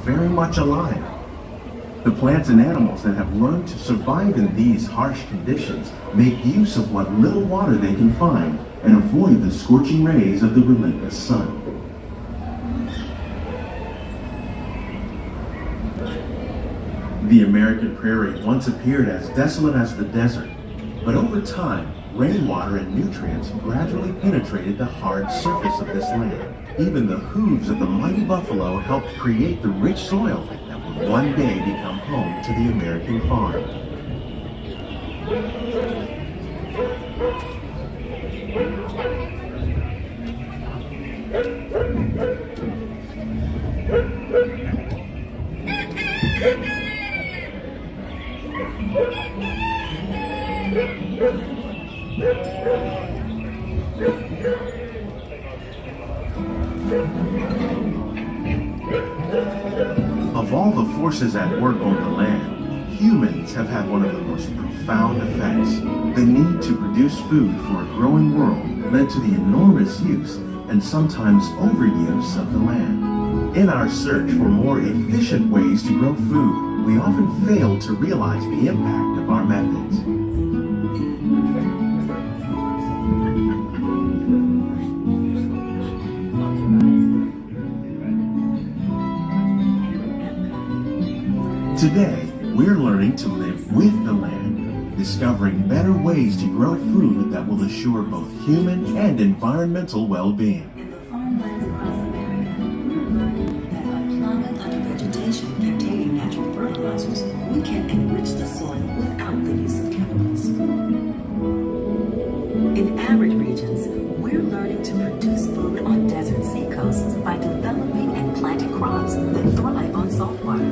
very much alive. The plants and animals that have learned to survive in these harsh conditions make use of what little water they can find and avoid the scorching rays of the relentless sun. The American prairie once appeared as desolate as the desert, but over time, rainwater and nutrients gradually penetrated the hard surface of this land. Even the hooves of the mighty buffalo helped create the rich soil that would one day become home to the American farm. Of all the forces at work on the land, humans have had one of the most profound effects. The need to produce food for a growing world led to the enormous use and sometimes overuse of the land. In our search for more efficient ways to grow food, we often fail to realize the impact of our methods. Today, we're learning to live with the land, discovering better ways to grow food that will assure both human and environmental well-being. In the farmlands across America, we're learning that by plowing under vegetation containing natural fertilizers, we can enrich the soil without the use of chemicals. In arid regions, we're learning to produce food on desert seacoasts by developing and planting crops that thrive on salt water.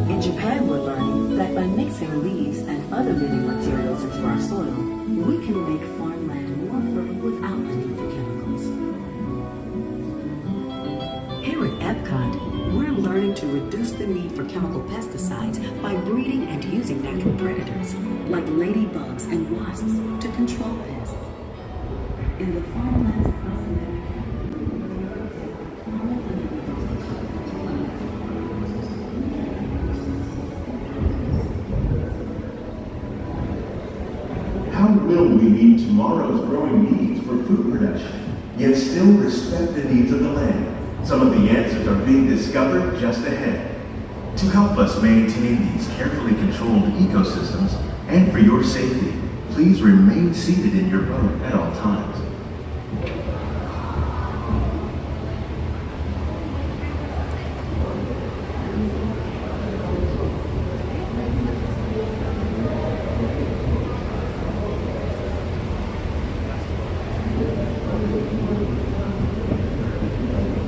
In Japan, we're learning that by mixing leaves and other living materials into our soil, we can make farmland more fertile without the need for chemicals. Here at Epcot, we're learning to reduce the need for chemical pesticides by breeding and using natural predators, like ladybugs and wasps, to control pests. In the farmlands across America, How will we meet tomorrow's growing needs for food production, yet still respect the needs of the land? Some of the answers are being discovered just ahead. To help us maintain these carefully controlled ecosystems, and for your safety, please remain seated in your boat at all times.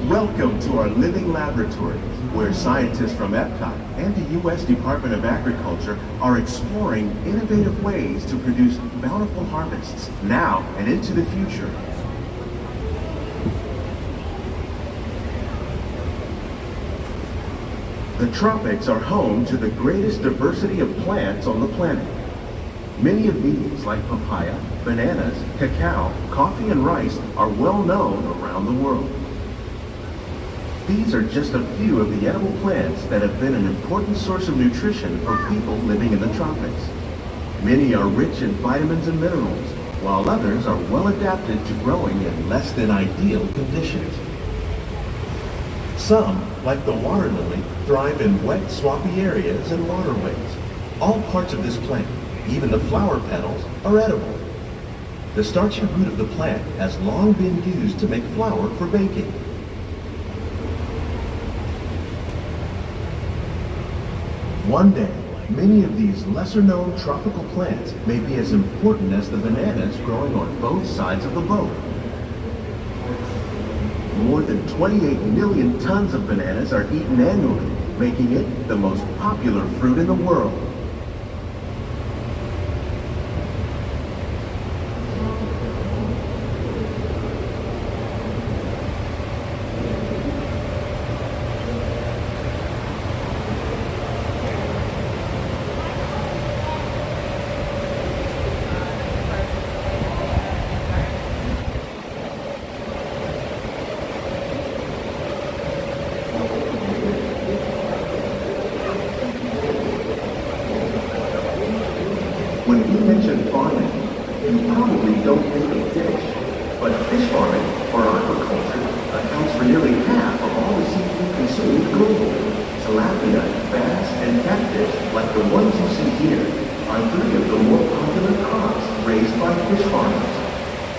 Welcome to our living laboratory, where scientists from Epcot and the U.S. Department of Agriculture are exploring innovative ways to produce bountiful harvests now and into the future. The tropics are home to the greatest diversity of plants on the planet. Many of these, like papaya, bananas, cacao, coffee, and rice, are well known around the world. These are just a few of the edible plants that have been an important source of nutrition for people living in the tropics. Many are rich in vitamins and minerals, while others are well adapted to growing in less than ideal conditions. Some, like the water lily, thrive in wet, swampy areas and waterways. All parts of this plant, even the flower petals, are edible. The starchy root of the plant has long been used to make flour for baking. One day, many of these lesser-known tropical plants may be as important as the bananas growing on both sides of the boat. More than 28 million tons of bananas are eaten annually, making it the most popular fruit in the world. mention farming, you probably don't think of fish. But fish farming, or aquaculture, accounts for nearly half of all the seafood consumed globally. Tilapia, bass, and catfish, like the ones you see here, are three of the more popular crops raised by fish farmers.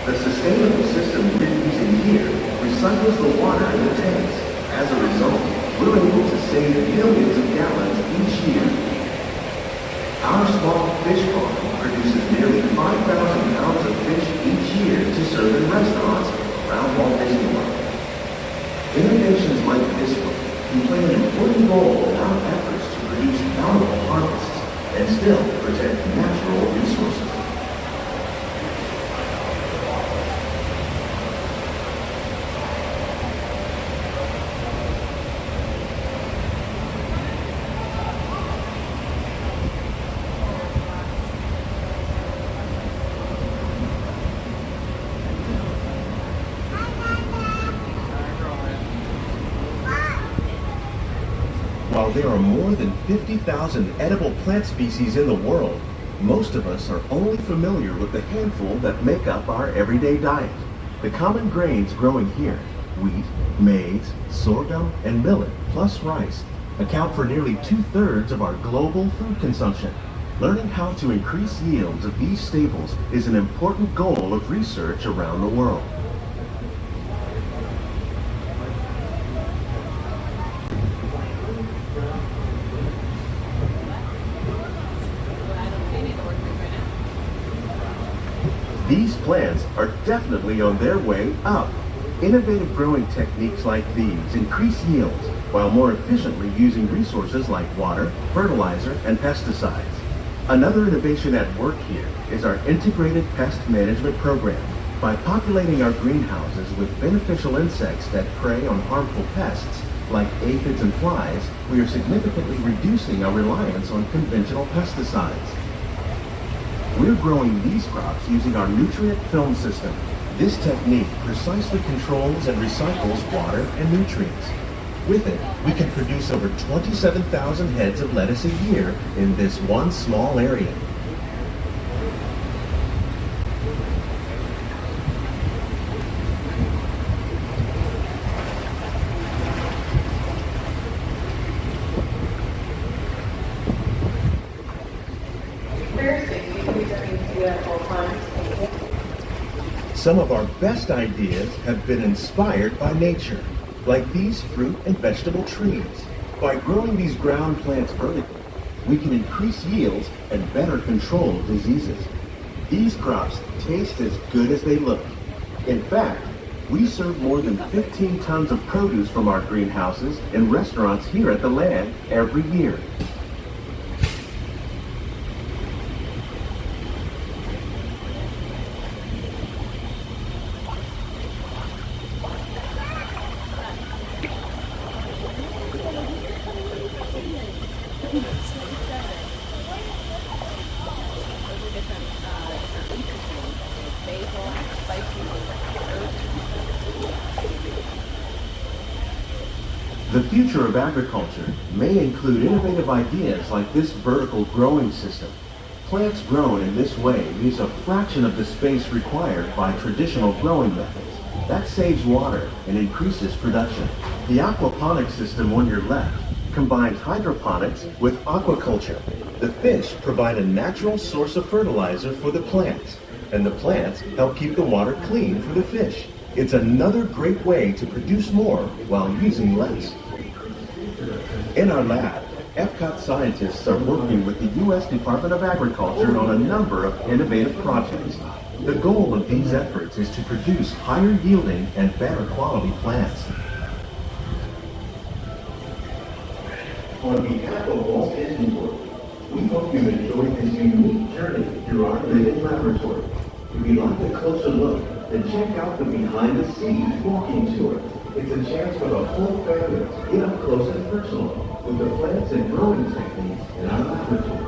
The sustainable system we're using here recycles the water in the tanks. As a result, we're able to save millions of gallons each year. Our small fish farm produces nearly 5,000 pounds of fish each year to serve in restaurants around Walt Disney World. Innovations like this one can play an important role in our efforts to produce bountiful harvests and still protect natural resources. While there are more than 50,000 edible plant species in the world, most of us are only familiar with the handful that make up our everyday diet. The common grains growing here, wheat, maize, sorghum, and millet, plus rice, account for nearly 2/3 of our global food consumption. Learning how to increase yields of these staples is an important goal of research around the world. These plants are definitely on their way up. Innovative growing techniques like these increase yields while more efficiently using resources like water, fertilizer, and pesticides. Another innovation at work here is our integrated pest management program. By populating our greenhouses with beneficial insects that prey on harmful pests like aphids and flies, we are significantly reducing our reliance on conventional pesticides. We're growing these crops using our nutrient film system. This technique precisely controls and recycles water and nutrients. With it, we can produce over 27,000 heads of lettuce a year in this one small area. Some of our best ideas have been inspired by nature, like these fruit and vegetable trees. By growing these ground plants vertically, we can increase yields and better control diseases. These crops taste as good as they look. In fact, we serve more than 15 tons of produce from our greenhouses in restaurants here at the land every year. The future of agriculture may include innovative ideas like this vertical growing system. Plants grown in this way use a fraction of the space required by traditional growing methods. That saves water and increases production. The aquaponics system on your left combines hydroponics with aquaculture. The fish provide a natural source of fertilizer for the plants, and the plants help keep the water clean for the fish. It's another great way to produce more while using less. In our lab, Epcot scientists are working with the U.S. Department of Agriculture on a number of innovative projects. The goal of these efforts is to produce higher yielding and better quality plants. On behalf of Walt Disney World, we hope you enjoyed this unique journey through our living laboratory. If you'd like a closer look, then check out the behind-the-scenes walking tour. It's a chance for the whole family to get up close and personal with the plants and growing techniques in our laboratory.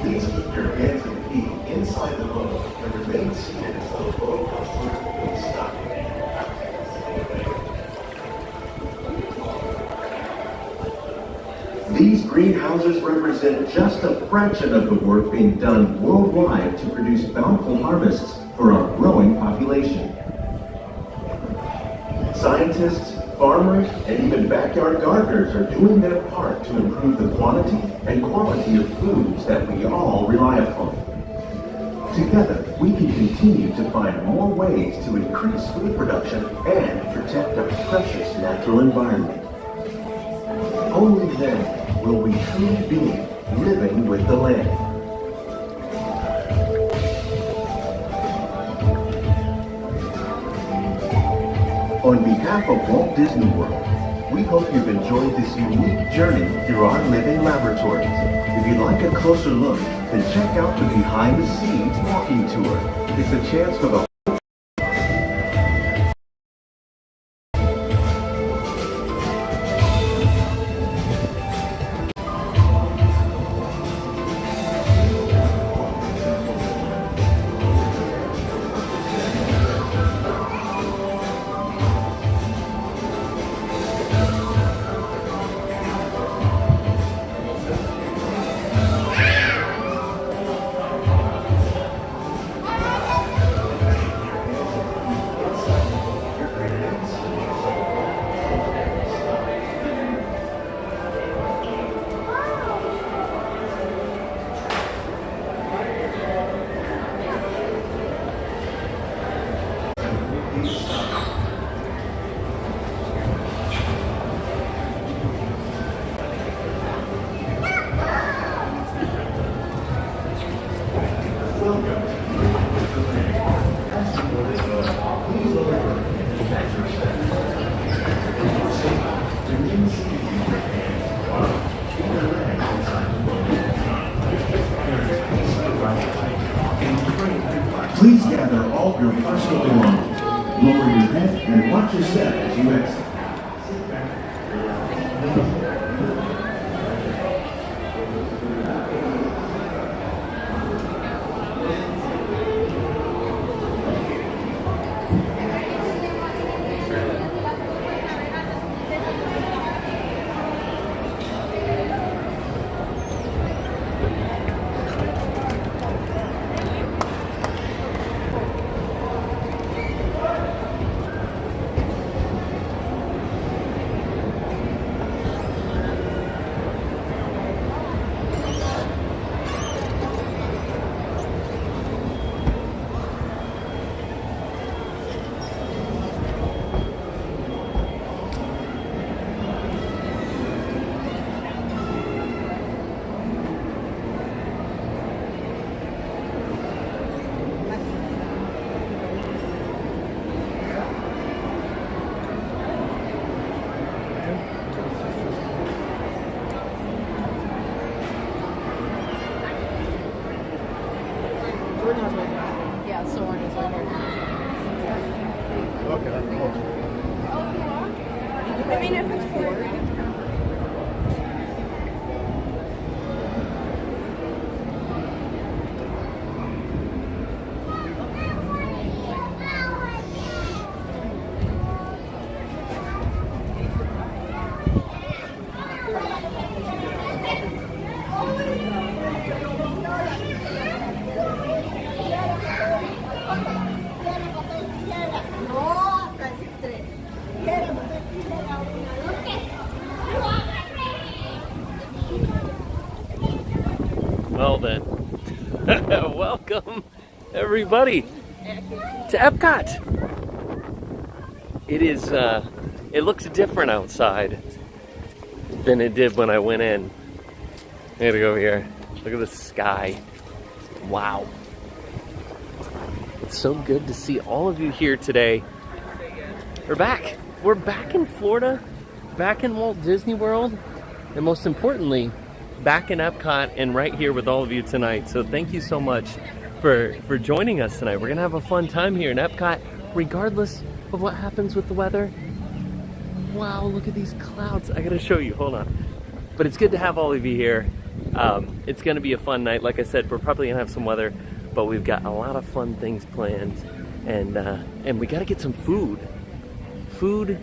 Please keep your hands and feet inside the boat and remain seated until the boat comes to a full stop. These greenhouses represent just a fraction of the work being done worldwide to produce bountiful harvests for our growing population. Scientists, farmers, and even backyard gardeners are doing their part to improve the quantity and quality of foods that we all rely upon. Together, we can continue to find more ways to increase food production and protect our precious natural environment. Only then will we truly be living with the land. On behalf of Walt Disney World, we hope you've enjoyed this unique journey through our living laboratories. If you'd like a closer look, then check out the behind the scenes walking tour. It's a chance for the Please gather all your personal belongings. Lower your head and watch your step as you exit. Yeah, Soren is right here. Okay, that's close. I mean, if it's four. Well then, welcome everybody to Epcot. It is, it looks different outside than it did when I went in. I gotta go over here. Look at the sky. Wow. It's so good to see all of you here today. We're back. We're back in Florida, back in Walt Disney World, and most importantly, back in Epcot and right here with all of you tonight. So thank you so much for joining us tonight. We're gonna have a fun time here in Epcot, regardless of what happens with the weather. Wow, look at these clouds. I gotta show you, hold on. But it's good to have all of you here. It's gonna be a fun night. Like I said, we're probably gonna have some weather, but we've got a lot of fun things planned. And we gotta get some food. Food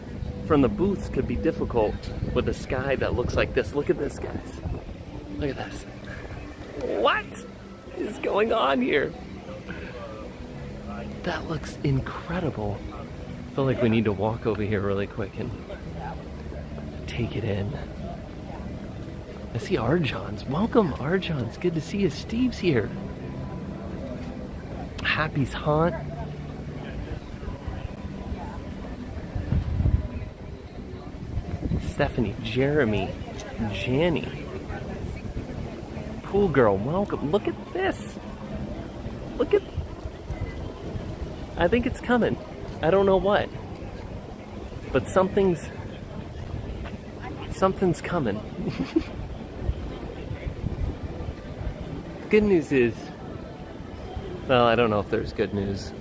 from the booths could be difficult with a sky that looks like this. Look at this, guys. Look at this. What is going on here? That looks incredible. I feel like we need to walk over here really quick and take it in. I see Arjon's. Welcome, Arjon's. Good to see you. Steve's here. Happy's Haunt. Stephanie, Jeremy, Janny. Pool Girl, welcome. Look at this. Look at... I think it's coming. I don't know what. But something's coming. Good news is... Well, I don't know if there's good news.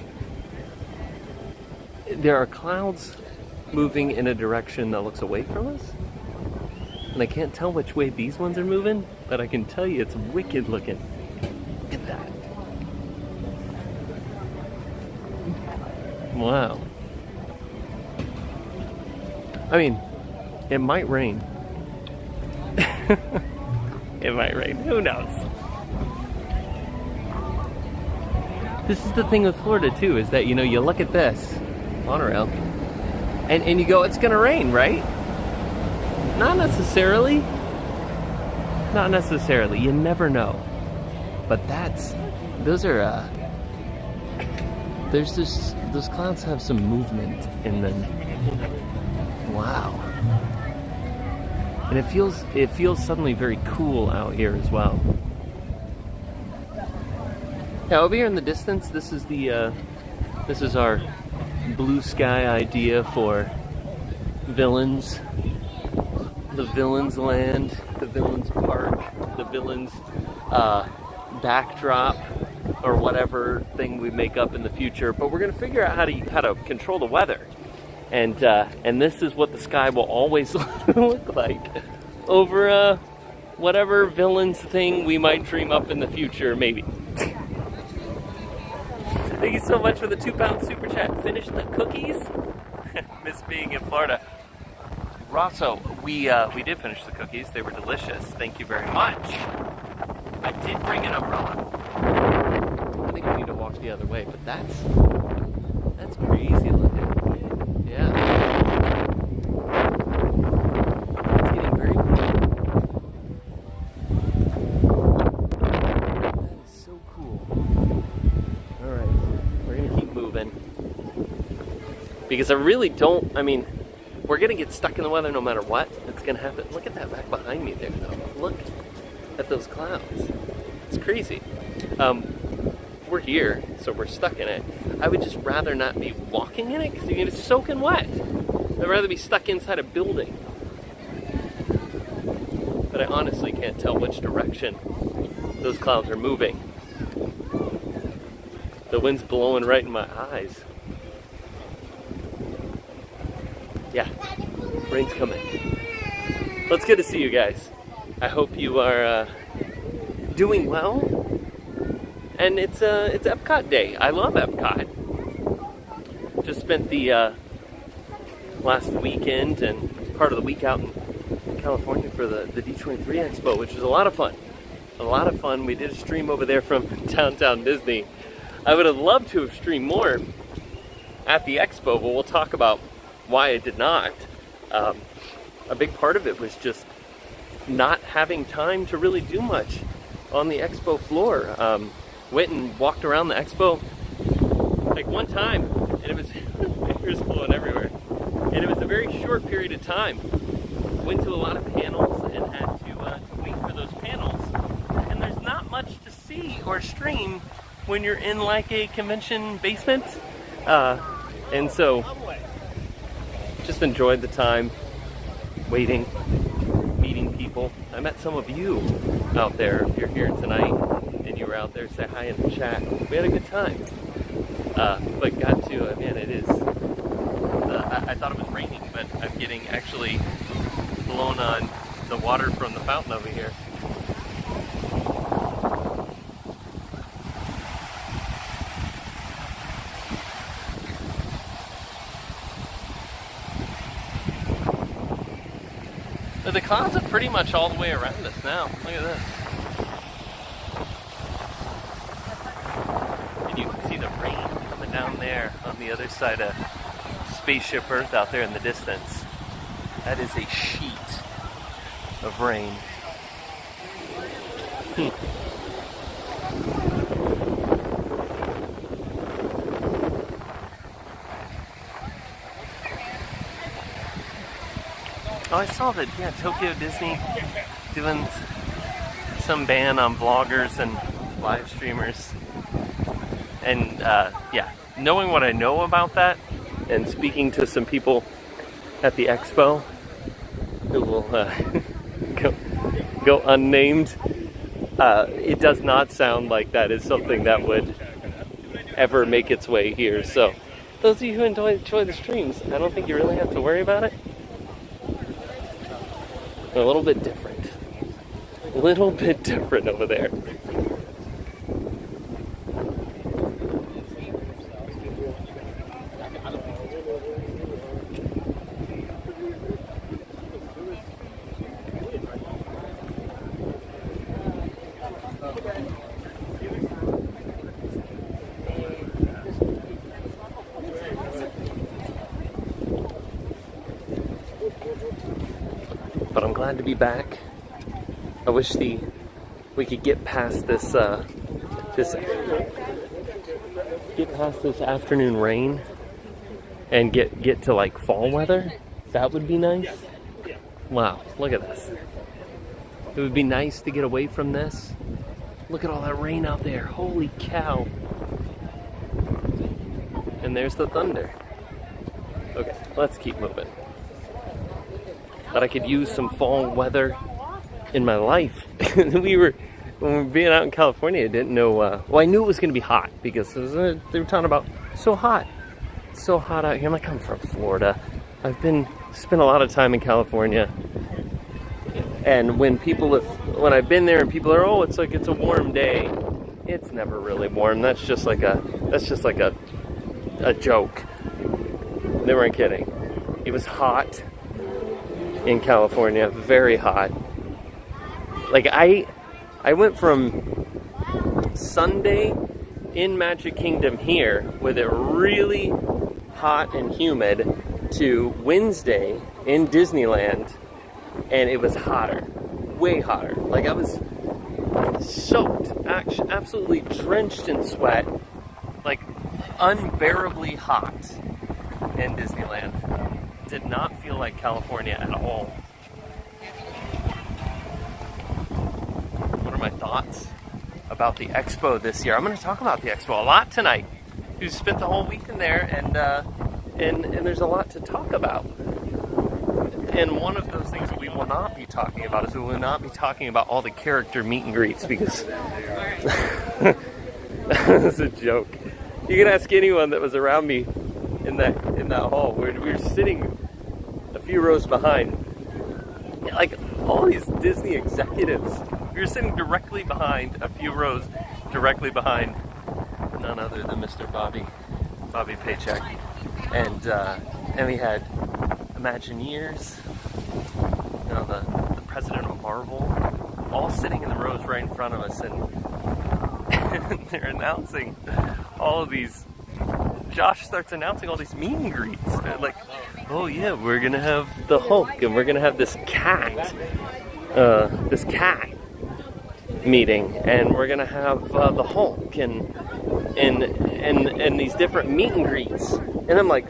There are clouds moving in a direction that looks away from us. And I can't tell which way these ones are moving, but I can tell you it's wicked looking. Look at that. Wow. I mean, it might rain. It might rain. Who knows? This is the thing with Florida too, is that, you know, you look at this monorail and you go, it's gonna rain, right? Not necessarily. Not necessarily. You never know. But those clouds have some movement in them. Wow. And it feels suddenly very cool out here as well. Yeah, over here in the distance, this is our blue sky idea for Villains. The Villains land, the Villains park, the Villains backdrop, or whatever thing we make up in the future. But we're gonna figure out how to control the weather. And this is what the sky will always look like over whatever Villains thing we might dream up in the future, maybe. Thank you so much for the 2-pound super chat. Finish the cookies. Miss being in Florida. Rosso, we did finish the cookies. They were delicious. Thank you very much. I did bring an umbrella. I think we need to walk the other way, but that's crazy looking. Yeah. It's getting very cool. That is so cool. Alright, we're gonna keep moving. Because I really don't, I mean, we're gonna get stuck in the weather no matter what. It's gonna happen. Look at that back behind me there, though. Look at those clouds. It's crazy. We're here, so we're stuck in it. I would just rather not be walking in it because you're gonna get soaking wet. I'd rather be stuck inside a building. But I honestly can't tell which direction those clouds are moving. The wind's blowing right in my eyes. Yeah, rain's coming. Well, it's good to see you guys. I hope you are doing well. And it's Epcot day. I love Epcot. Just spent the last weekend and part of the week out in California for the D23 Expo, which was a lot of fun. A lot of fun. We did a stream over there from downtown Disney. I would have loved to have streamed more at the Expo, but we'll talk about why I did not. A big part of it was just not having time to really do much on the Expo floor. Went and walked around the Expo like one time, and it was fingers blowing everywhere. And it was a very short period of time. Went to a lot of panels and had to wait for those panels. And there's not much to see or stream when you're in like a convention basement. And so just enjoyed the time waiting, meeting people. I met some of you out there. If you're here tonight and you were out there, say hi in the chat. We had a good time. But got to, man, it is, I thought it was raining, but I'm getting actually blown on the water from the fountain over here. But the clouds are pretty much all the way around us now. Look at this. And you can see the rain coming down there on the other side of Spaceship Earth out there in the distance. That is a sheet of rain. Oh, I saw that, yeah, Tokyo Disney doing some ban on vloggers and live streamers. And, yeah, knowing what I know about that, and speaking to some people at the expo, who will go unnamed, it does not sound like that is something that would ever make its way here. So, those of you who enjoy the streams, I don't think you really have to worry about it. A little bit different. A little bit different over there. But I'm glad to be back. I wish we could get past this afternoon rain and get to like fall weather. That would be nice. Wow, look at this. It would be nice to get away from this. Look at all that rain out there. Holy cow. And there's the thunder. Okay, let's keep moving. That I could use some fall weather in my life. When we were being out in California, I didn't know, well, I knew it was going to be hot because they were talking about so hot. It's so hot out here. I'm like, I'm from Florida. I've spent a lot of time in California. And when I've been there and people are, oh, it's a warm day. It's never really warm. That's just like a joke. They weren't kidding. It was hot in California, very hot. Like I went from Sunday in Magic Kingdom here with it really hot and humid to Wednesday in Disneyland, and it was hotter, way hotter. Like I was soaked, absolutely drenched in sweat, like unbearably hot in Disneyland. Did not feel like California at all. What are my thoughts about the expo this year? I'm going to talk about the expo a lot tonight. We spent the whole week in there, and there's a lot to talk about. And one of those things that we will not be talking about is we will not be talking about all the character meet and greets because that's a joke. You can ask anyone that was around me in that hall. We were sitting a few rows behind, like all these Disney executives. We were sitting directly behind, a few rows directly behind none other than Mr. Bobby Paycheck, and we had Imagineers, you know, the president of Marvel, all sitting in the rows right in front of us, and they're announcing all of these. Josh starts announcing all these meet and greets. They're like, oh yeah, we're gonna have the Hulk, and we're gonna have this cat meeting, and we're gonna have the Hulk, and these different meet and greets. And I'm like,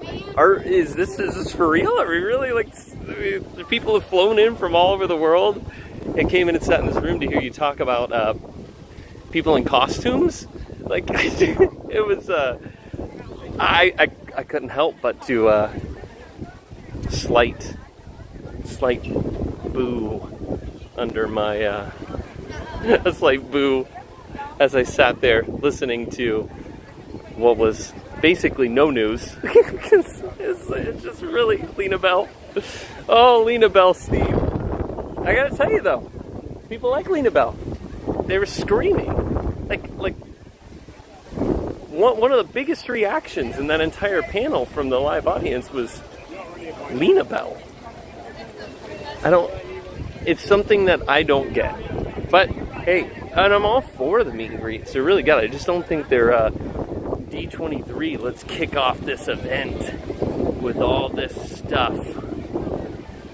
is this for real? Are we really like? The people have flown in from all over the world and came in and sat in this room to hear you talk about people in costumes. Like it was. I couldn't help but to slight boo under my a slight boo as I sat there listening to what was basically no news. it's just really Lena Bell. Oh, Lena Bell, Steve. I gotta tell you though, people like Lena Bell. They were screaming like. One of the biggest reactions in that entire panel from the live audience was Lena Bell. it's something that I don't get. But hey, and I'm all for the meet and greets. They're really good. I just don't think they're D23. Let's kick off this event with all this stuff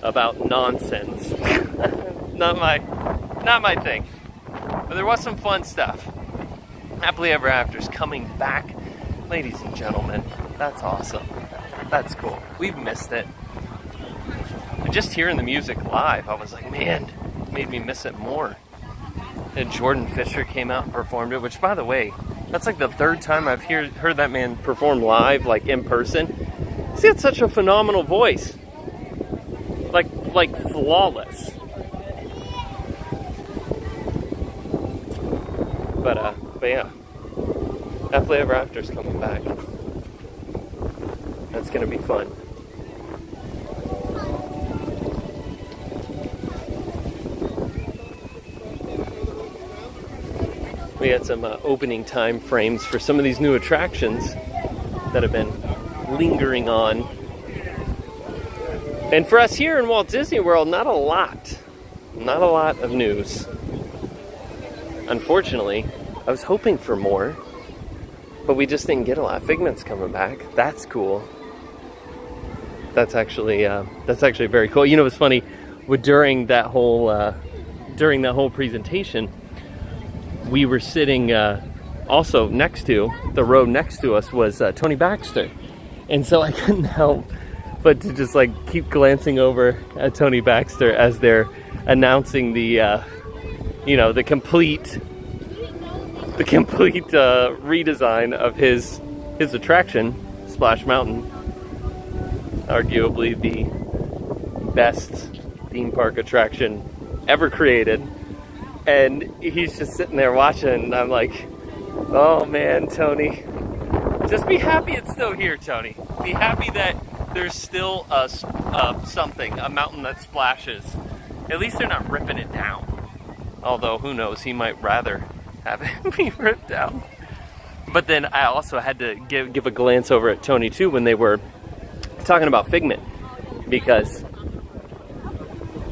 about nonsense. Not my thing. But there was some fun stuff. Happily Ever After's coming back. Ladies and gentlemen, that's awesome. That's cool. We've missed it. And just hearing the music live, I was like, man, it made me miss it more. And Jordan Fisher came out and performed it, which, by the way, that's like the third time I've heard that man perform live, like in person. He's got such a phenomenal voice. Like flawless. But yeah. Happily Ever After's coming back. That's gonna be fun. We had some opening time frames for some of these new attractions that have been lingering on. And for us here in Walt Disney World, not a lot of news. Unfortunately, I was hoping for more, but we just didn't get a lot. Figment's coming back. That's cool. That's actually very cool. You know, it's funny. During that whole presentation, we were sitting also next to the row next to us was Tony Baxter, and so I couldn't help but to just like keep glancing over at Tony Baxter as they're announcing the the complete redesign of his attraction, Splash Mountain, arguably the best theme park attraction ever created. And he's just sitting there watching, and I'm like, oh man, Tony, just be happy it's still here, Tony. Be happy that there's still a mountain that splashes. At least they're not ripping it down. Although, who knows, he might rather have it be ripped down. But then I also had to give a glance over at Tony too when they were talking about Figment, because,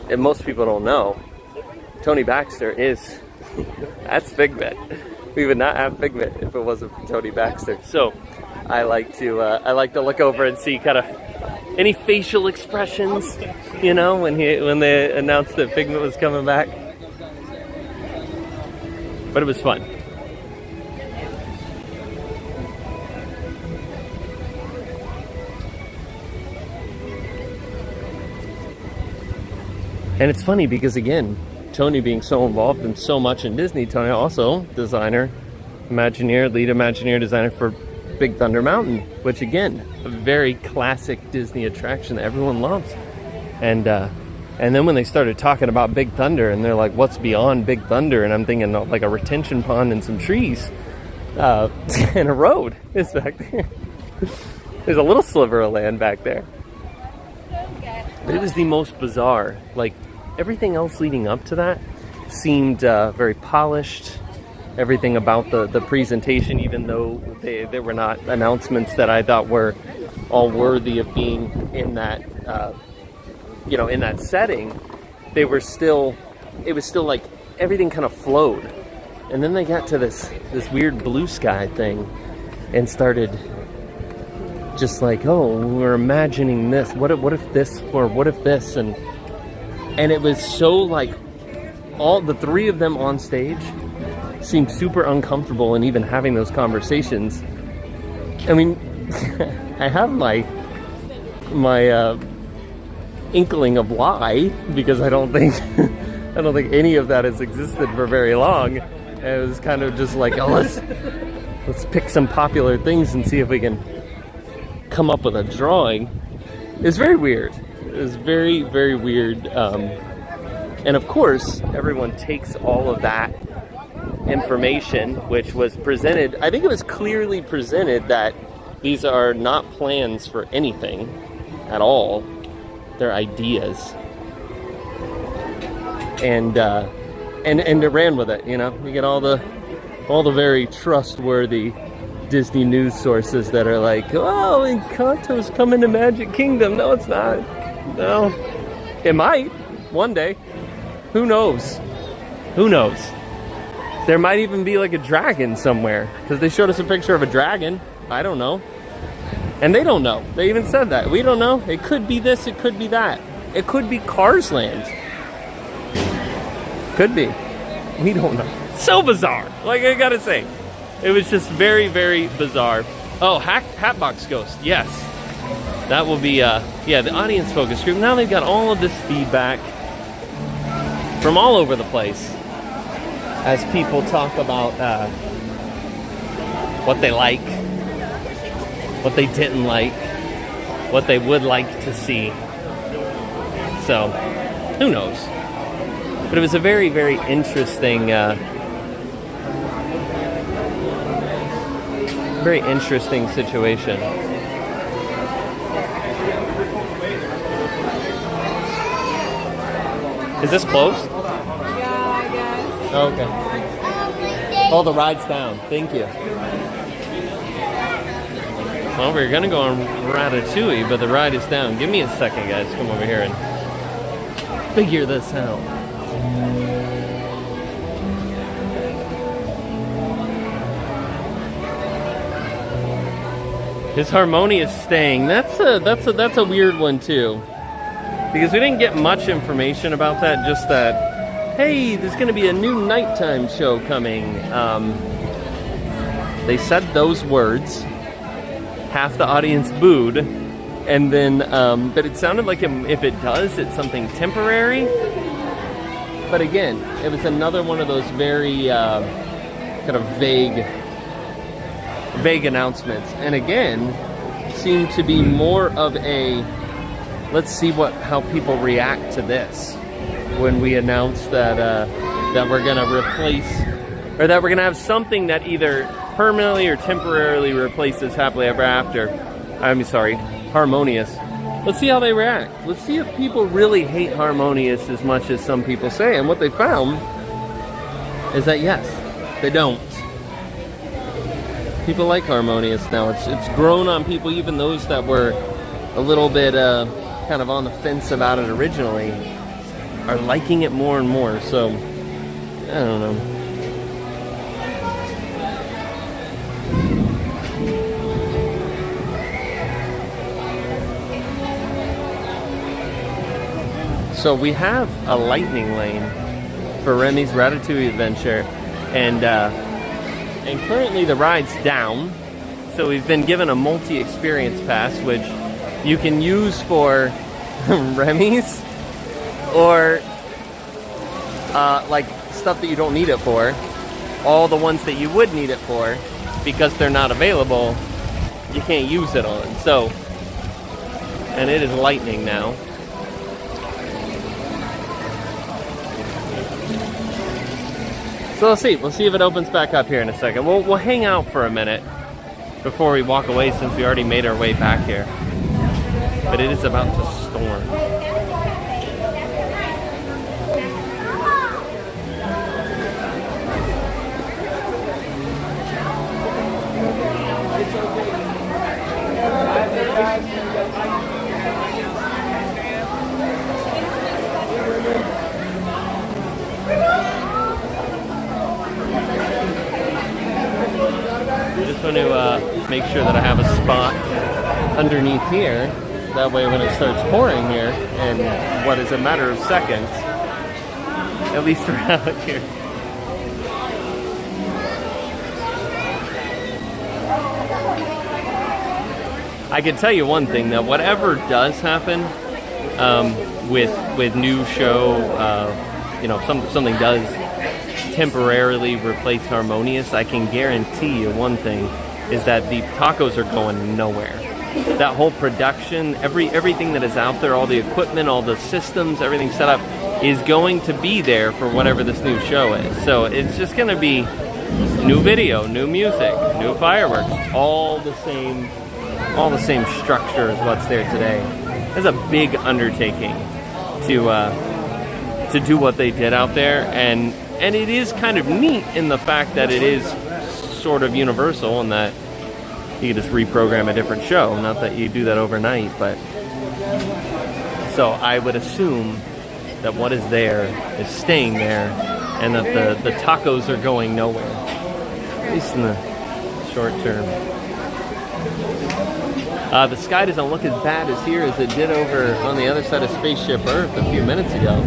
and most people don't know, Tony Baxter that's Figment. We would not have Figment if it wasn't for Tony Baxter. So I like to look over and see kind of any facial expressions, when they announced that Figment was coming back. But it was fun. And it's funny because, again, Tony being so involved in so much in Disney, Tony also designer, Imagineer, lead Imagineer designer for Big Thunder Mountain, which again, a very classic Disney attraction that everyone loves. And then when they started talking about Big Thunder, and they're like, what's beyond Big Thunder? And I'm thinking like a retention pond and some trees, and a road is back there. There's a little sliver of land back there. But it was the most bizarre, like, everything else leading up to that seemed very polished. Everything about the presentation, even though there were not announcements that I thought were all worthy of being in that, in that setting, it was still like everything kind of flowed. And then they got to this weird blue sky thing and started just like, oh, we're imagining this. What if this, or what if this? And it was so like, all the three of them on stage seemed super uncomfortable in even having those conversations. I mean, I have my inkling of why, because I don't think any of that has existed for very long. It was kind of just like, oh, let's pick some popular things and see if we can come up with a drawing. It's very weird. It was very, very weird. And of course, everyone takes all of that information, which was presented. I think it was clearly presented that these are not plans for anything at all. They're ideas. And it ran with it. You get all the very trustworthy Disney news sources that are like, oh, Encanto's coming to Magic Kingdom. No, it's not. No, it might one day. Who knows? Who knows? There might even be like a dragon somewhere, because they showed us a picture of a dragon. I don't know. And they don't know. They even said that. We don't know. It could be this, it could be that. It could be Cars Land. Could be. We don't know. So bizarre. Like, I gotta say. It was just very, very bizarre. Oh, Hatbox Ghost. Yes. That will be, yeah, the audience focus group. Now they've got all of this feedback from all over the place as people talk about what they like, what they didn't like, what they would like to see. So, who knows? But it was a very, very interesting, very interesting situation. Is this closed? Yeah, I guess. Oh, okay. Oh, the ride's down. Thank you. Well, we're gonna go on Ratatouille, but the ride is down. Give me a second, guys. Come over here and figure this out. His Harmonious staying. That's a weird one too, because we didn't get much information about that. Just that, hey, there's going to be a new nighttime show coming. They said those words. Half the audience booed, and then, but it sounded like if it does, it's something temporary. But again, it was another one of those very kind of vague announcements, and again seemed to be more of a let's see how people react to this when we announced that that we're gonna replace, or that we're gonna have something that either permanently or temporarily replaces Happily Ever After. Harmonious. Let's see how they react. Let's see if people really hate Harmonious as much as some people say. And what they found is that yes, they don't. People like Harmonious now. It's grown on people, even those that were a little bit kind of on the fence about it originally, are liking it more and more. So, I don't know. So we have a lightning lane for Remy's Ratatouille Adventure, and currently the ride's down. So we've been given a multi-experience pass, which you can use for Remy's or like stuff that you don't need it for. All the ones that you would need it for, because they're not available, you can't use it on. So, and it is lightning now. So let's see. We'll see if it opens back up here in a second. We'll hang out for a minute before we walk away, since we already made our way back here. But it is about to storm. I just want to make sure that I have a spot underneath here. That way when it starts pouring here, in what is a matter of seconds, at least around here. I can tell you one thing, that whatever does happen with new show, something does temporarily replace Harmonious, I can guarantee you one thing, is that the tacos are going nowhere. That whole production, everything that is out there, all the equipment, all the systems, everything set up, is going to be there for whatever this new show is. So it's just going to be new video, new music, new fireworks, all the same structure as what's there today. It's a big undertaking to do what they did out there, and it is kind of neat in the fact that it is sort of universal, and that you can just reprogram a different show. Not that you do that overnight, but so I would assume that what is there is staying there, and that the tacos are going nowhere, at least in the short term. The sky doesn't look as bad as here as it did over on the other side of Spaceship Earth a few minutes ago,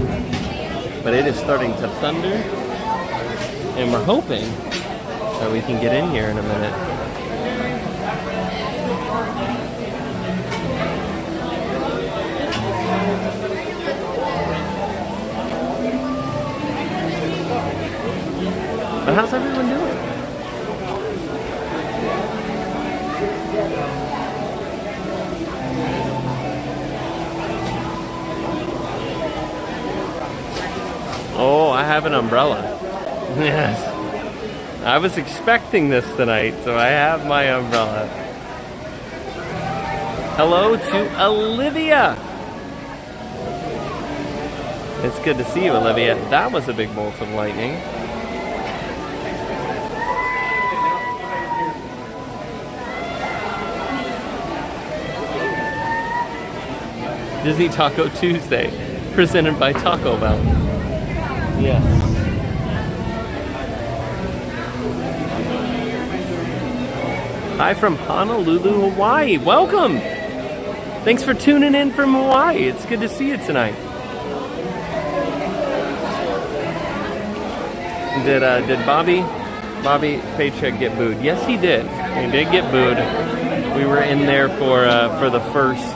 but it is starting to thunder, and we're hoping that we can get in here in a minute. But how's everyone doing? Oh, I have an umbrella. Yes. I was expecting this tonight, so I have my umbrella. Hello to Olivia. It's good to see you, Olivia. That was a big bolt of lightning. Disney Taco Tuesday, presented by Taco Bell. Yes. Hi from Honolulu, Hawaii. Welcome. Thanks for tuning in from Hawaii. It's good to see you tonight. Did Bobby Paycheck get booed? Yes, he did. He did get booed. We were in there for the first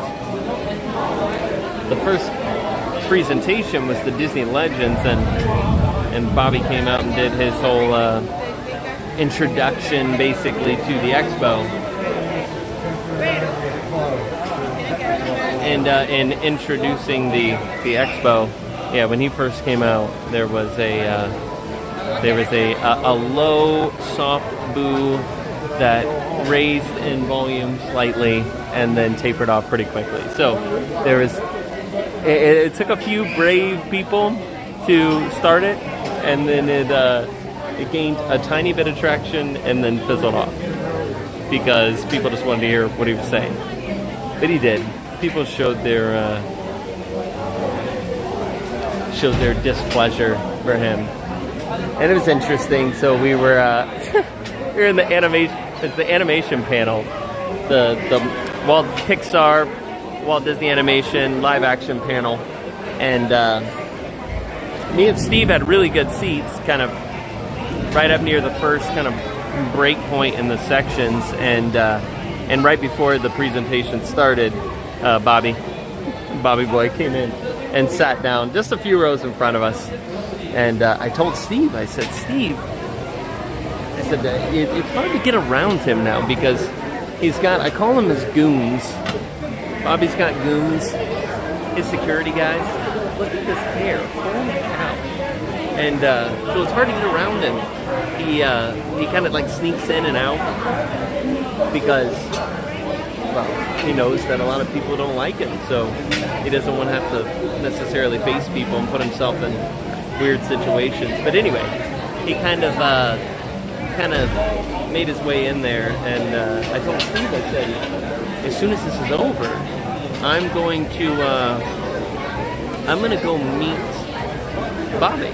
presentation was the Disney Legends, and Bobby came out and did his whole introduction basically to the expo. And in introducing the expo, yeah, when he first came out, there was a low soft boo that raised in volume slightly and then tapered off pretty quickly. So there was. It took a few brave people to start it, and then it gained a tiny bit of traction and then fizzled off because people just wanted to hear what he was saying. But he did. People showed their displeasure for him, and it was interesting. So we were we were in the animation panel, the Walt Disney Animation live action panel, and me and Steve had really good seats, kind of right up near the first kind of break point in the sections, and right before the presentation started, Bobby Boy came in and sat down just a few rows in front of us, and I told Steve, I said, Steve, I said it's hard to get around him now because he's got, I call him his goons. Bobby's got goons, his security guys. Look at this hair, holy cow. And so it's hard to get around him. He kind of like sneaks in and out because, well, he knows that a lot of people don't like him. So he doesn't want to have to necessarily face people and put himself in weird situations. But anyway, he kind of made his way in there, and I told Steve, I said, as soon as this is over, I'm going to go meet Bobby.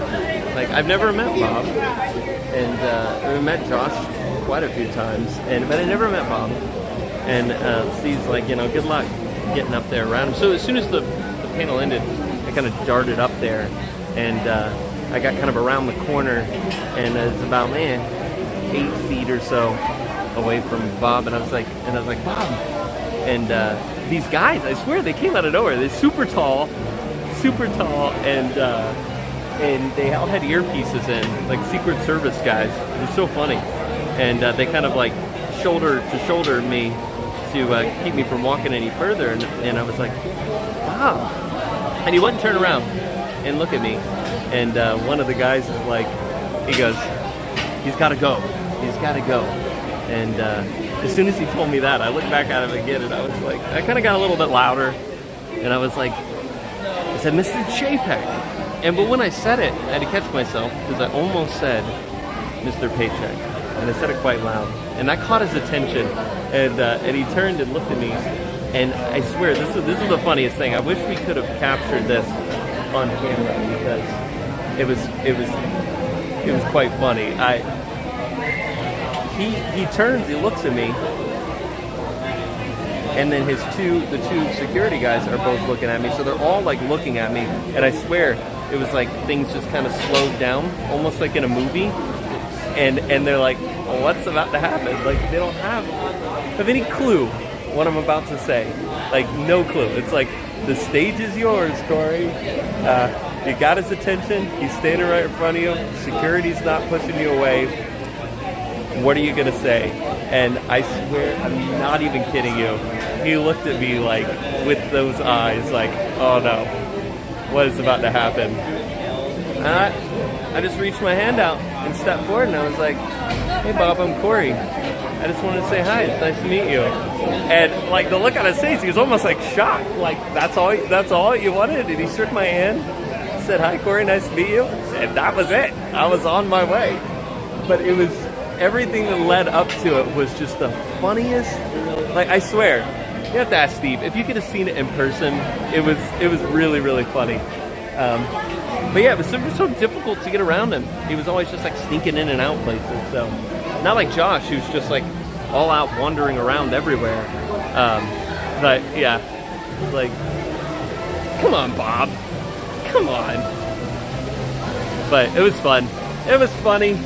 Like, I've never met Bob, and we met Josh quite a few times, but I never met Bob. And Steve's like, good luck getting up there around him. So as soon as the panel ended, I kind of darted up there, and I got kind of around the corner, and it's about 8 feet or so away from Bob, and I was like, Bob. And these guys, I swear, they came out of nowhere. They're super tall, and they all had earpieces in, like Secret Service guys. They're so funny. And they kind of like shoulder to shoulder me to keep me from walking any further. And I was like, wow. And he wouldn't turn around and look at me. And one of the guys is like, he goes, he's got to go. He's got to go. And as soon as he told me that, I looked back at him again, and I was like, I kind of got a little bit louder, and I was like, I said, Mr. Chapek. But when I said it, I had to catch myself, because I almost said Mr. Paycheck, and I said it quite loud, and that caught his attention, and he turned and looked at me, and I swear, this is the funniest thing. I wish we could have captured this on camera because it was quite funny. He turns, he looks at me, and then the two security guys are both looking at me, so they're all like looking at me, and I swear it was like things just kind of slowed down, almost like in a movie, and they're like, well, what's about to happen? Like they don't have any clue what I'm about to say, like no clue. It's like, the stage is yours, Cory. You got his attention. He's standing right in front of you. Security's not pushing you away. What are you gonna say? And I swear, I'm not even kidding you. He looked at me like, with those eyes, like, oh no, what is about to happen? I just reached my hand out and stepped forward, and I was like, hey Bob, I'm Cory. I just wanted to say hi. It's nice to meet you. And like the look on his face, he was almost like shocked. Like that's all you wanted. And he shook my hand, said hi Cory, nice to meet you. And that was it. I was on my way. But it was everything that led up to it was just the funniest. Like I swear, you have to ask Steve. If you could have seen it in person, it was really, really funny. But yeah, it was so difficult to get around him. He was always just like sneaking in and out places. So not like Josh, who's just like all out wandering around everywhere. But yeah, like, come on, Bob, come on. But it was fun. It was funny.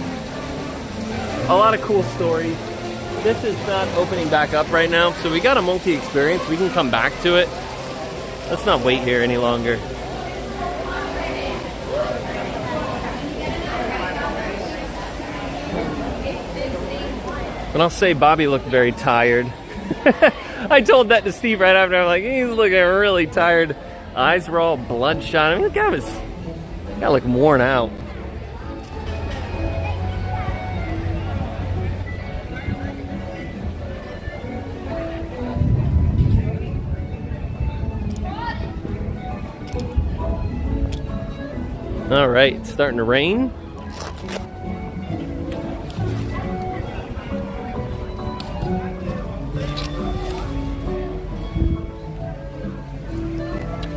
A lot of cool stories. This is not opening back up right now, so we got a multi-experience. We can come back to it. Let's not wait here any longer. And I'll say Bobby looked very tired. I told that to Steve right after. I'm like, he's looking really tired. Eyes were all bloodshot. I mean, the guy looked worn out. All right, it's starting to rain.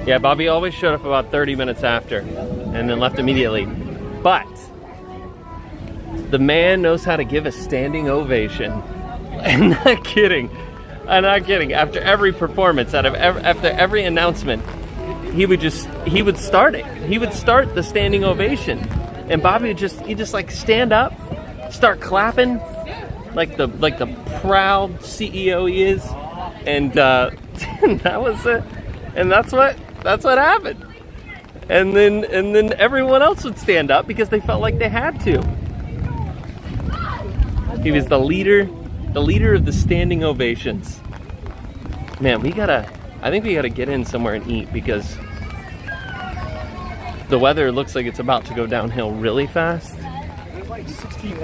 Yeah, Bobby always showed up about 30 minutes after and then left immediately. But the man knows how to give a standing ovation. I'm not kidding. I'm not kidding. After every performance, after every announcement, he would start it. He would start the standing ovation. And Bobby would just like stand up, start clapping like the proud CEO he is. And that was it. And that's what happened. And then everyone else would stand up because they felt like they had to. He was the leader of the standing ovations. Man, I think we gotta get in somewhere and eat because the weather looks like it's about to go downhill really fast.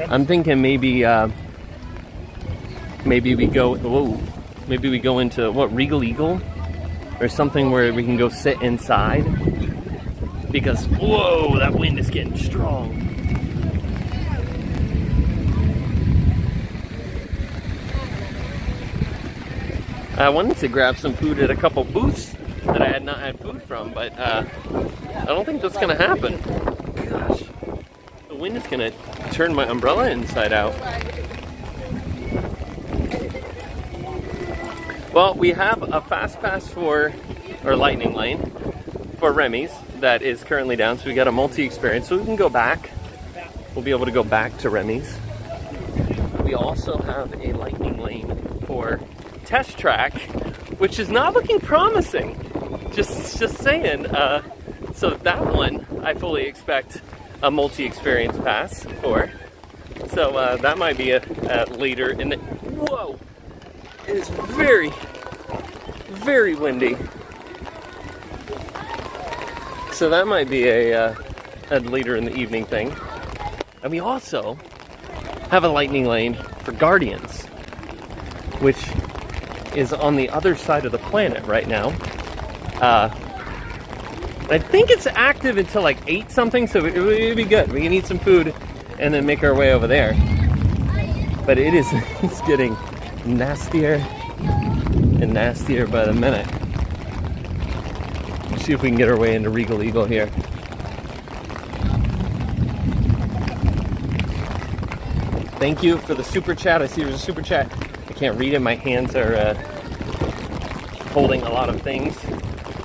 I'm thinking maybe we go into what, Regal Eagle? Or something where we can go sit inside, because whoa, that wind is getting strong. I wanted to grab some food at a couple booths that I had not had food from, but I don't think that's gonna happen. Gosh, the wind is gonna turn my umbrella inside out. Well, we have a fast pass or lightning lane for Remy's that is currently down, so we got a multi-experience, so we can go back. We'll be able to go back to Remy's. We also have a lightning lane for Test Track, which is not looking promising. Just saying. So that one, I fully expect a multi-experience pass for. So that might be a later in the. Whoa. It is very, very windy. So that might be a later in the evening thing. And we also have a lightning lane for Guardians, which is on the other side of the planet right now. I think it's active until like 8 something, so it would be good. We can eat some food and then make our way over there. But it's getting nastier and nastier by the minute. see if we can get our way into Regal Eagle here. Thank you for the super chat. I see there's a super chat. I can't read it. My hands are holding a lot of things.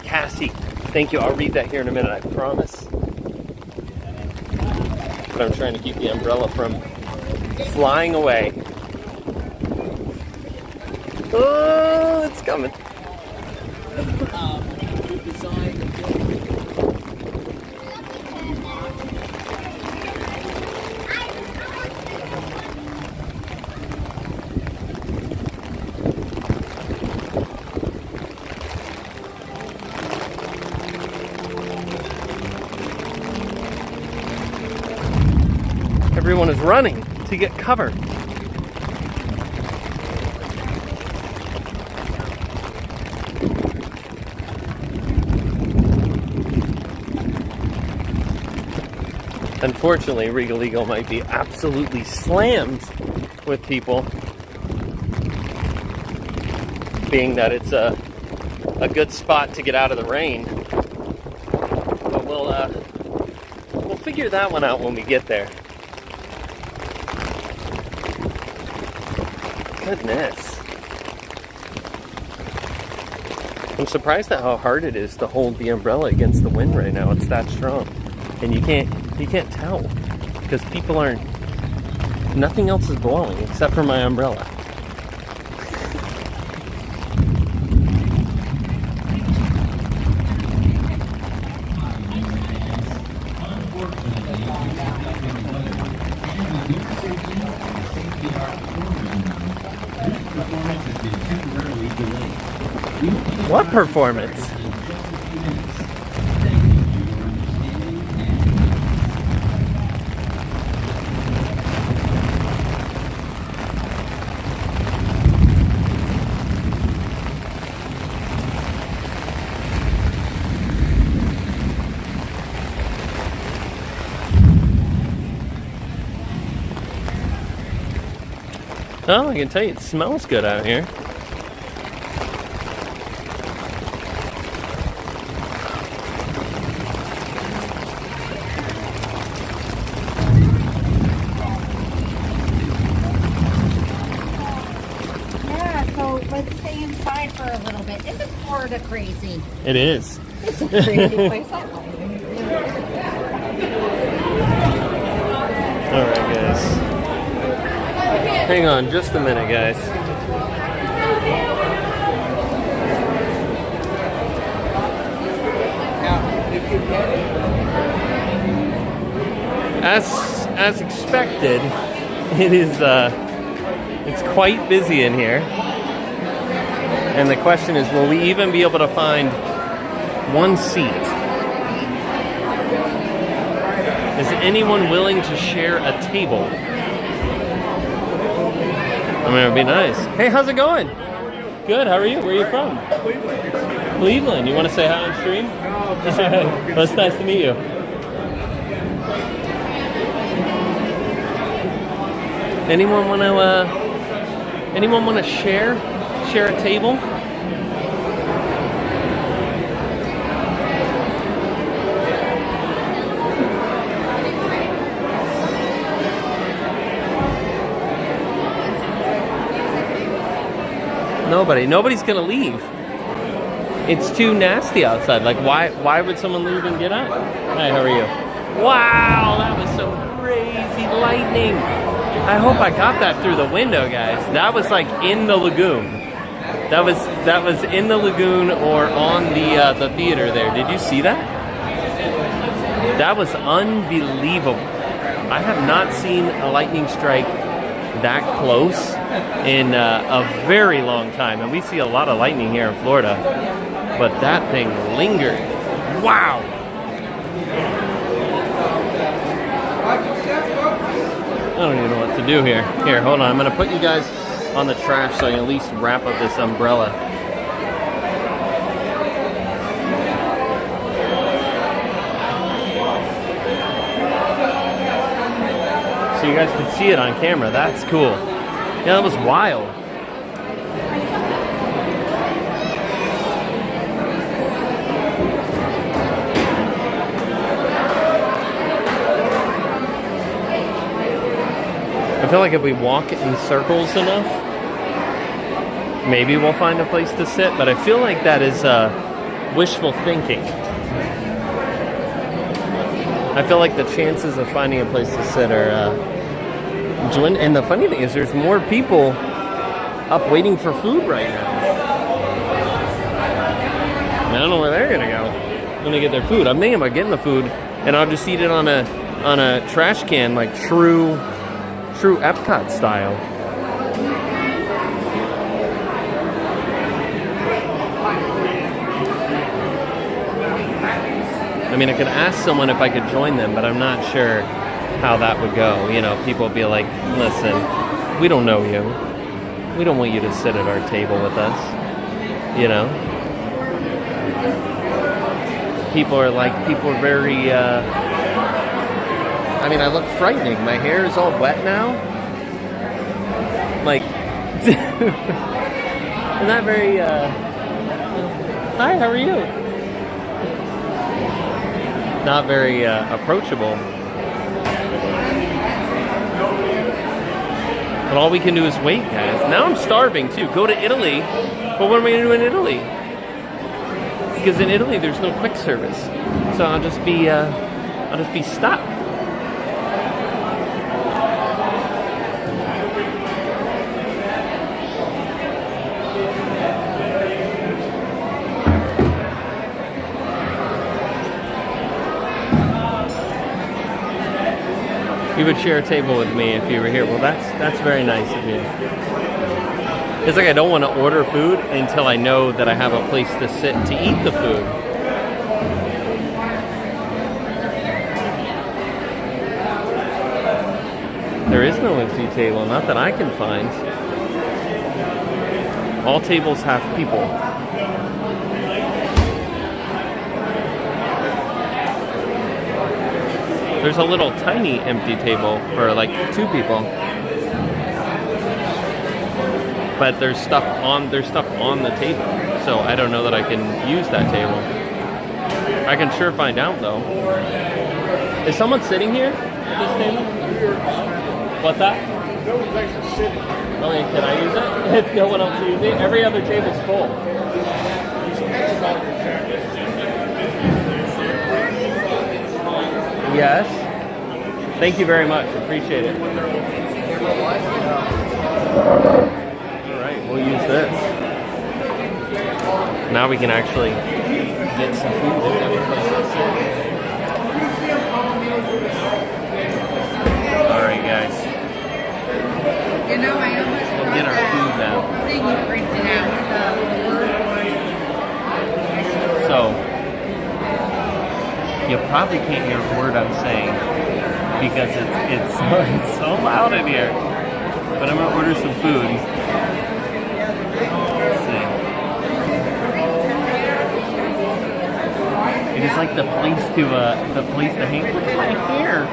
Cassie, thank you. I'll read that here in a minute, I promise. But I'm trying to keep the umbrella from flying away. Oh, it's coming. Everyone is running to get cover. Unfortunately, Regal Eagle might be absolutely slammed with people, being that it's a good spot to get out of the rain. But we'll figure that one out when we get there. Goodness. I'm surprised at how hard it is to hold the umbrella against the wind right now. It's that strong. And you can't tell because people aren't, nothing else is blowing except for my umbrella. What performance? Oh, I can tell you it smells good out here. Crazy. It is. It's a crazy place. Alright, guys. Hang on just a minute, guys. As expected, it is it's quite busy in here. And the question is, will we even be able to find one seat? Is anyone willing to share a table? I mean, it would be nice. Hey, how's it going? Good, how are you? Where are you from? Cleveland. You want to say hi on stream? Well, it's nice to meet you. Anyone want to share a table? Nobody's gonna leave. It's too nasty outside. Like, why would someone leave and get up? Hi, how are you? Wow, that was some crazy lightning. I hope I got that through the window, guys. That was like in the lagoon. That was in the lagoon or on the theater there. Did you see that? That was unbelievable. I have not seen a lightning strike that close in a very long time. And we see a lot of lightning here in Florida. But that thing lingered. Wow! I don't even know what to do here. Here, hold on. I'm going to put you guys on the trash so I can at least wrap up this umbrella. So you guys can see it on camera. That's cool. Yeah, that was wild. I feel like if we walk in circles enough, maybe we'll find a place to sit, but I feel like that is wishful thinking. I feel like the chances of finding a place to sit are dwindling. And the funny thing is there's more people up waiting for food right now. I don't know where they're gonna go when they get their food. I'm thinking about getting the food and I'll just eat it on a trash can, like true Epcot style. I mean, I could ask someone if I could join them, but I'm not sure how that would go. You know, people would be like, listen, we don't know you. We don't want you to sit at our table with us. You know? People are very, I mean, I look frightening. My hair is all wet now. Like, isn't that very, hi, how are you? Not very approachable. But all we can do is wait, guys. Now I'm starving too. Go to Italy. But what am I going to do in Italy? Because in Italy there's no quick service. So I'll just be stuck. You would share a table with me if you were here. Well, that's very nice of you. It's like I don't want to order food until I know that I have a place to sit to eat the food. There is no empty table, not that I can find. All tables have people. There's a little tiny empty table for like 2 people. But there's stuff on the table. So I don't know that I can use that table. I can sure find out though. Is someone sitting here at this table? What's that? No one's actually sitting. Okay, can I use it? If no one else uses it? Every other table's full. Yes. Thank you very much. Appreciate it. Alright, we'll use this. Now we can actually get some food and have a place to sit. Alright, guys. You know, I almost We'll get our food now. thing you printed out. So, you probably can't hear a word I'm saying because it's so loud in here. But I'm gonna order some food. Let's see. It is like the place to hang. Look at my hair.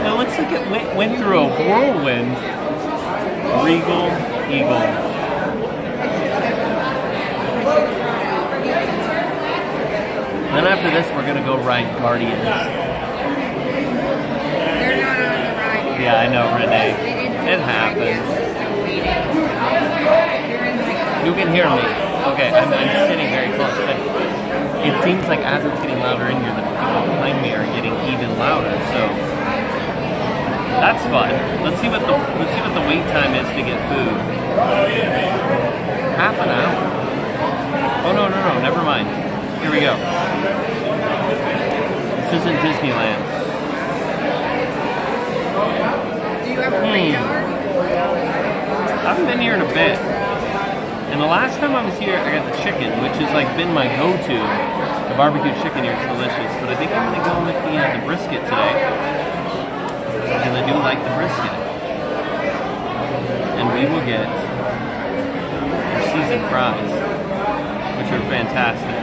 It looks like it went through a whirlwind. Regal Eagle. Then after this, we're gonna go ride Guardians. They're not on the ride yet. Yeah, I know, Renee. It happens. You can hear me. Okay, I'm sitting very close, but it seems like as it's getting louder in here, the people behind me are getting even louder. So that's fun. Let's see what the wait time is to get food. Half an hour. Oh no, never mind. Here we go. This isn't Disneyland. Do you have a radar? I haven't been here in a bit. And the last time I was here, I got the chicken, which has like been my go-to. The barbecue chicken here is delicious, but I think I'm gonna go with the brisket today. Because I do like the brisket. And we will get our seasoned fries, which are fantastic.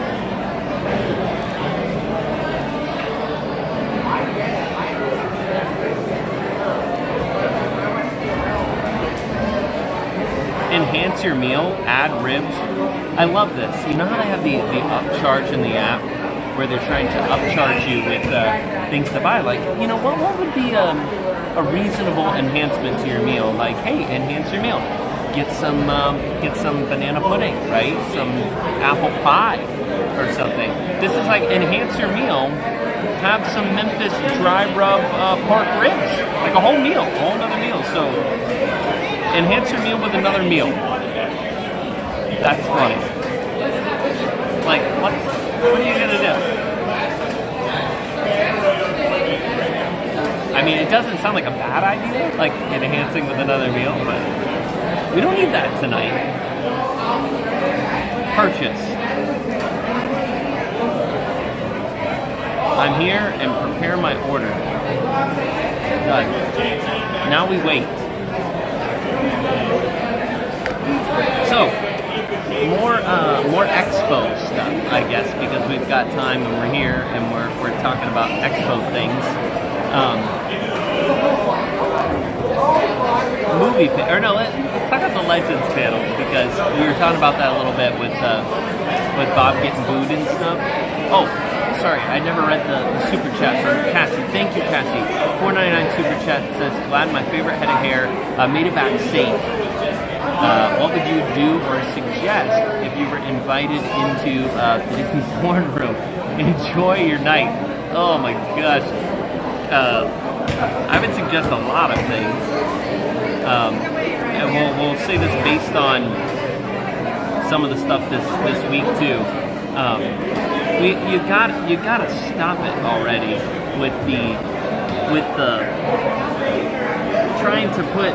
Enhance your meal, add ribs. I love this. You know how they have the upcharge in the app where they're trying to upcharge you with things to buy? Like, you know, what would be a a reasonable enhancement to your meal. Like, hey, enhance your meal. Get some banana pudding, right? Some apple pie or something. This is like enhance your meal. Have some Memphis dry rub pork ribs, like a whole meal, a whole another meal. So enhance your meal with another meal. That's funny. Like, what are you gonna do? I mean, it doesn't sound like a bad idea, like enhancing with another meal, but we don't need that tonight. Purchase. I'm here and prepare my order. Done. Now we wait. So, more expo stuff, I guess, because we've got time and we're here and we're talking about expo things. Let's talk about the Legends panel, because we were talking about that a little bit with Bob getting booed and stuff. Oh, sorry, I never read the super chat from Cassie. Thank you, Cassie. $4.99 super chat says, glad my favorite head of hair made it back safe. What would you do or suggest if you were invited into the Disney boardroom? Enjoy your night. Oh my gosh. I would suggest a lot of things. And we'll say this based on some of the stuff this week too. You gotta stop it already with the trying to put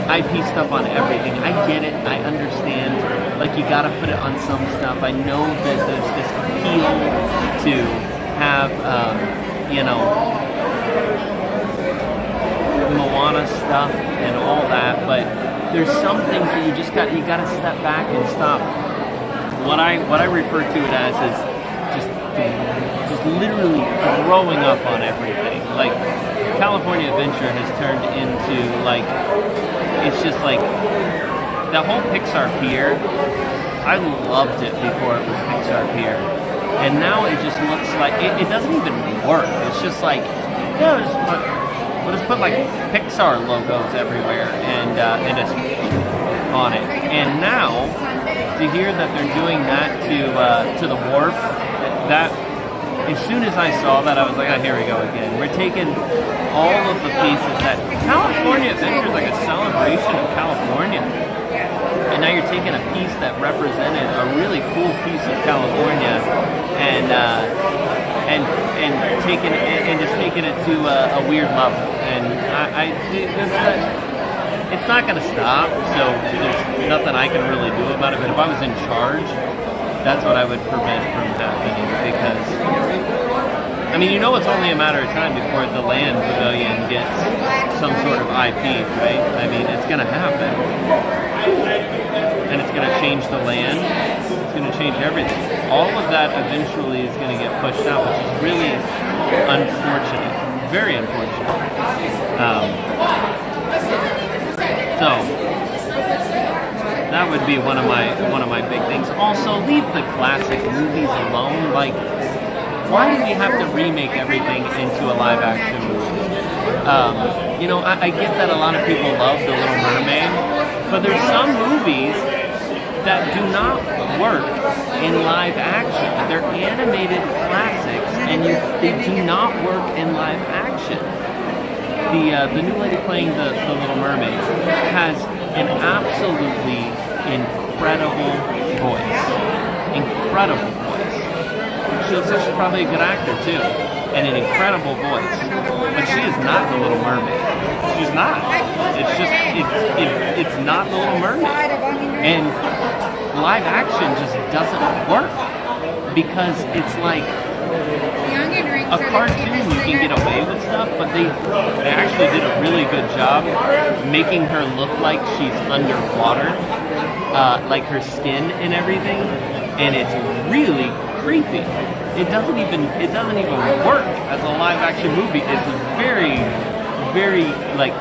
IP stuff on everything. I get it. I understand. Like, you gotta put it on some stuff. I know that there's this appeal to have, Moana stuff and all that, but there's some things that you gotta step back and stop. What I refer to it as is just literally throwing up on everything. Like, California Adventure has turned into, like, it's just like the whole Pixar Pier. I loved it before it was Pixar Pier, and now it just looks like it doesn't even work. It's just like, we'll just put like Pixar logos everywhere and just on it. And now to hear that they're doing that to the wharf, that as soon as I saw that, I was like, oh, here we go again. We're taking all of the pieces that California Adventure is like a celebration of California. And now you're taking a piece that represented a really cool piece of California and taking it and just taking it to a weird level. And it's not going to stop, so there's nothing I can really do about it. But if I was in charge, that's what I would prevent from happening, because I mean, it's only a matter of time before the Land Pavilion gets some sort of IP, right? I mean, it's going to happen. And it's going to change the land. It's going to change everything. All of that eventually is going to get pushed out, which is really unfortunate. Very unfortunate. So that would be one of my big things. Also, leave the classic movies alone. Like, why do we have to remake everything into a live action movie? I get that a lot of people love The Little Mermaid, but there's some movies that do not work in live action. They're animated classics, and they do not work in live action. The new lady playing the Little Mermaid has an absolutely incredible voice. Incredible voice. She's probably a good actor too, and an incredible voice. But she is not the Little Mermaid. She's not. It's just it's not the Little Mermaid. And live action just doesn't work, because it's like a cartoon. You can get away with stuff, but they actually did a really good job making her look like she's underwater, like her skin and everything, and it's really creepy. It doesn't even work as a live action movie. It's very, very like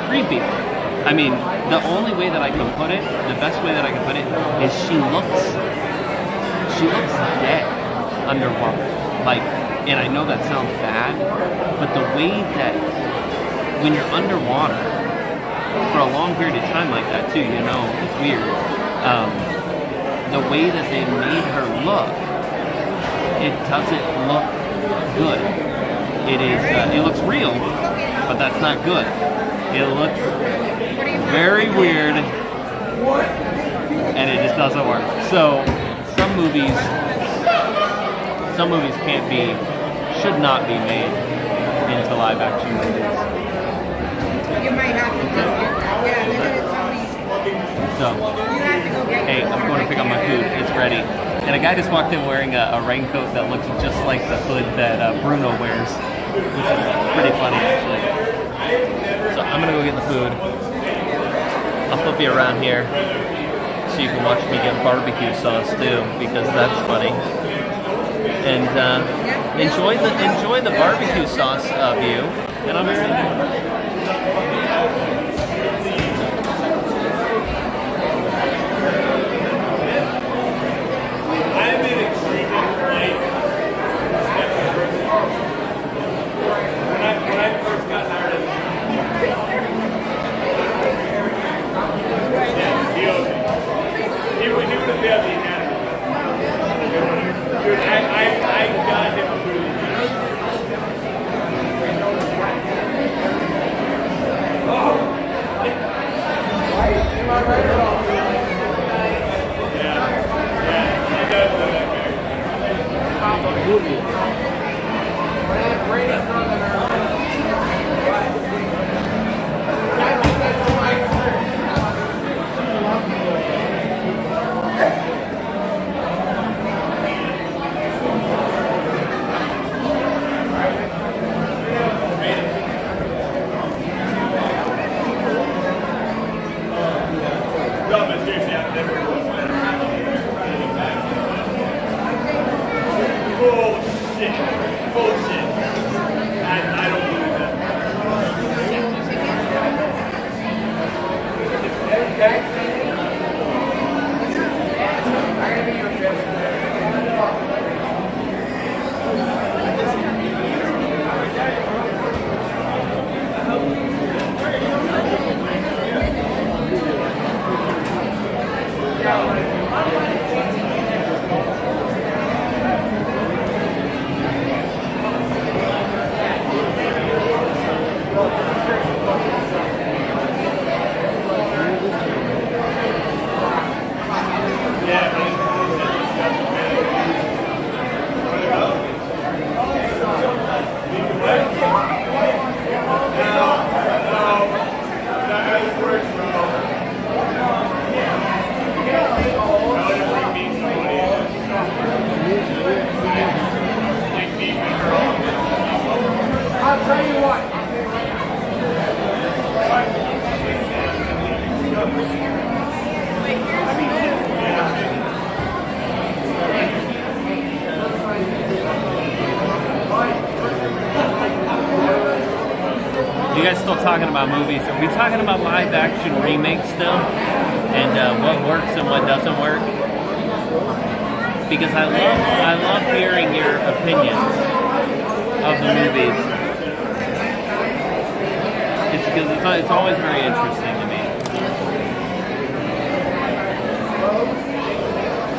creepy. I mean, the only way that I can put it, the best way that I can put it, is she looks dead underwater. Like, and I know that sounds bad, but the way that when you're underwater for a long period of time like that too, you know, it's weird. The way that they made her look, it doesn't look good. It looks real, but that's not good. It looks very weird, and it just doesn't work. So some movies should not be made into live action movies. You might have to just get that. Yeah, they're gonna tell me. So, You have to go get hey, it. I'm going to pick up my food. It's ready. And a guy just walked in wearing a raincoat that looks just like the hood that Bruno wears, which is pretty funny, actually. So I'm going to go get the food. I'll flip you around here so you can watch me get barbecue sauce, too, because that's funny. And enjoy the barbecue sauce view, and I'll be right back. Still talking about movies. Are we talking about live action remakes still? And what works and what doesn't work? Because I love hearing your opinions of the movies. It's always very interesting to me.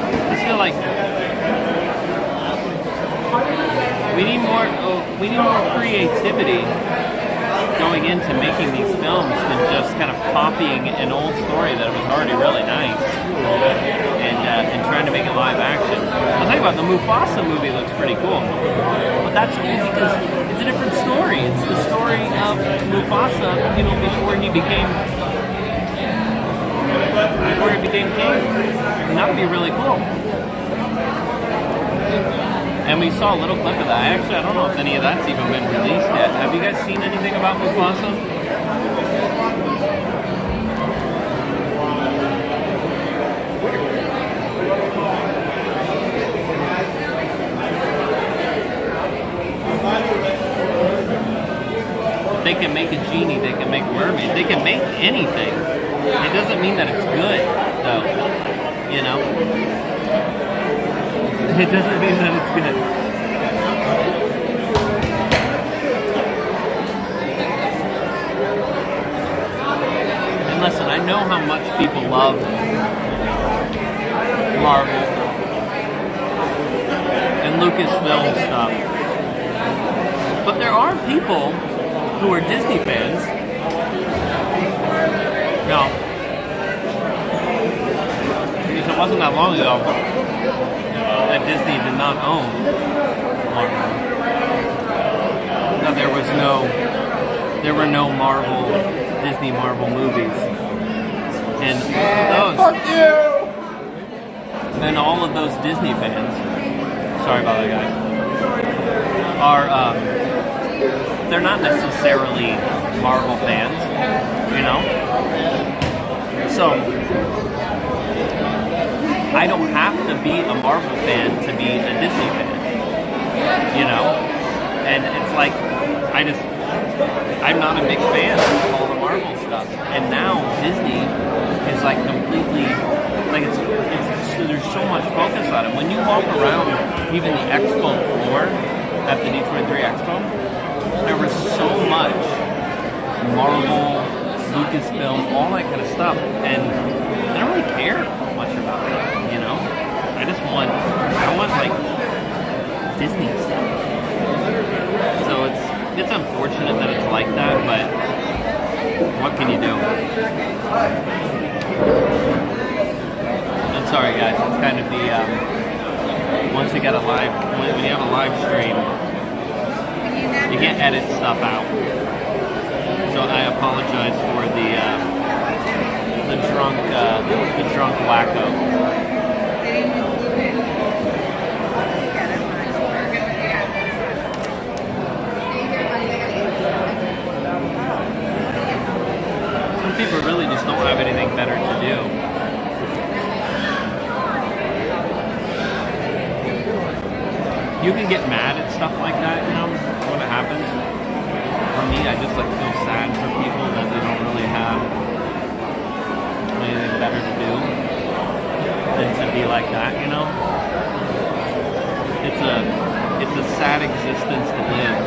I just feel like we need more creativity going into making these films than just kind of copying an old story that was already really nice and trying to make it live action. I'll tell you about the Mufasa movie looks pretty cool, but that's cool because it's a different story. It's the story of Mufasa, you know, before he became king. And that would be really cool. And we saw a little clip of that. I don't know if any of that's even been released yet. Have you guys seen anything about Mufasa? They can make a genie, they can make a mermaid, they can make anything. It doesn't mean that it's good, though. You know? It doesn't mean that it's good. know how much people love Marvel and Lucasfilm stuff. But there are people who are Disney fans. Now, because it wasn't that long ago that Disney did not own Marvel. Now there were no Disney Marvel movies. And all of those Disney fans, sorry about that, guys, are they're not necessarily Marvel fans, you know. So I don't have to be a Marvel fan to be a Disney fan, you know. And it's like I'm not a big fan of all the Marvel stuff, and now Disney is like completely like it's there's so much focus on it. When you walk around even the expo floor at the Detroit 3 Expo, there was so much Marvel, Lucasfilm, all that kind of stuff, and I don't really care much about it, you know? I want like Disney stuff. So it's unfortunate that it's like that, but what can you do? I'm sorry guys, it's kind of the once you get a live, when you have a live stream, you can't edit stuff out. So I apologize for the drunk wacko. Some people really just don't have anything better to do. You can get mad at stuff like that, you know, when it happens. For me, I just like feel sad for people that they don't really have anything better to do than to be like that, you know. It's a sad existence to live.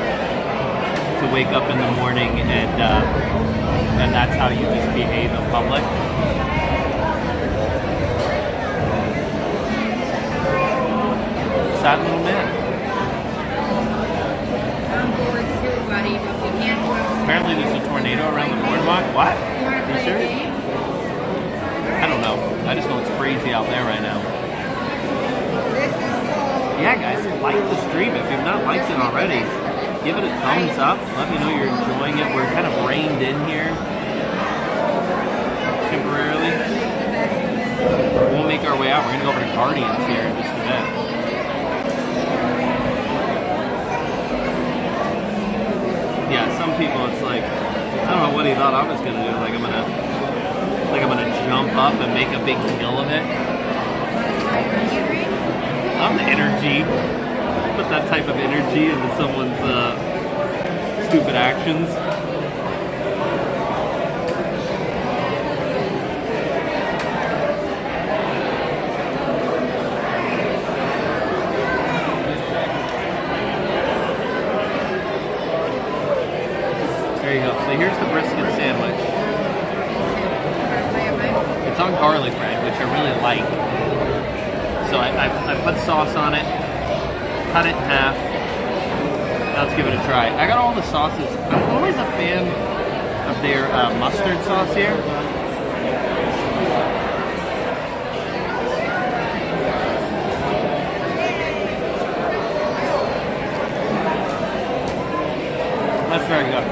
To wake up in the morning and that's how you just behave in public. Sad little man. Apparently there's a tornado around the boardwalk. What? Are you sure? I don't know. I just know it's crazy out there right now. Yeah, guys, like the stream if you've not liked it already. Give it a thumbs up. Let me know you're enjoying it. We're kind of reined in here temporarily. We'll make our way out. We're going to go over to Guardians here in just a bit. Yeah, some people it's like, I don't know what he thought I was gonna do. Like I'm gonna jump up and make a big deal of it. I'm the energy. Put that type of energy into someone's stupid actions. There you go. So here's the brisket sandwich. It's on garlic bread, which I really like. So I put sauce on it, cut it in half. Now let's give it a try. I got all the sauces. I'm always a fan of their mustard sauce here. That's very good.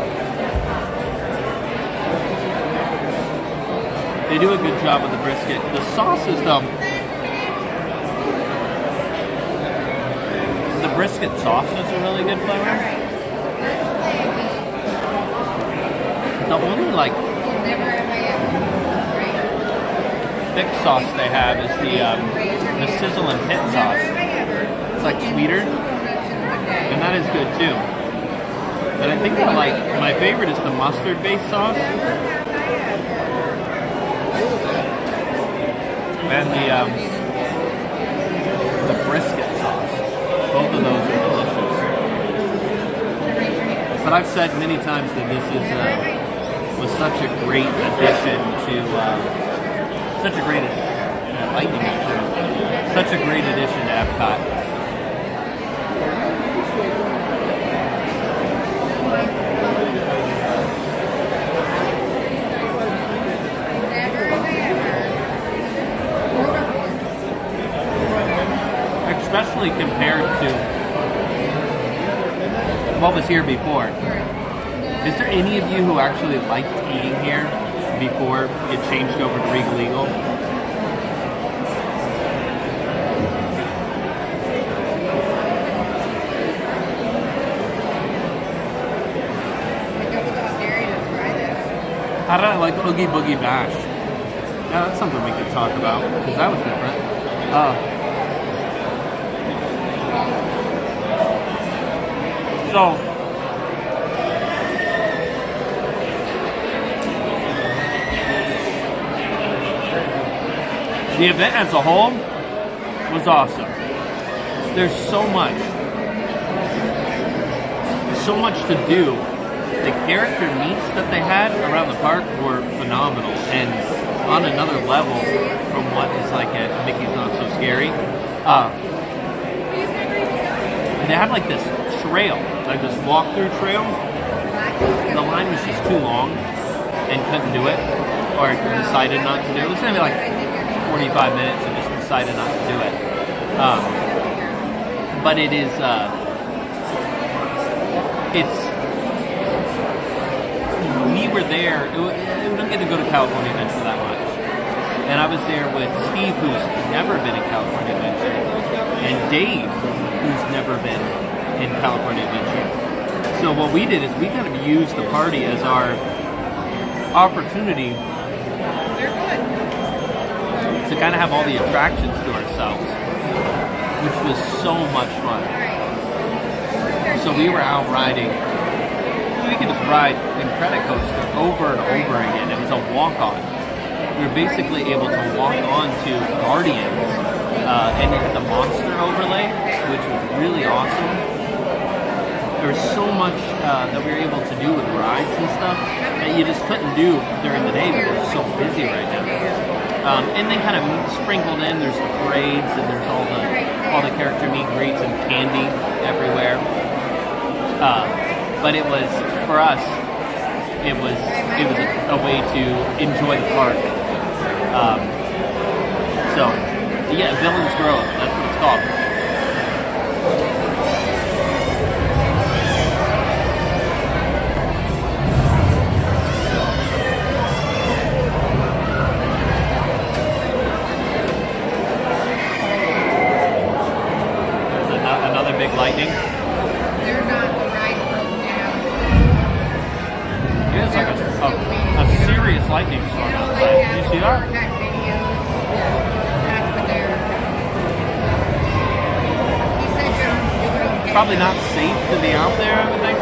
They do a good job with the brisket. The sauces, though, the brisket sauce is a really good flavor. The only like thick sauce they have is the sizzle and pit sauce. It's like sweeter, and that is good too. But I think that my favorite is the mustard-based sauce. And the brisket sauce. Both of those are delicious. But I've said many times that this is was such a great addition to such a great lightning actually. Such a great addition to Epcot. Especially compared to what was here before. Is there any of you who actually liked eating here before it changed over to Regal Eagle? How did I like Oogie Boogie Bash? Yeah, that's something we could talk about, because that was different. So, the event as a whole was awesome. There's so much to do. The character meets that they had around the park were phenomenal and on another level from what is like at Mickey's Not So Scary. They had like this trail, like this walk-through trail. The line was just too long and couldn't do it, or decided not to do it. It was gonna be like 45 minutes and just decided not to do it. But it is, we were there, we don't get to go to California Adventure that much. And I was there with Steve, who's never been in California Adventure, and Dave, who's never been in California Adventure. So what we did is we kind of used the party as our opportunity to kind of have all the attractions to ourselves, which was so much fun. So we were out riding. We could just ride Incredicoaster over and over again. It was a walk-on. We were basically able to walk on to Guardians, and it had the monster overlay, which was really awesome. There was so much that we were able to do with rides and stuff that you just couldn't do during the day because we're so busy right now. And then kind of sprinkled in, there's the parades and there's all the character meet and greets and candy everywhere. But it was, for us, it was a way to enjoy the park. So yeah, Villains Grove, that's what it's called. Big lightning. They're not the right broke down. Yeah, it's like a serious lightning storm outside. Did you see that? Videos. That's what they're. He said you don't do it okay. Probably not safe to be out there, I would think.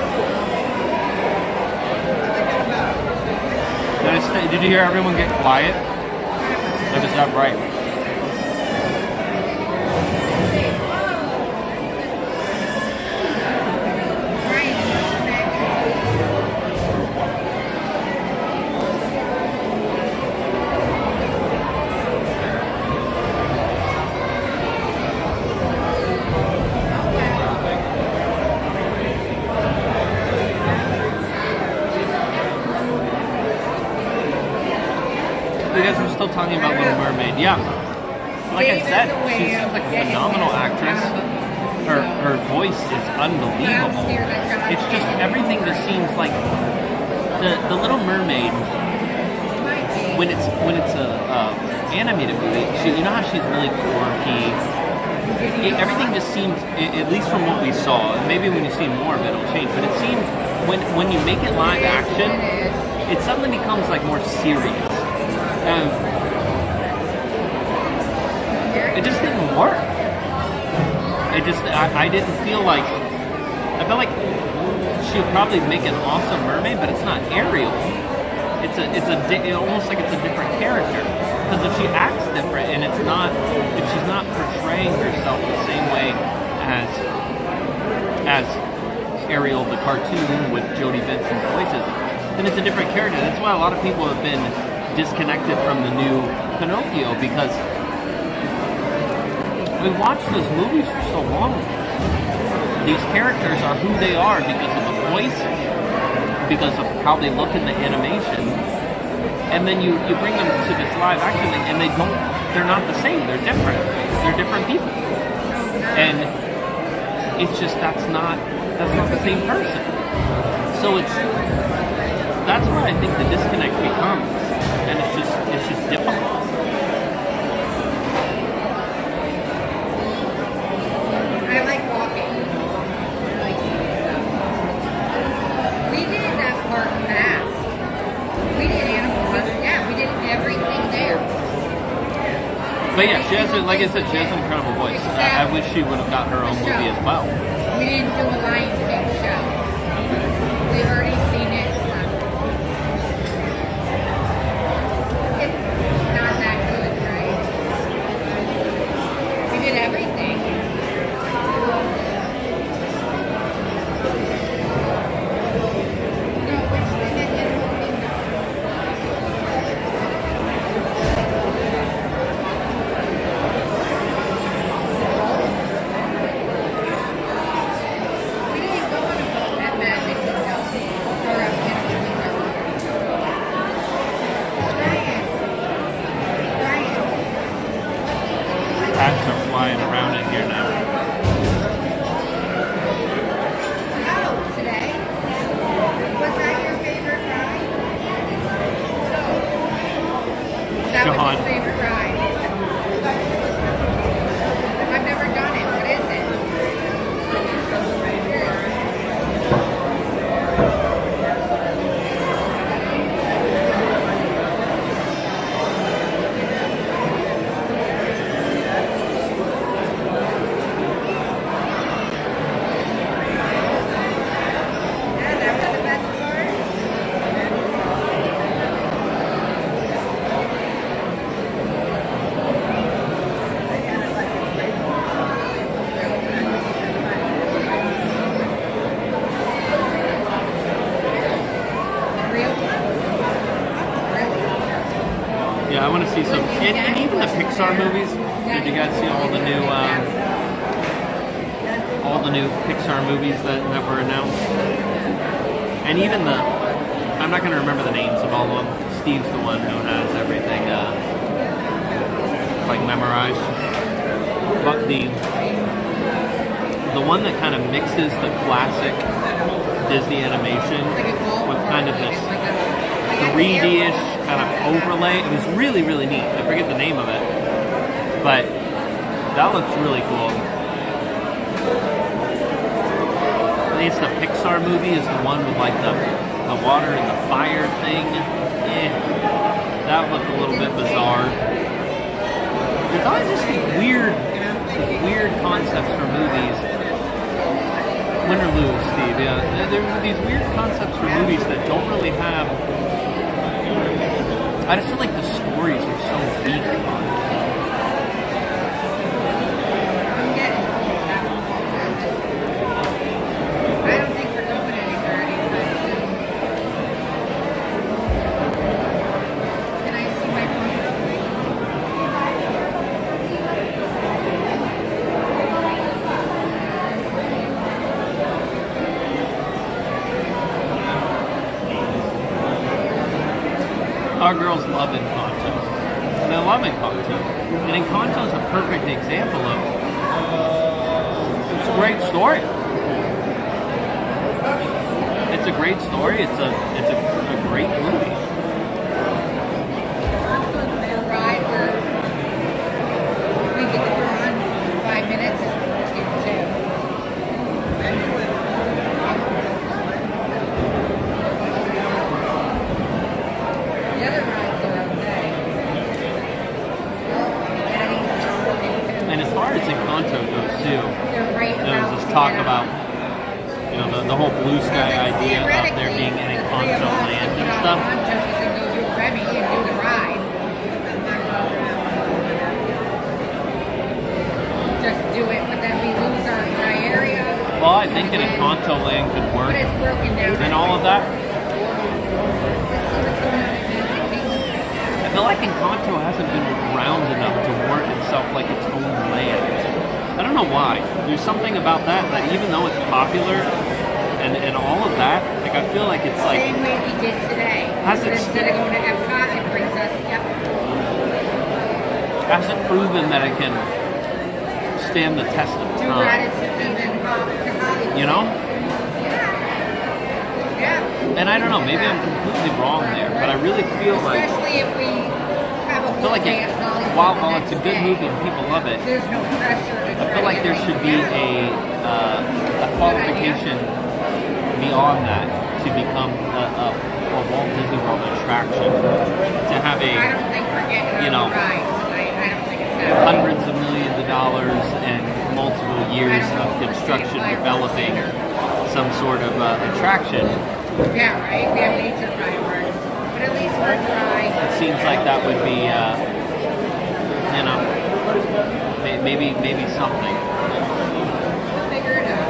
Did you hear everyone get quiet? Look, it's that bright. Still talking about Little Mermaid. Yeah, like I said, she seems like a phenomenal actress. Her voice is unbelievable. It's just everything just seems like the Little Mermaid. When it's a animated movie, you know how she's really quirky. Everything just seems, at least from what we saw, maybe when you see more of it, it'll change. But it seems when you make it live action, it suddenly becomes like more serious. It just didn't work. I didn't feel like, I felt like she would probably make an awesome mermaid, but it's not Ariel. It's almost like it's a different character. Because if she acts different and if she's not portraying herself the same way as Ariel the cartoon with Jodie Benson's voices, then it's a different character. That's why a lot of people have been disconnected from the new Pinocchio, because we watched those movies for so long. These characters are who they are because of the voice, because of how they look in the animation, and then you bring them to this live action thing, and they're not the same. They're different. They're different people, and it's just that's not the same person. So that's where I think the disconnect becomes, and it's just difficult. I like walking. We did that part fast. We did Animal Run. Yeah, we did everything there. But yeah, she has, like I said, she has an incredible voice. I wish she would have got her own movie as well. We didn't do a Lionsgate show. We've already seen it. It's not that good, right? We did everything. No, which thing is it? We didn't go on a boat at Magic Kingdom or at Magic Kingdom. Ryan. Hats are flying around in here now. Oh, today? Was that your favorite ride? That was Sean. his favorite ride. I've never done it. What is it? Yeah, that was the best part. Real ones? Really? Yeah, I want to see some, and even the Pixar movies. Did you guys see all the new Pixar movies that were announced? And even I'm not going to remember the names of all of them. Steve's the one who has everything like memorized. But the one that kind of mixes the classic Disney animation with kind of this 3D-ish kind of overlay. It was really, really neat. I forget the name of it, but that looks really cool. I think it's the Pixar movie is the one with like the water and the fire thing. That looked a little bit bizarre. There's always just these weird concepts for movies. Win or lose, Steve. Yeah, there are these weird concepts for movies that don't really have. I just feel like the stories are so weak on it. I'm getting that one. I don't think we're going anywhere anytime soon. Can I see my phone? Our girls love Encanto. And I love Encanto. And Encanto's a perfect example of it's a great story. It's a great story. It's a great movie. Ride where we get to run 5 minutes is too. The other rides are okay. And as far as Encanto goes too, They're right there's about this to talk get out. about the whole blue sky idea of there being an Encanto land and stuff. Encanto is to go do Remy and do the ride. Just do it, but then we lose our dry area. Well, I think an Encanto land could work But it's broken down. and all of that. feel like Encanto hasn't been around enough to warrant itself like its own land. I don't know why. There's something about that even though it's popular and all of that, like I feel like it's like same way we did today. Instead of going to Epcot, it brings us hasn't proven that it can stand the test of time. You know? Yeah. And I don't know, maybe I'm completely wrong there, but I really feel like especially if we have a whole day at Hollywood. While it's a good movie and people love it, there's no pressure. I feel like there should be a qualification beyond that to become a Walt Disney World attraction. To have a, I don't think we're getting you know, right tonight. I don't think it's happening. hundreds of millions of dollars and multiple years of construction developing some sort of attraction. Yeah, right. We have nature fireworks, but at least we're trying. It seems like that would be, you know, maybe something. We'll figure it out.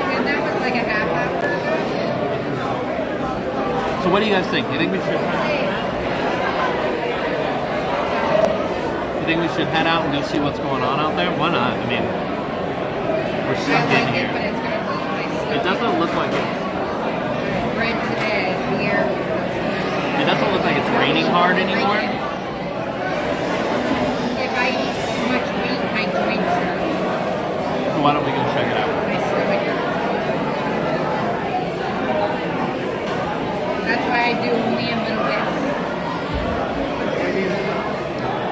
And that was like a half hour ago. So what do you guys think? Do you think we should? You think we should head out and go see what's going on out there? Why not? I mean, we're stuck in here. But it's gonna be nice. It doesn't look like it. Red today here. It doesn't look like it's raining hard anymore. If I eat too much meat, my joints hurt. So why don't we go check it out? My stomach hurts. That's why I do only in little bits.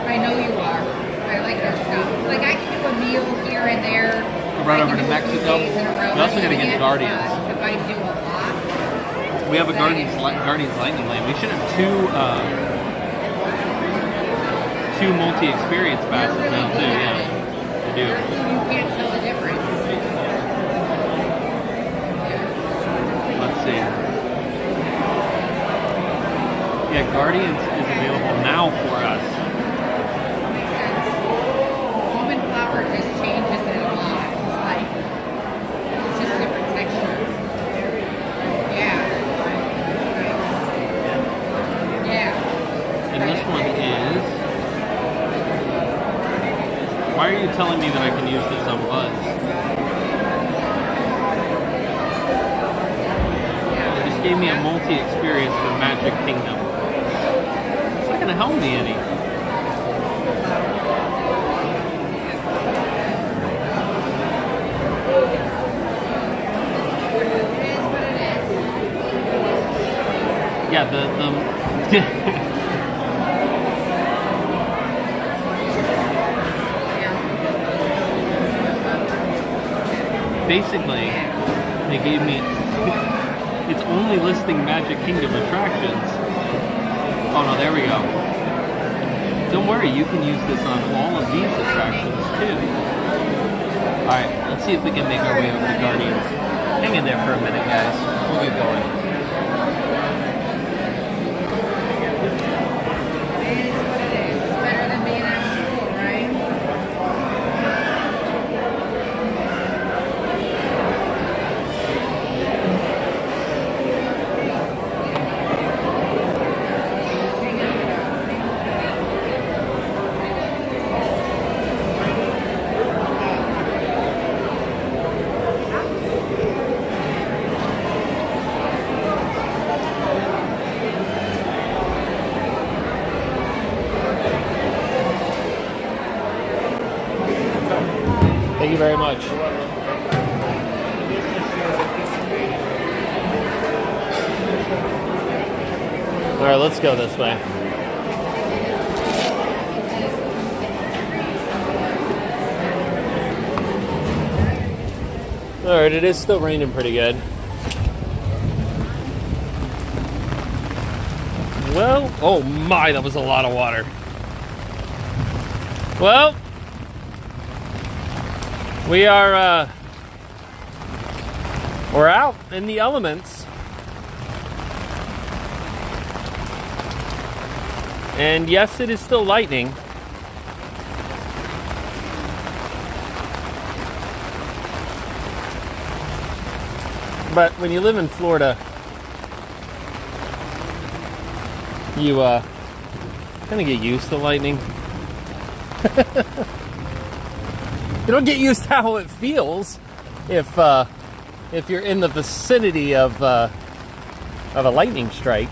I know you are. I like their stuff. Like I can do a meal here and there. Run over to Mexico. We're also gonna get Guardians. If I do a lot. We have a Guardians Lightning Lane. We should have two multi-experience passes now too. Yeah, we do. You can't tell the difference. Let's see. Yeah, Guardians is available now for us. Makes sense. Almond flour just changes it a lot. It's like it's just different texture. Yeah. Yeah. And this one is. Why are you telling me that I can use this on Buzz? It just gave me a multi-experience for Magic Kingdom. It's not gonna help me any. Yeah, the basically, they gave me, it's only listing Magic Kingdom attractions. Oh no, there we go. Don't worry, you can use this on all of these attractions too. Alright, let's see if we can make our way over to Guardians. Hang in there for a minute, guys. We'll get going. It is what it is. It's better than being at school, right? Thank you very much. All right, let's go this way. All right, it is still raining pretty good. Well, oh my, that was a lot of water. Well, we are, we're out in the elements. And yes, it is still lightning. But when you live in Florida, you kind of get used to lightning. You don't get used to how it feels if you're in the vicinity of a lightning strike.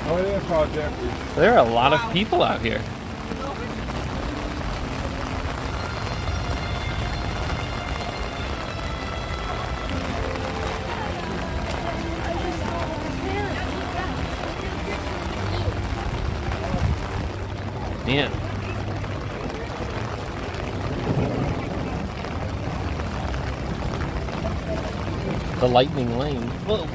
Oh, yeah, Paul Jeffries. There are a lot of people out here. Man. The lightning lane. Whoa.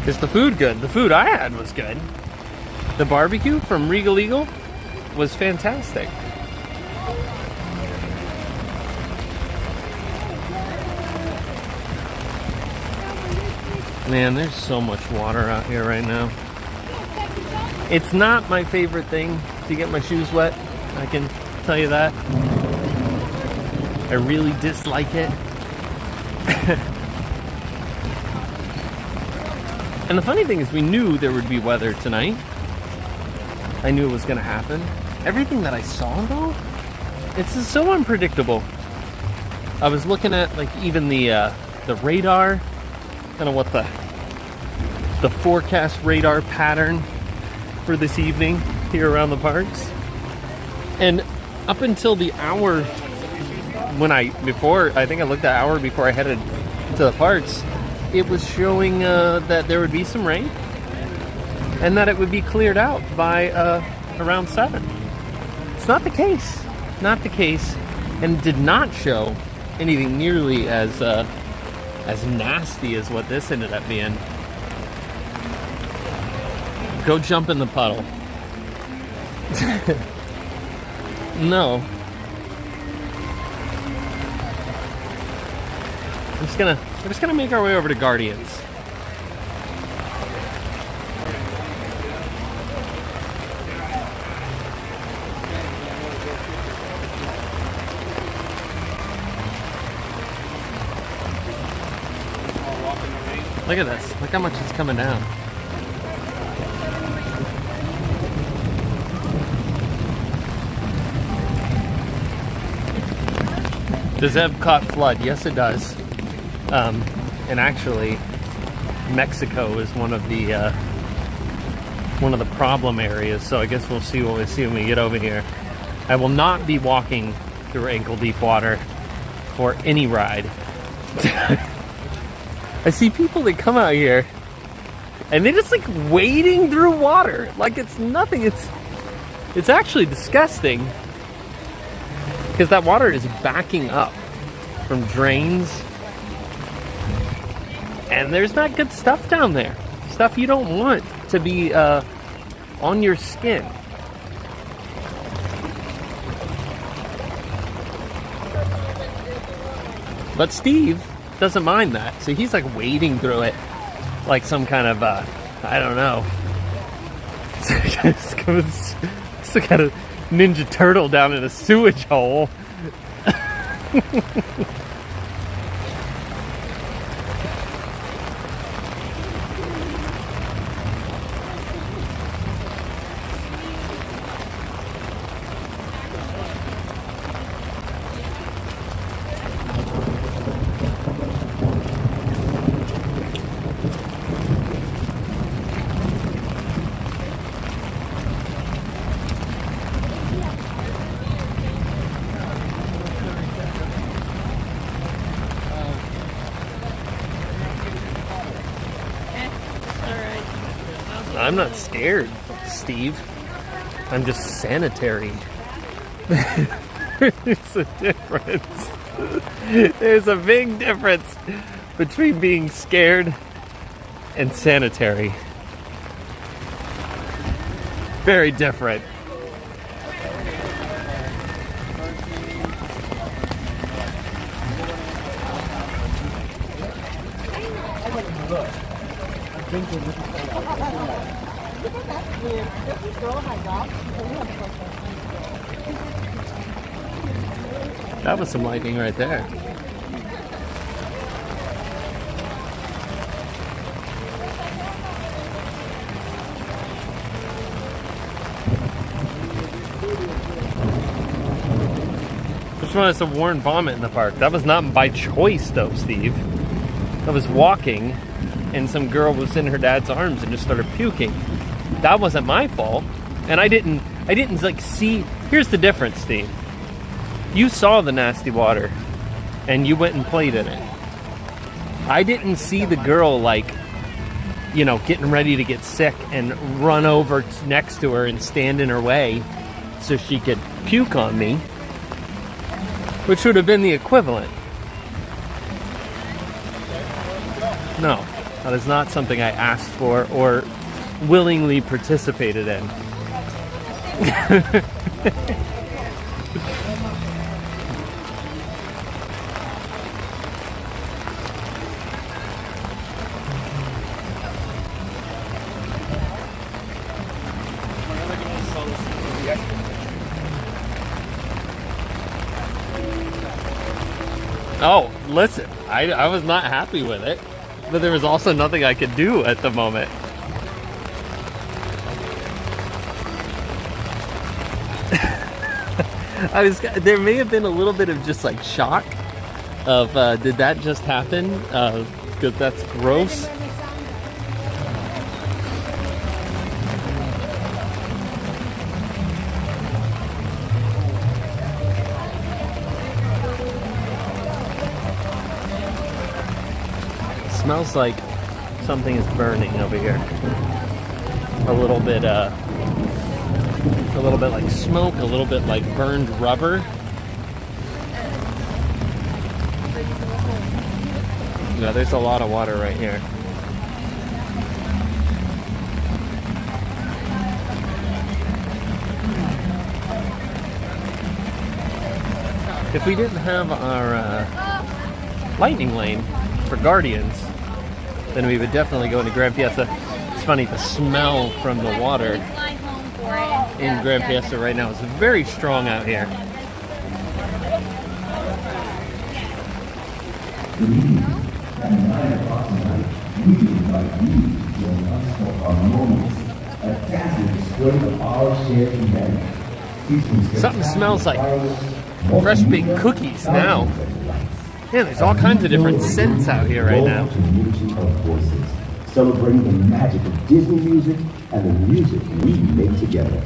Is the food good? The food I had was good. The barbecue from Regal Eagle was fantastic. Man, there's so much water out here right now. It's not my favorite thing to get my shoes wet. I can tell you that. I really dislike it. And the funny thing is, we knew there would be weather tonight. I knew it was going to happen. Everything that I saw, though, it's just so unpredictable. I was looking at, like, even the radar, kind of what the forecast radar pattern for this evening here around the parks. And up until the hour I think I looked at an hour before I headed to the parks, it was showing that there would be some rain and that it would be cleared out by around 7. It's not the case. Not the case. And did not show anything nearly as nasty as what this ended up being. Go jump in the puddle. No. We're just gonna make our way over to Guardians. Look at this. Look how much it's coming down. Does Epcot flood? Yes, it does. And actually, Mexico is one of the problem areas. So I guess we'll see what we see when we get over here. I will not be walking through ankle-deep water for any ride. I see people that come out here and they just like wading through water like it's nothing. It's actually disgusting because that water is backing up from drains and there's not good stuff down there. Stuff you don't want to be on your skin. But Steve doesn't mind that, so he's like wading through it like some kind of I don't know, some kind of Ninja Turtle down in a sewage hole. I'm not scared, Steve. I'm just sanitary. There's a difference. There's a big difference between being scared and sanitary. Very different. That was some lightning right there. Just wanted some Warren vomit in the park. That was not by choice though, Steve. I was walking and some girl was in her dad's arms and just started puking. That wasn't my fault. And I didn't like see. Here's the difference, Steve. You saw the nasty water and you went and played in it. I didn't see the girl, like, you know, getting ready to get sick and run over next to her and stand in her way so she could puke on me, which would have been the equivalent. No, that is not something I asked for or willingly participated in. Oh, listen, I was not happy with it, but there was also nothing I could do at the moment. There may have been a little bit of just like shock of, did that just happen? Because that's gross. Smells like something is burning over here. A little bit like smoke, a little bit like burned rubber. Yeah, there's a lot of water right here. If we didn't have our lightning lane for Guardians, then we would definitely go into Grand Fiesta. It's funny, the smell from the water in Grand Fiesta right now is very strong out here. Something smells like fresh baked cookies now. Yeah, there's all kinds of different scents out here right now. Celebrating the magic of Disney music and the music we make together.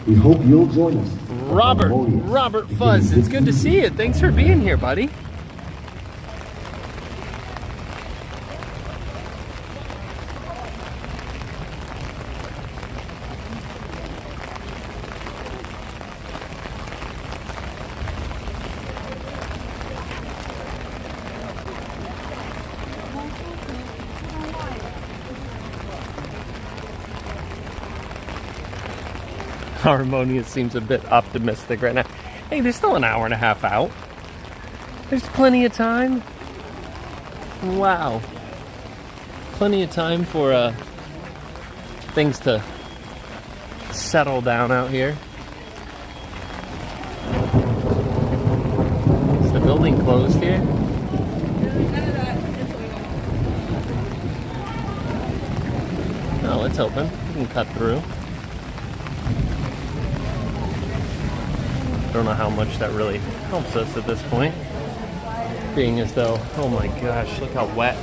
We hope you'll join us. Robert Fuzz, it's good to see you. Thanks for being here, buddy. Harmonious seems a bit optimistic right now. Hey, there's still an hour and a half out. There's plenty of time. Wow. Plenty of time for things to settle down out here. Is the building closed here? No, it's open. You can cut through. I don't know how much that really helps us at this point, being as though, oh my gosh, look how wet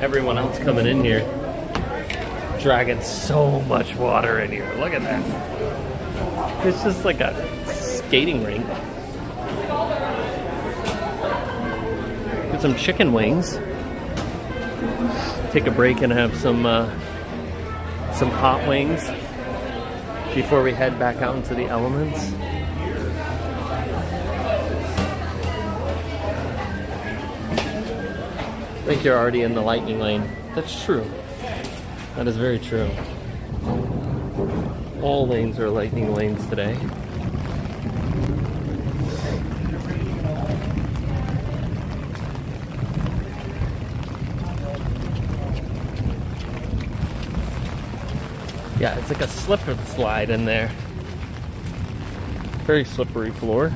everyone else coming in here, dragging so much water in here. Look at that. It's just like a skating rink. Get some chicken wings, take a break and have some hot wings before we head back out into the elements. I think you're already in the lightning lane. That's true. That is very true. All lanes are lightning lanes today. Yeah, it's like a slipper slide in there. Very slippery floor.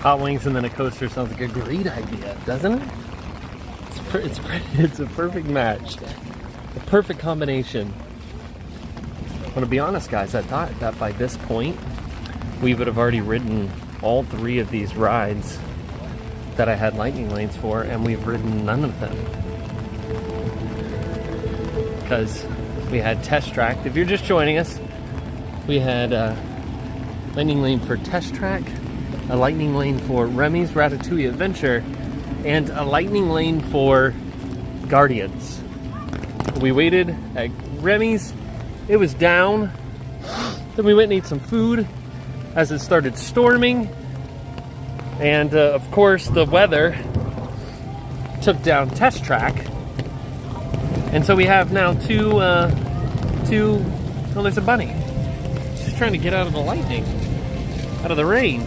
Hot wings and then a coaster sounds like a great idea, doesn't it? It's a perfect match. A perfect combination. I want to be honest, guys, I thought that by this point we would have already ridden all 3 of these rides that I had lightning lanes for, and we've ridden none of them. Because we had Test Track. If you're just joining us, we had lightning lane for Test Track, a lightning lane for Remy's Ratatouille Adventure, and a lightning lane for Guardians. We waited at Remy's. It was down. Then we went and ate some food as it started storming. And of course the weather took down Test Track. And so we have now two, oh, there's a bunny. She's trying to get out of the lightning, out of the rain.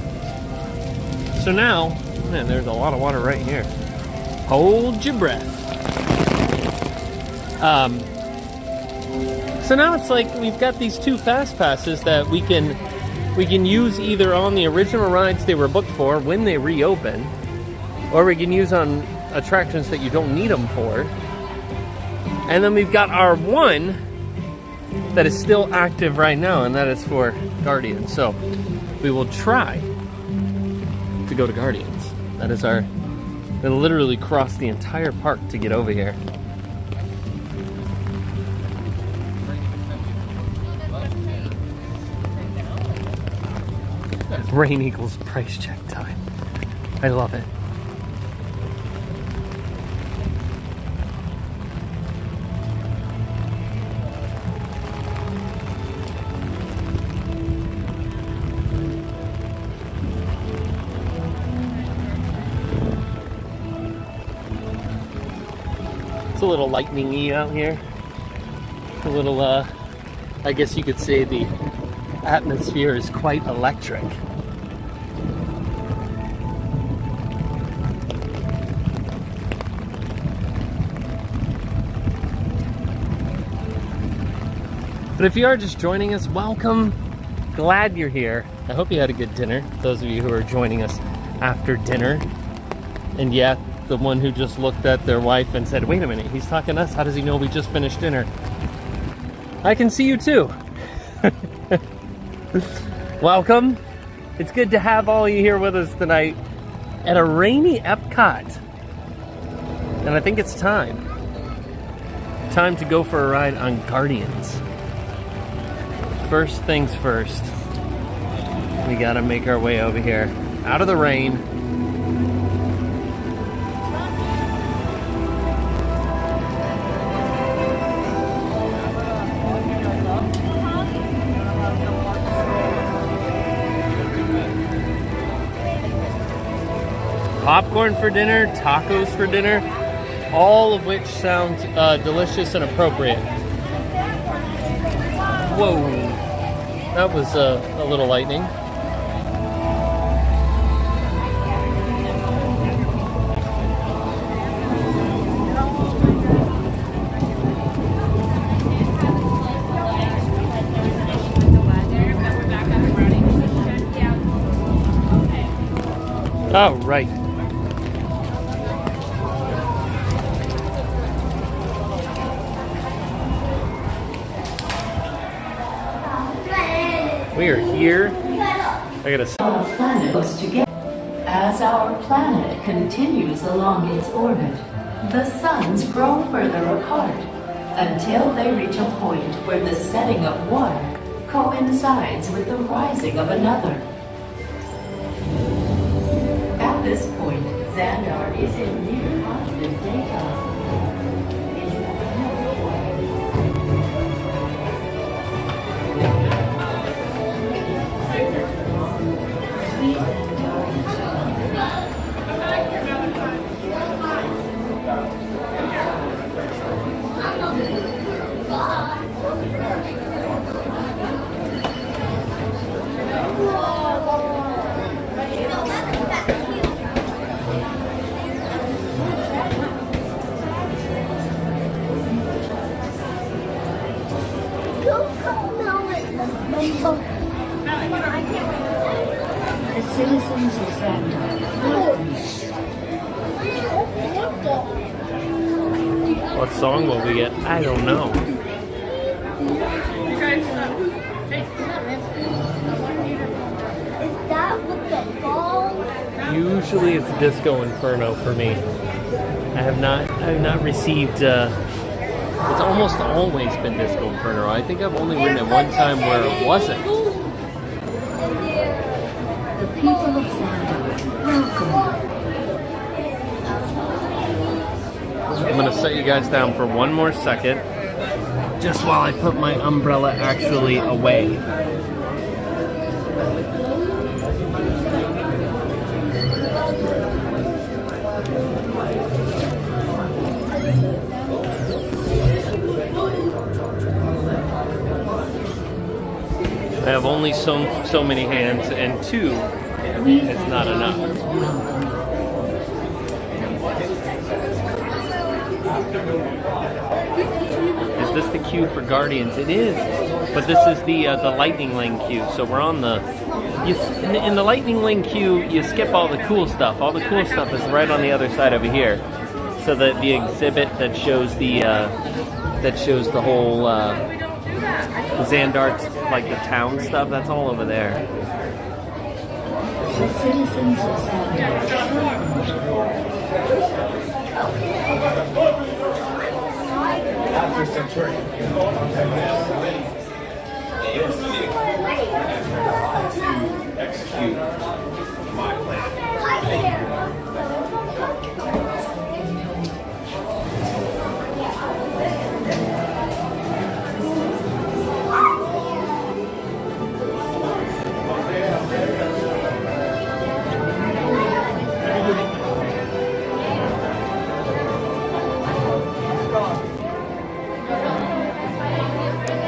So now, man, there's a lot of water right here. Hold your breath. So now it's like we've got these 2 fast passes that we can use either on the original rides they were booked for when they reopen, or we can use on attractions that you don't need them for. And then we've got our one that is still active right now, and that is for Guardians. So we will try to go to Guardians. That is our, we literally cross the entire park to get over here. Rain equals price check time. I love it. It's a little lightning-y out here. A little, I guess you could say the atmosphere is quite electric. But if you are just joining us, welcome. Glad you're here. I hope you had a good dinner. Those of you who are joining us after dinner. And yeah, the one who just looked at their wife and said, wait a minute, he's talking to us? How does he know we just finished dinner? I can see you too. Welcome. It's good to have all of you here with us tonight at a rainy Epcot. And I think it's time. Time to go for a ride on Guardians. First things first, we gotta make our way over here, out of the rain. Popcorn for dinner, tacos for dinner, all of which sound delicious and appropriate. Whoa. That was a little lightning. Oh, right. We are here. I gotta. Our planet goes together. As our planet continues along its orbit, the suns grow further apart until they reach a point where the setting of one coincides with the rising of another. At this point, Xandar is in near constant daytime. The citizens of Xandar. What song will we get? I don't know. You guys, hey. Is that with the ball? Usually it's Disco Inferno for me. I have not received. It's almost always been Disco Inferno. I think I've only ridden it one time where it wasn't. The people of Xandar welcome you. I'm gonna set you guys down for one more second, just while I put my umbrella actually away. I have only so many hands, and two, it's not enough. Is this the queue for Guardians? It is, but this is the Lightning Lane queue. So we're on the in the Lightning Lane queue. You skip all the cool stuff. All the cool stuff is right on the other side over here. So that the exhibit that shows the whole Xandar, like the town stuff, that's all over there. The citizens of Xandar. After Centurion, to execute my plan.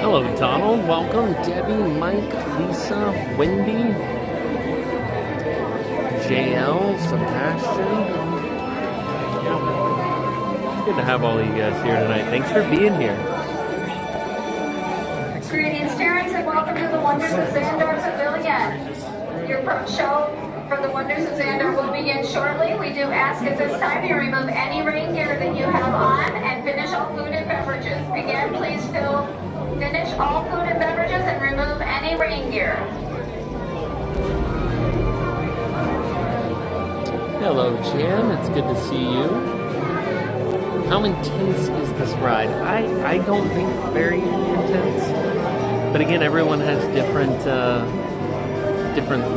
Hello, Donald. Welcome, Debbie, Mike, Lisa, Wendy, JL, Sebastian. It's good to have all of you guys here tonight. Thanks for being here. Greetings, parents, and welcome to the Wonders of Xandar Pavilion. Your show for the Wonders of Xandar will begin shortly. We do ask at this time you remove any rain gear that you have on and finish all food and beverages. Again, please finish all food and beverages and remove any rain gear. Hello, Jan. It's good to see you. How intense is this ride? I don't think very intense. But again, everyone has different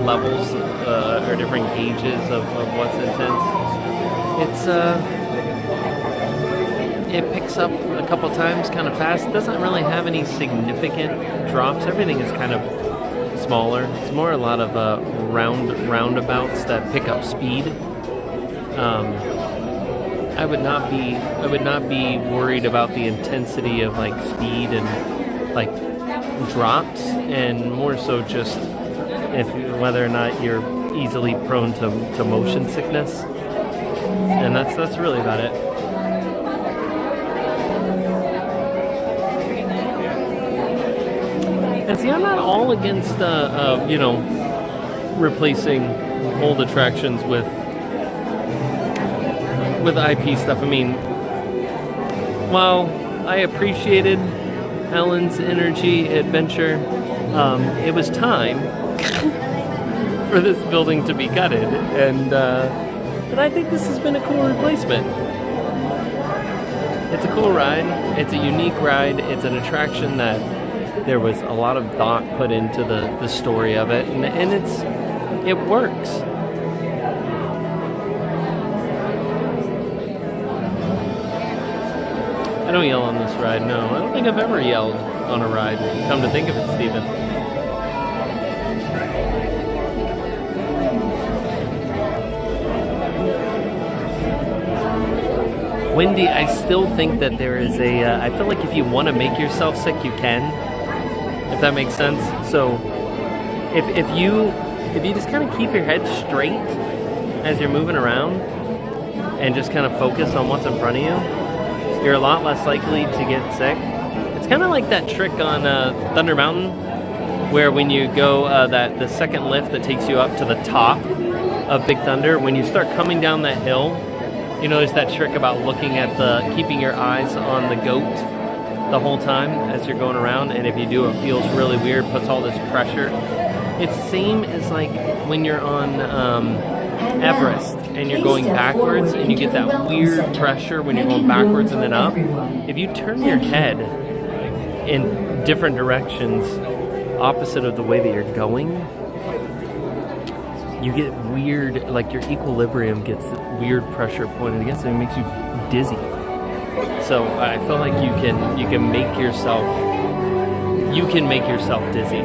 levels or different gauges of what's intense. It picks up a couple times kind of fast. It doesn't really have any significant drops. Everything is kind of smaller. It's more a lot of roundabouts that pick up speed. I would not be worried about the intensity of like speed and like drops, and more so just whether or not you're easily prone to motion sickness. And that's really about it. And see, I'm not all against replacing old attractions with IP stuff. I mean, while I appreciated Ellen's energy adventure, it was time for this building to be gutted, and I think this has been a cool replacement. It's a cool ride. It's a unique ride. It's an attraction that there was a lot of thought put into the story of it, and it works. I don't yell on this ride, no. I don't think I've ever yelled on a ride, come to think of it, Stephen. Wendy, I still think that there is I feel like if you want to make yourself sick, you can. If that makes sense. So if you just kind of keep your head straight as you're moving around and just kind of focus on what's in front of you, you're a lot less likely to get sick. It's kind of like that trick on Thunder Mountain, where when you go the second lift that takes you up to the top of Big Thunder, when you start coming down that hill, you know, there's that trick about looking at keeping your eyes on the goat the whole time as you're going around, and if you do, it feels really weird, puts all this pressure. It's same as like when you're on Everest and you're going backwards and you get that weird pressure when you're going backwards and then up. If you turn your head in different directions opposite of the way that you're going, you get weird, like your equilibrium gets weird pressure pointed against it and it makes you dizzy. So I feel like you can make yourself dizzy.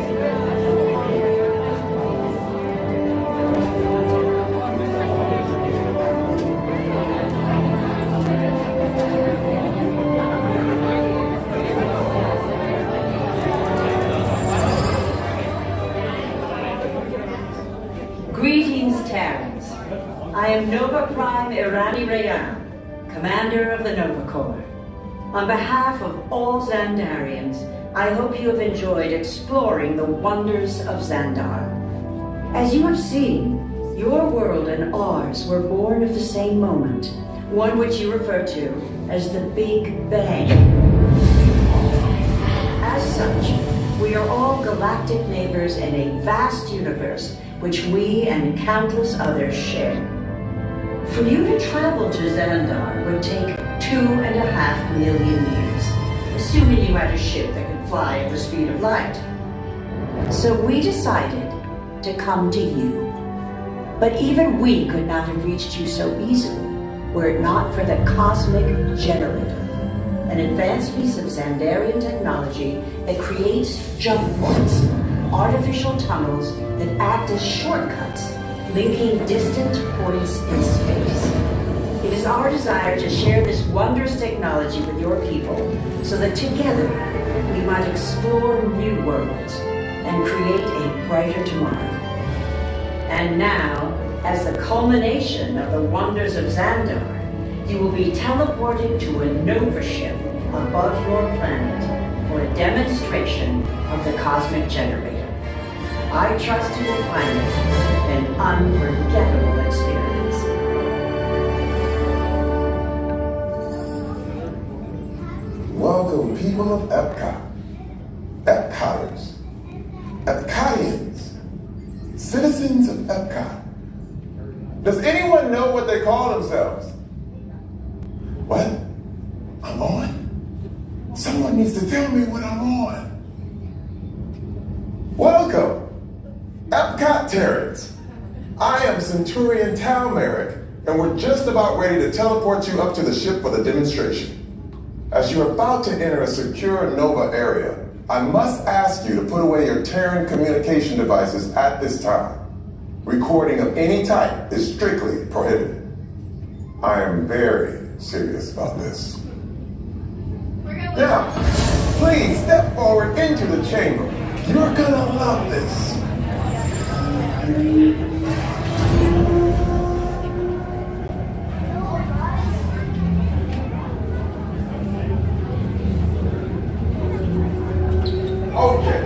Greetings, Terrans. I am Nova Prime Irani Rayan, Commander of the Nova Corps. On behalf of all Xandarians, I hope you have enjoyed exploring the wonders of Xandar. As you have seen, your world and ours were born of the same moment, one which you refer to as the Big Bang. As such, we are all galactic neighbors in a vast universe which we and countless others share. For you to travel to Xandar would take 2.5 million years, assuming you had a ship that could fly at the speed of light. So we decided to come to you. But even we could not have reached you so easily were it not for the Cosmic Generator, an advanced piece of Xandarian technology that creates jump points, artificial tunnels that act as shortcuts, linking distant points in space. It is our desire to share this wondrous technology with your people so that together we might explore new worlds and create a brighter tomorrow. And now, as the culmination of the wonders of Xandar, you will be teleported to a Nova ship above your planet for a demonstration of the Cosmic Generator. I trust you will find it an unforgettable experience. Welcome, people of Epcot, Epcoters, Epcotians, citizens of Epcot. Does anyone know what they call themselves? What? I'm on? Someone needs to tell me what I'm on. Welcome, Epcot Terrans. I am Centurion Tal Merrick, and we're just about ready to teleport you up to the ship for the demonstration. As you're about to enter a secure Nova area, I must ask you to put away your Terran communication devices at this time. Recording of any type is strictly prohibited. I am very serious about this. Now, please step forward into the chamber. You're gonna love this. Okay,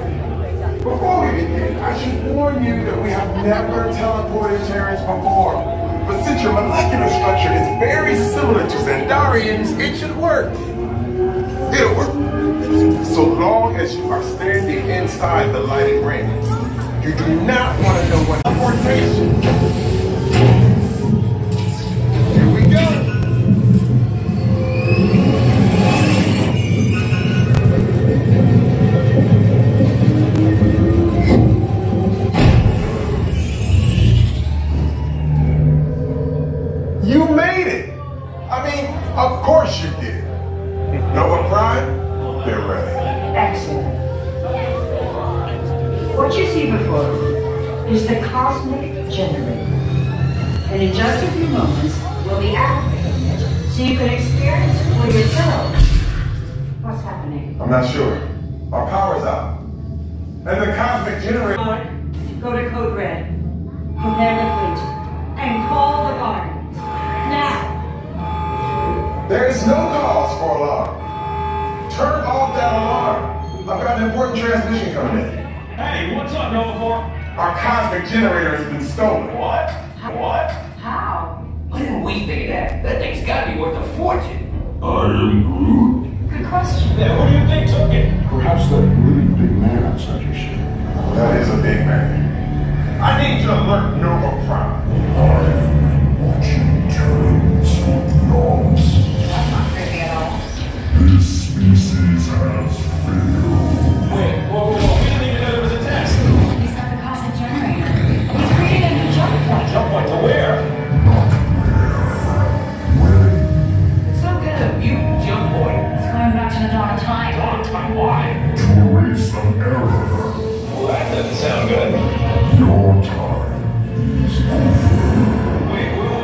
before we begin, I should warn you that we have never teleported Terrans before. But since your molecular structure is very similar to Xandarians, it should work. It'll work. So long as you are standing inside the lighted ring. You do not want to know what teleportation. Here we go. You made it! I mean, of course you did. Nova Prime, they're ready. Excellent. What you see before you is the Cosmic Generator. And in just a few moments, we'll be activating it so you can experience it for yourself. What's happening? I'm not sure. Our power's out. And the Cosmic Generator... Go to Code Red. Prepare the fleet. And call the Guardians. Now! There is no cause for alarm. Turn off that alarm. I've got an important transmission coming in. Hey, what's up, Nova Corps? Our cosmic generator has been stolen. What? What? How? Why didn't we think of that? That thing's gotta be worth a fortune. I am Groot. Good question. Yeah, who do you think took it? Perhaps that really big man outside your ship. That is a big man. I need to alert Nova Prime. I am watching turns for blobs. That's not creepy at all. This species has failed. Wait, whoa, whoa, whoa. We didn't even know there was a test. He's got the cosmic generator. He's creating a new jump point. Jump point to where? Not where. When. Some kind of mutant jump point. He's going back to the dawn of time. Dawn of time, why? To erase an error. Well, that doesn't sound good. Your time is over. Wait, what do you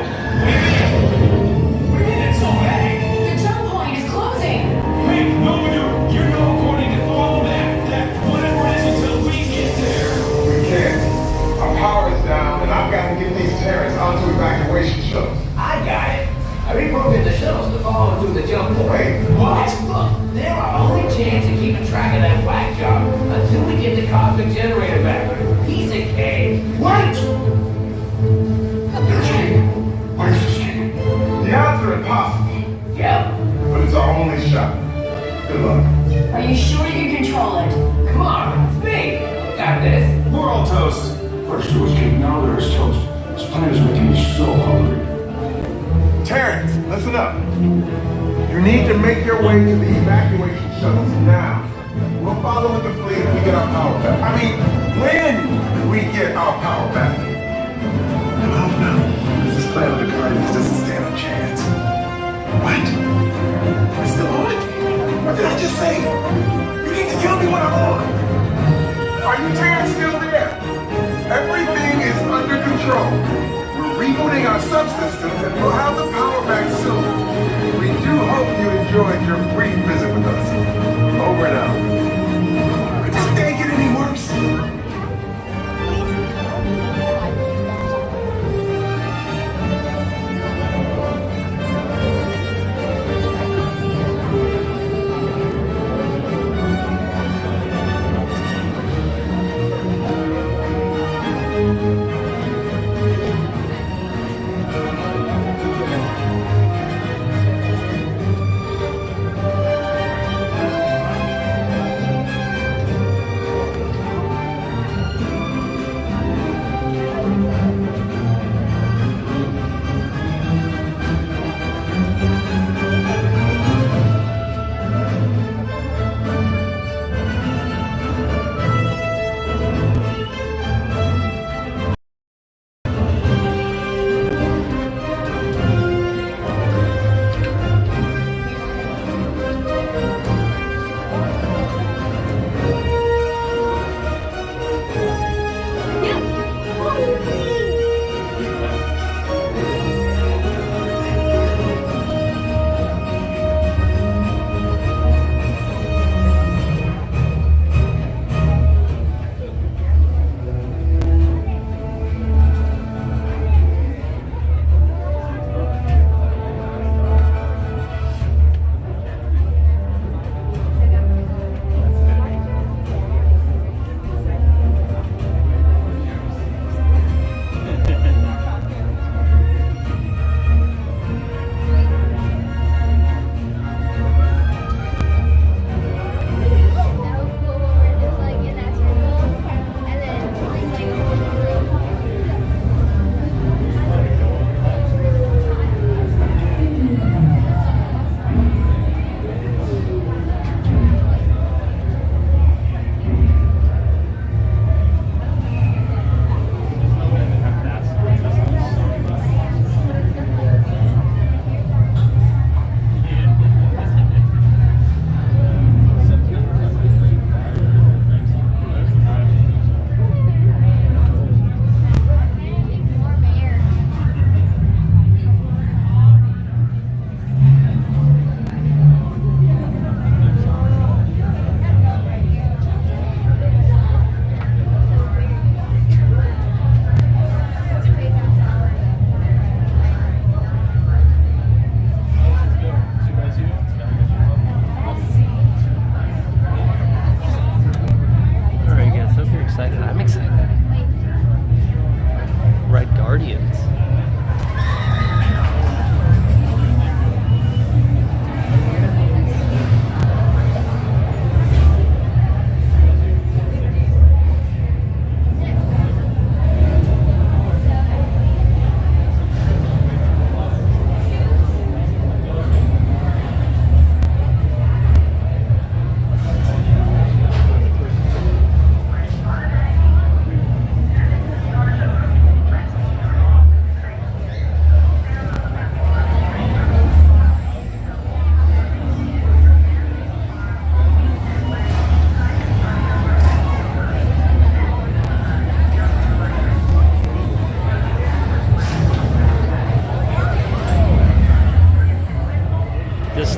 mean it's already? The jump point is closing. Wait, no, you know according to all that whatever it is until we get there. We can't. Our power is down, and I've got to get these Terrans onto evacuation shuttles. I got it. I reprogrammed the shuttles to follow through the jump point. Wait, What? Look, they're our only chance of keeping track of that whack job until we get the cosmic generator back. Piece of cake. Wait! There's key. Where's this key? the odds are impossible. Yep. But it's our only shot. Good luck. Are you sure you can control it? Come on, it's me. Got this. We're all toast. First it was cake, now there is toast. This plan is making me so hungry. Terrence, listen up. You need to make your way to the evacuation shuttles now. We'll follow with the fleet when we get our power back. I mean, when we get our power back. Enough now. This plan with the Guardians doesn't stand a chance. What? We're still on? What did I just say? You need to tell me what I'm on. Are you Terrence still there? Everything is under control. We're rebooting our subsystems and we'll have the power back soon. We do hope you enjoyed your brief visit with us. Over and out. Could this day get any worse?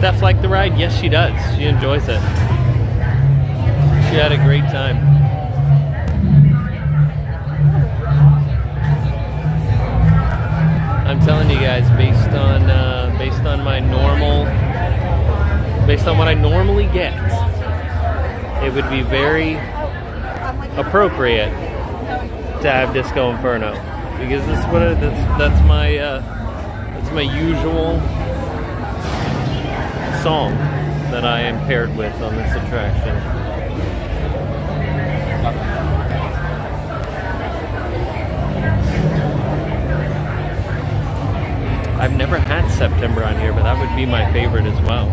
Steph like the ride? Yes, she does. She enjoys it. She had a great time. I'm telling you guys, based on what I normally get, it would be very appropriate to have Disco Inferno, because that's my usual song that I am paired with on this attraction. I've never had September on here, but that would be my favorite as well.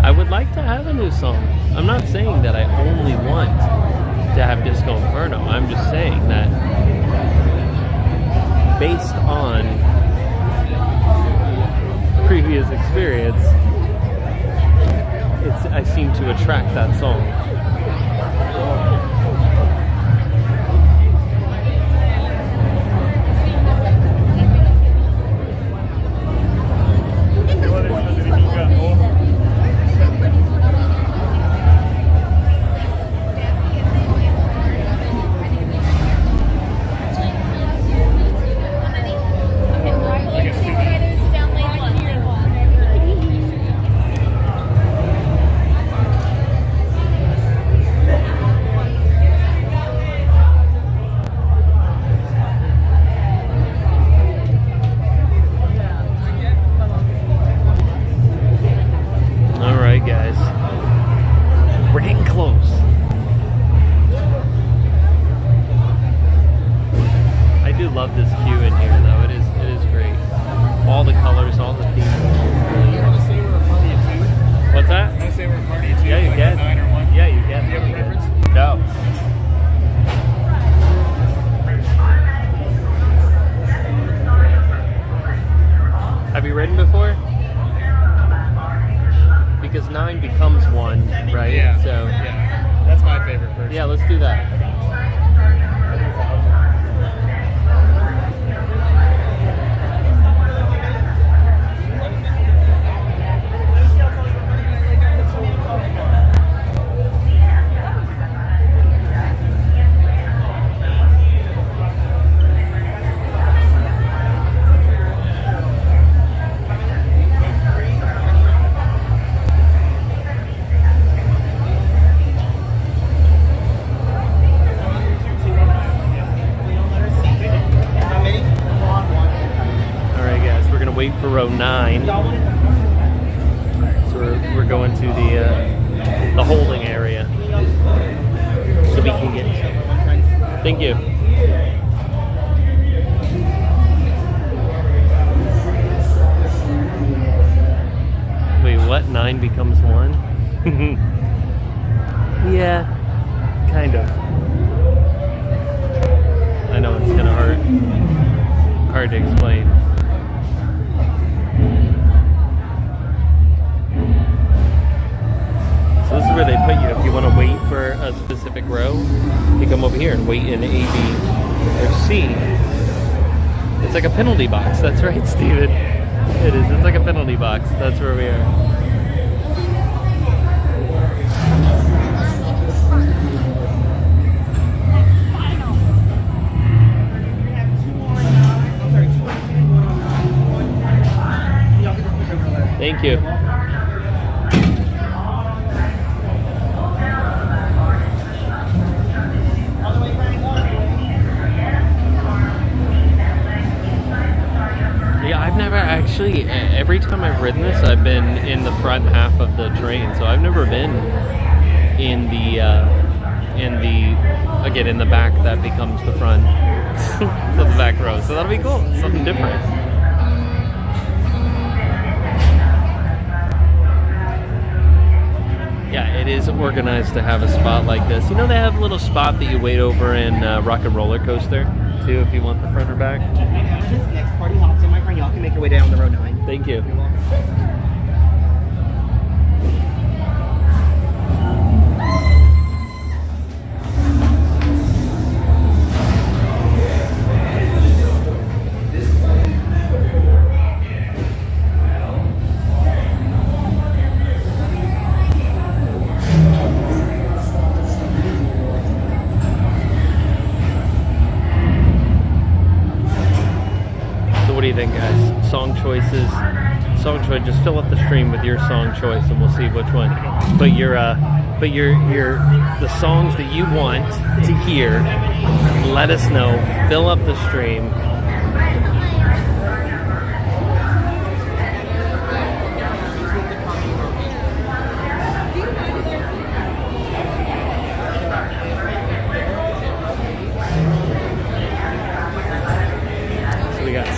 I would like to have a new song. I'm not saying that I only want to have Disco Inferno. I'm just saying that based on previous experience, I seem to attract that song. Love this queue in here, though. It is great. All the colors, all the themes. You want to say we're a party of two? What's that? You want to say we're a party of two? Yeah, you like can. 9 or 1? Yeah, you can. Do you have a preference? No. Have you ridden before? Because 9 becomes 1, right? Yeah. So yeah, that's my favorite person. Yeah, let's do that. Wait for row 9. So we're going to the holding area so we can get. Thank you. Wait, what? 9 becomes 1? Yeah, kind of. I know it's kind of hard to explain. So this is where they put you if you want to wait for a specific row. You come over here and wait in A, B, or C. It's like a penalty box. That's right, Steven. It is. It's like a penalty box. That's where we are. Thank you. Yeah, I've never actually, every time I've ridden this, I've been in the front half of the train, so I've never been in the back that becomes the front, so the back row, so that'll be cool, something different. Yeah, it is organized to have a spot like this. You know, they have a little spot that you wait over in Rock and Roller Coaster, too, if you want the front or back. Next party hops in my front yard. can make your way down the row 9. Thank you. What do you think, guys? Song choices. Song choice. Just fill up the stream with your song choice, and we'll see which one. But the songs that you want to hear. Let us know. Fill up the stream.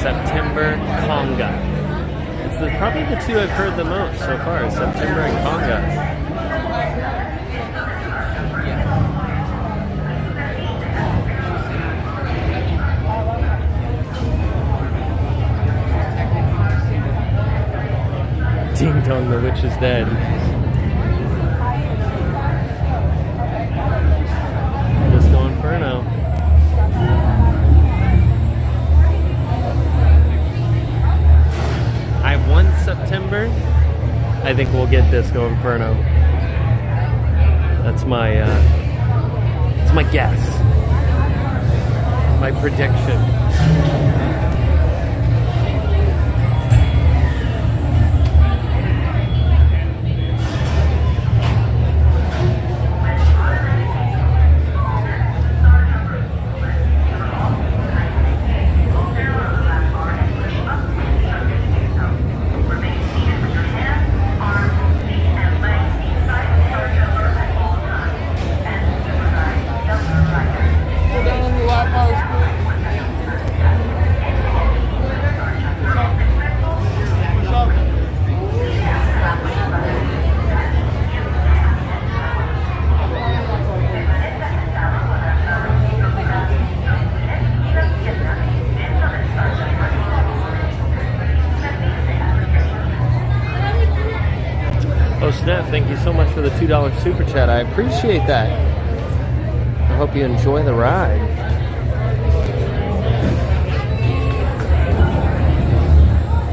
September, Conga. It's probably the two I've heard the most so far, September and Conga. Ding dong, the witch is dead. Disco Inferno. I won September. I think we'll get Disco Inferno. That's my guess. My prediction. Snap, thank you so much for the $2 super chat. I appreciate that. I hope you enjoy the ride.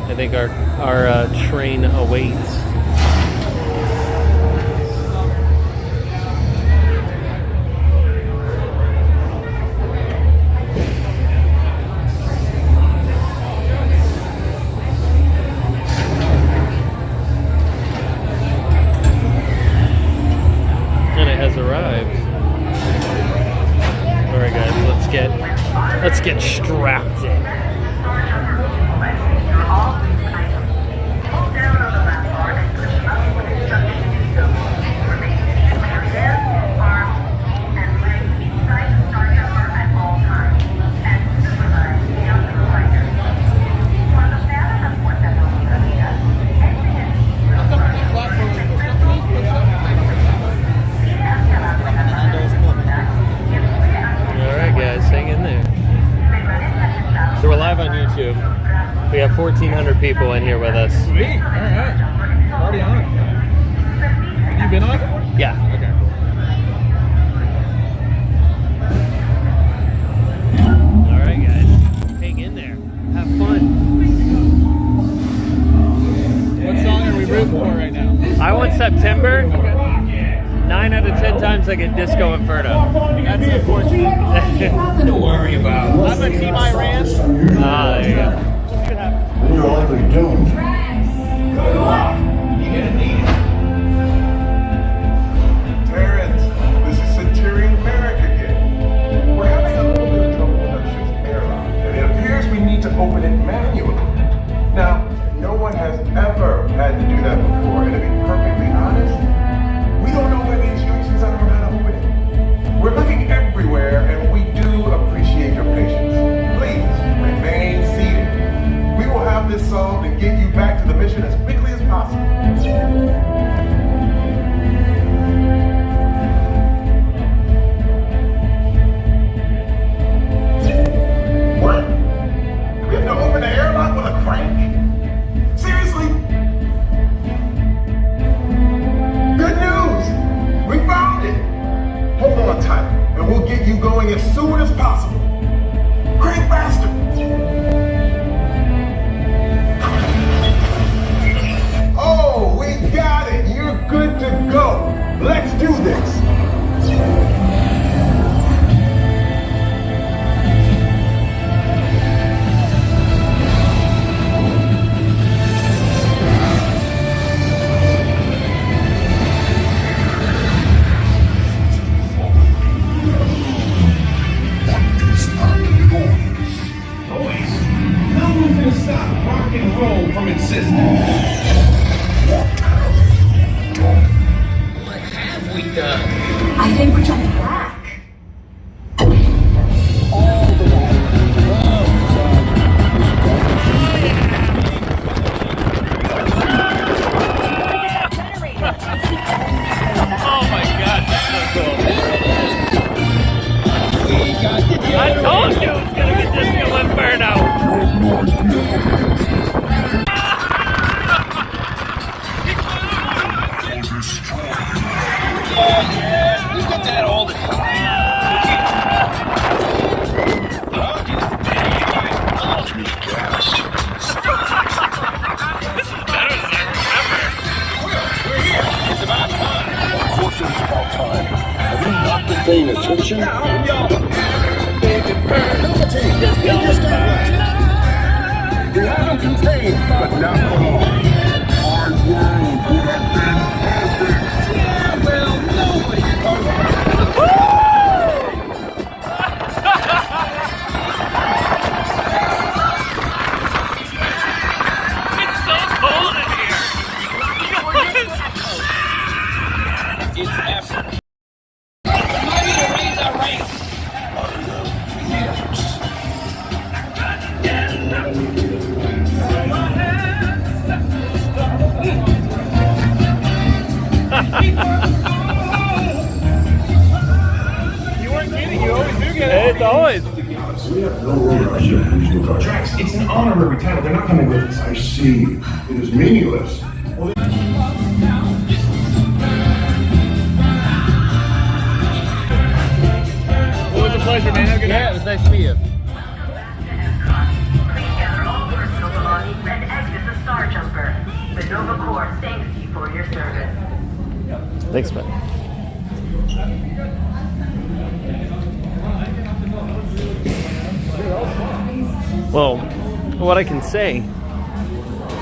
I think our train awaits. Let's get strapped in. We have 1,400 people in here with us. Sweet. All right. Already on. Have you been on? Yeah. Okay. All right, guys. Hang in there. Have fun. What song are we rooting for right now? I want September. 9 out of 10 times I get Disco Inferno. That's unfortunate. Nothing to worry about. I'm a Team Iran. Ah, there you go. Then you're likely doomed. Good luck. You're gonna need it. Terrence, this is Centurion Merrick again. We're having a little bit of trouble with our ship's airlock, and it appears we need to open it manually. Now, no one has ever had to do that before, and to be perfectly honest, we don't know where the instructions are on how to open it. We're looking everywhere, and we do appreciate your patience. Please remain seated. We will have this solved and get you starting as soon as possible. Crank faster! Oh, we got it! You're good to go! Let's do this! From existing. What have we done? I think we're jumping back. Oh my god, that's so cool. I told you it was gonna get Disney Inferno. Yeah, we get that all the time. This is better than I remember. We're here. It's about time. Of course it's about time. Have you not been paying attention? We haven't contained, but now gone. Our world would have been perfect. Yeah, well, nobody's perfect. It's so cold in here. It's effort. Money to raise our race. You weren't kidding. You always do get it. It's always. We have no role in these regards. Drax, it's an honorary title. They're not coming with us. I see. It is meaningless. It was a pleasure, man. Have a good night. Yeah, it was nice to meet you. Please gather all personal belongings and exit the Star Jumper. The Nova Corps thanks you for your service. Thanks, man. Well, what I can say,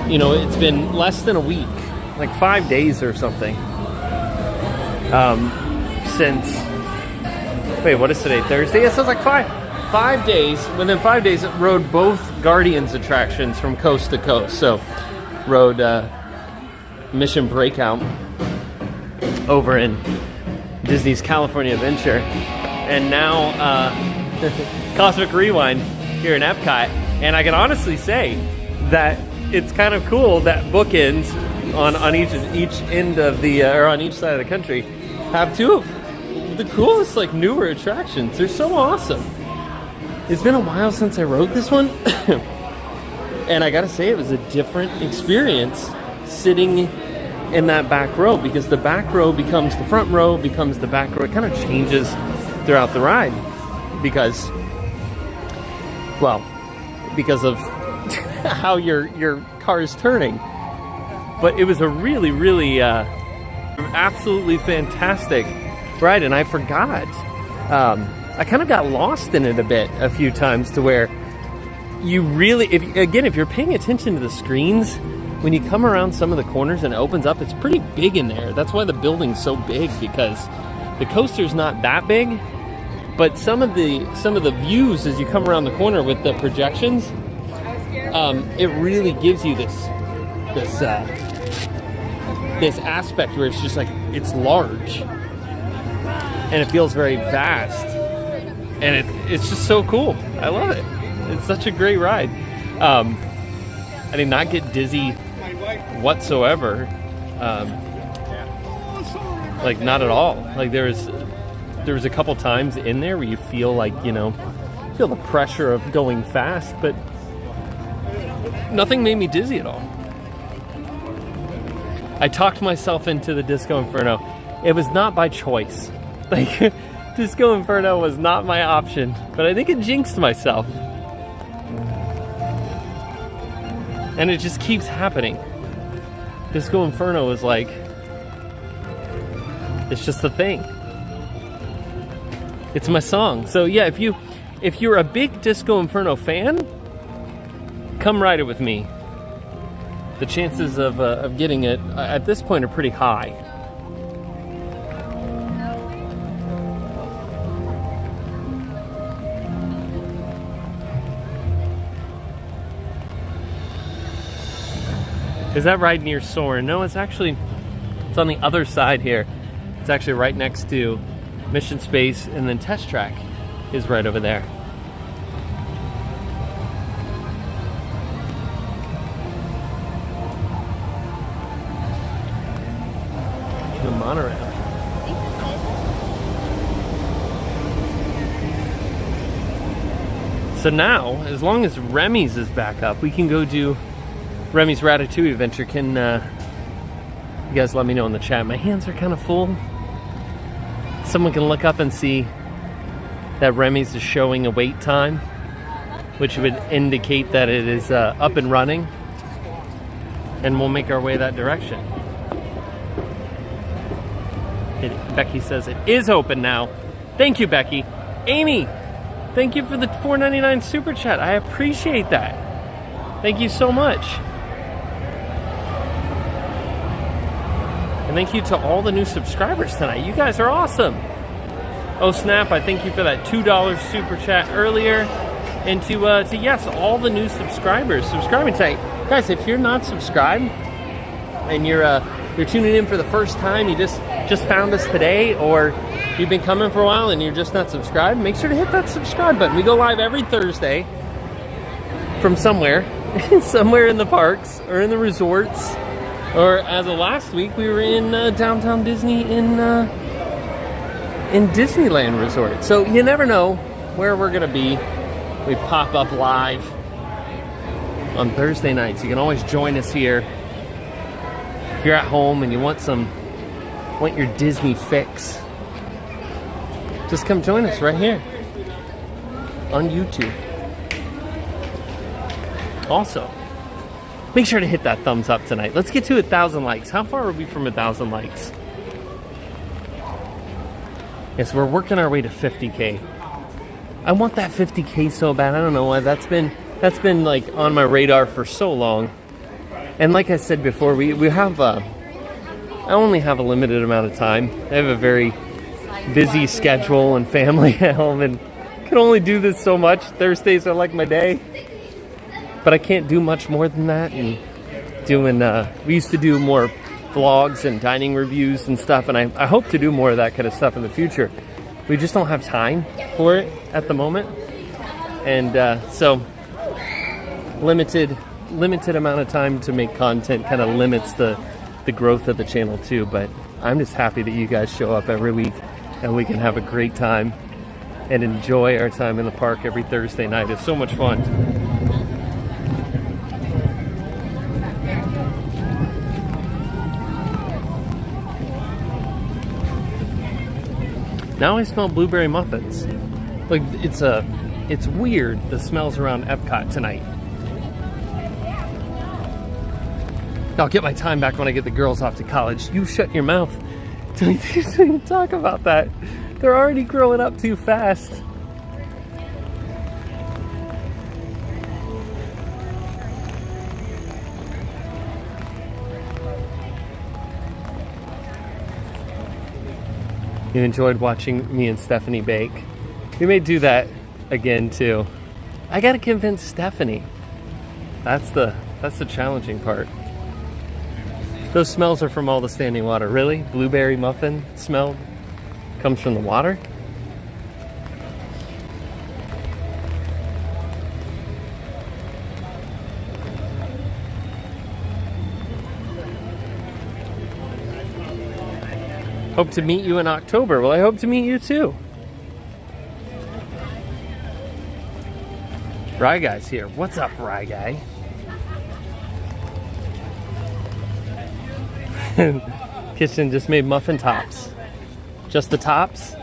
you know, it's been less than a week, like 5 days or something, since, wait, what is today, Thursday? Yes, so it's like five days. Within 5 days, it rode both Guardians attractions from coast to coast. So, rode Mission Breakout over in Disney's California Adventure, and now Cosmic Rewind here in Epcot. And I can honestly say that it's kind of cool that bookends on each end of the or on each side of the country have two of the coolest, like, newer attractions. They're so awesome. It's been a while since I rode this one, and I gotta say it was a different experience sitting in that back row, because the back row becomes the front row, becomes the back row. It kind of changes throughout the ride because of how your car is turning. But it was a really, really absolutely fantastic ride, and I forgot. I kind of got lost in it a few times, to where you really, if you're paying attention to the screens, when you come around some of the corners and it opens up, it's pretty big in there. That's why the building's so big, because the coaster's not that big, but some of the views as you come around the corner with the projections, it really gives you this aspect where it's just like, it's large and it feels very vast, and it's just so cool. I love it. It's such a great ride. I did not get dizzy whatsoever. Like, not at all. Like, there was a couple times in there where you feel like, feel the pressure of going fast, but nothing made me dizzy at all. I talked myself into the Disco Inferno. It was not by choice. Like, Disco Inferno was not my option, but I think it jinxed myself. And it just keeps happening. Disco Inferno is like, it's just a thing. It's my song. So yeah, if you're a big Disco Inferno fan, come ride it with me. The chances of getting it at this point are pretty high. Is that ride near Soarin'? No, it's on the other side here. It's actually right next to Mission Space, and then Test Track is right over there. The monorail. So now, as long as Remy's is back up, we can go do Remy's Ratatouille adventure. Can you guys let me know in the chat? My hands are kind of full. Someone can look up and see that Remy's is showing a wait time, which would indicate that it is up and running, and we'll make our way that direction. Becky says it is open now. Thank you, Becky. Amy, thank you for the $4.99 super chat. I appreciate that. Thank you so much. And thank you to all the new subscribers tonight. You guys are awesome. Oh snap, I thank you for that $2 super chat earlier. And to yes, all the new subscribers subscribing tonight. Guys, if you're not subscribed and you're tuning in for the first time, you just found us today, or you've been coming for a while and you're just not subscribed, make sure to hit that subscribe button. We go live every Thursday from somewhere in the parks or in the resorts. Or as of last week, we were in downtown Disney in Disneyland Resort. So you never know where we're gonna be. We pop up live on Thursday nights. You can always join us here. If you're at home and you want your Disney fix, just come join us right here on YouTube. Also, make sure to hit that thumbs up tonight. Let's get to 1,000 likes. How far are we from 1,000 likes? Yes, we're working our way to 50K. I want that 50K so bad. I don't know why. That's been like on my radar for so long. And like I said before, we have I only have a limited amount of time. I have a very busy schedule and family at home, and can only do this so much. Thursdays are like my day. But I can't do much more than that. And we used to do more vlogs and dining reviews and stuff, and I hope to do more of that kind of stuff in the future. We just don't have time for it at the moment, and so limited amount of time to make content kind of limits the growth of the channel too. But I'm just happy that you guys show up every week and we can have a great time and enjoy our time in the park every Thursday night. It's so much fun. Now I smell blueberry muffins. Like, it's weird, the smells around Epcot tonight. I'll get my time back when I get the girls off to college. You shut your mouth. Don't even talk about that. They're already growing up too fast. You enjoyed watching me and Stephanie bake. We may do that again too. I gotta convince Stephanie. That's the challenging part. Those smells are from all the standing water. Really? Blueberry muffin smell comes from the water? Hope to meet you in October. Well, I hope to meet you too. Rye Guy's here. What's up, Rye Guy? Kitchen just made muffin tops. Just the tops?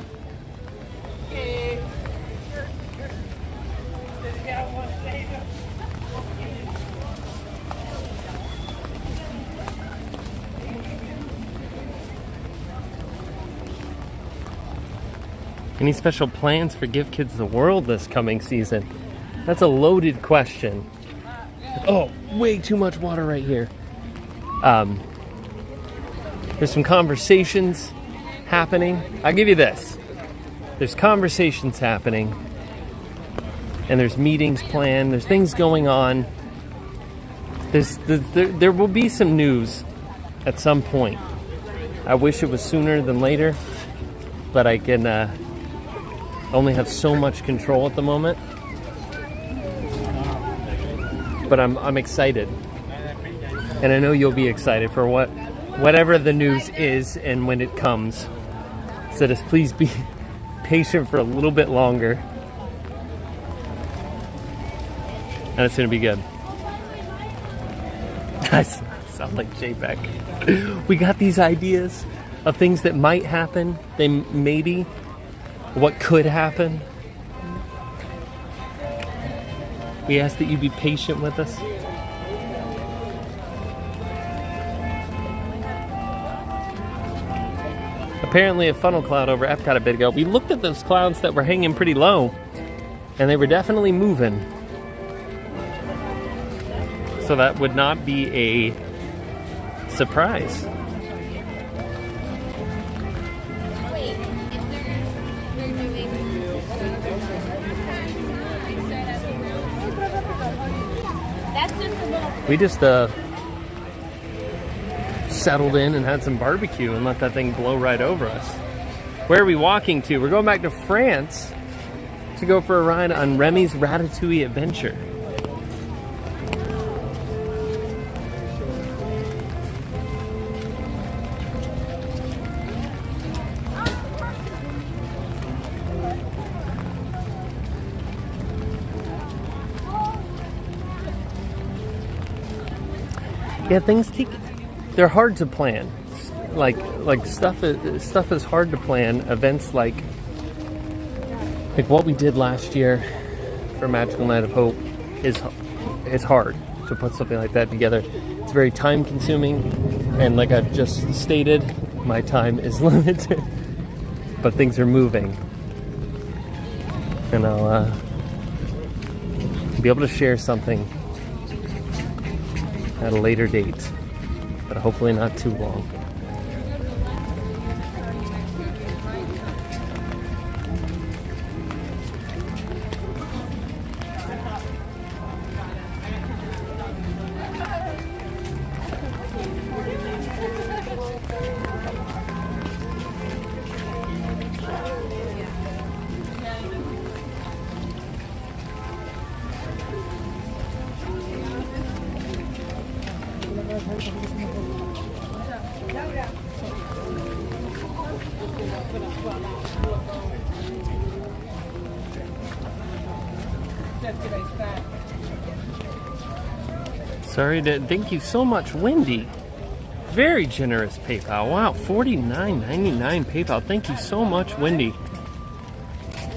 Any special plans for Give Kids the World this coming season? That's a loaded question. Oh, way too much water right here. There's some conversations happening. I'll give you this. There's conversations happening. And there's meetings planned. There's things going on. There will be some news at some point. I wish it was sooner than later. But I can only have so much control at the moment. But I'm excited. And I know you'll be excited for whatever the news is and when it comes. So just please be patient for a little bit longer. And it's going to be good. I sound like Jay Beck. We got these ideas of things that might happen. They maybe. What could happen. We ask that you be patient with us. Apparently a funnel cloud over Epcot a bit ago. We looked at those clouds that were hanging pretty low, and they were definitely moving. So that would not be a surprise. We just settled in and had some barbecue and let that thing blow right over us. Where are we walking to? We're going back to France to go for a ride on Remy's Ratatouille Adventure. Yeah, things they're hard to plan. Like stuff is hard to plan. Events like what we did last year for Magical Night of Hope is hard to put something like that together. It's very time consuming, and like I've just stated, my time is limited. But things are moving, and I'll be able to share something at a later date, but hopefully not too long. Thank you so much, Wendy. Very generous PayPal. Wow, $49.99 PayPal. Thank you so much, Wendy.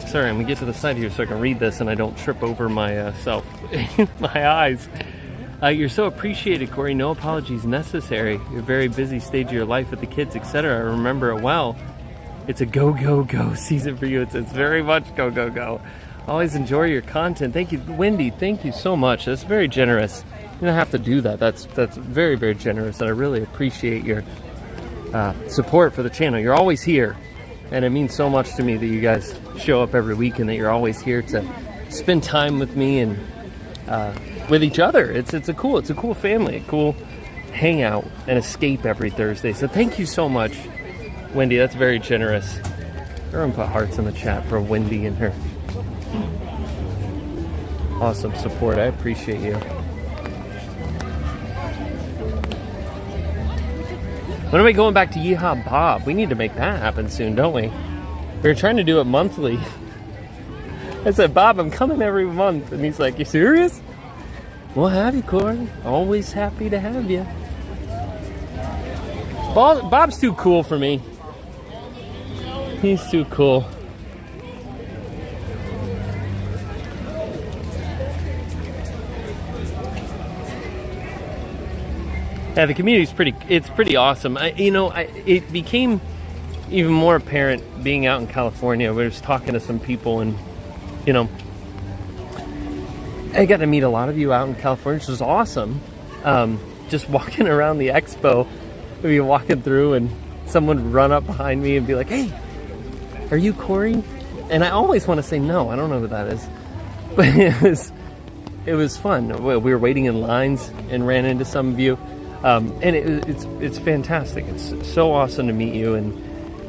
Sorry, I'm gonna get to the side here so I can read this and I don't trip over myself. My eyes. You're so appreciated, Cory. No apologies necessary. You're a very busy stage of your life with the kids, etc. I remember it well. It's a go, go, go season for you. It's very much go, go, go. Always enjoy your content. Thank you, Wendy. Thank you so much. That's very generous. You don't have to do that. That's very, very generous, and I really appreciate your support for the channel. You're always here, and it means so much to me that you guys show up every week and that you're always here to spend time with me and with each other. It's a cool family, a cool hangout and escape every Thursday. So thank you so much, Wendy. That's very generous. Everyone put hearts in the chat for Wendy and her awesome support. I appreciate you. When are we going back to Yeehaw Bob? We need to make that happen soon, don't we? We were trying to do it monthly. I said, Bob, I'm coming every month. And he's like, you serious? We'll have you, Cory. Always happy to have you. Bob's too cool for me. He's too cool. Yeah, the community's pretty awesome. It became even more apparent being out in California. We were just talking to some people, and you know, I got to meet a lot of you out in California, which was awesome. Just walking around the expo, we'd be walking through and someone would run up behind me and be like, "Hey, are you Cory?" And I always want to say no, I don't know who that is. But it was fun. We were waiting in lines and ran into some of you. And it's fantastic. It's so awesome to meet you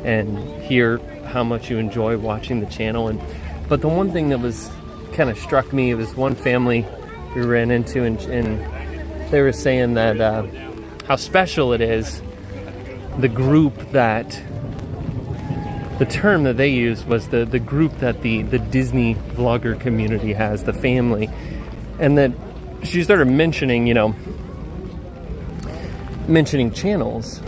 and hear how much you enjoy watching the channel. But the one thing that was kind of struck me, it was one family we ran into, and they were saying that how special it is, the group that, the term that they used was the group that the Disney vlogger community has, the family. And that she started mentioning, you know, mentioning channels.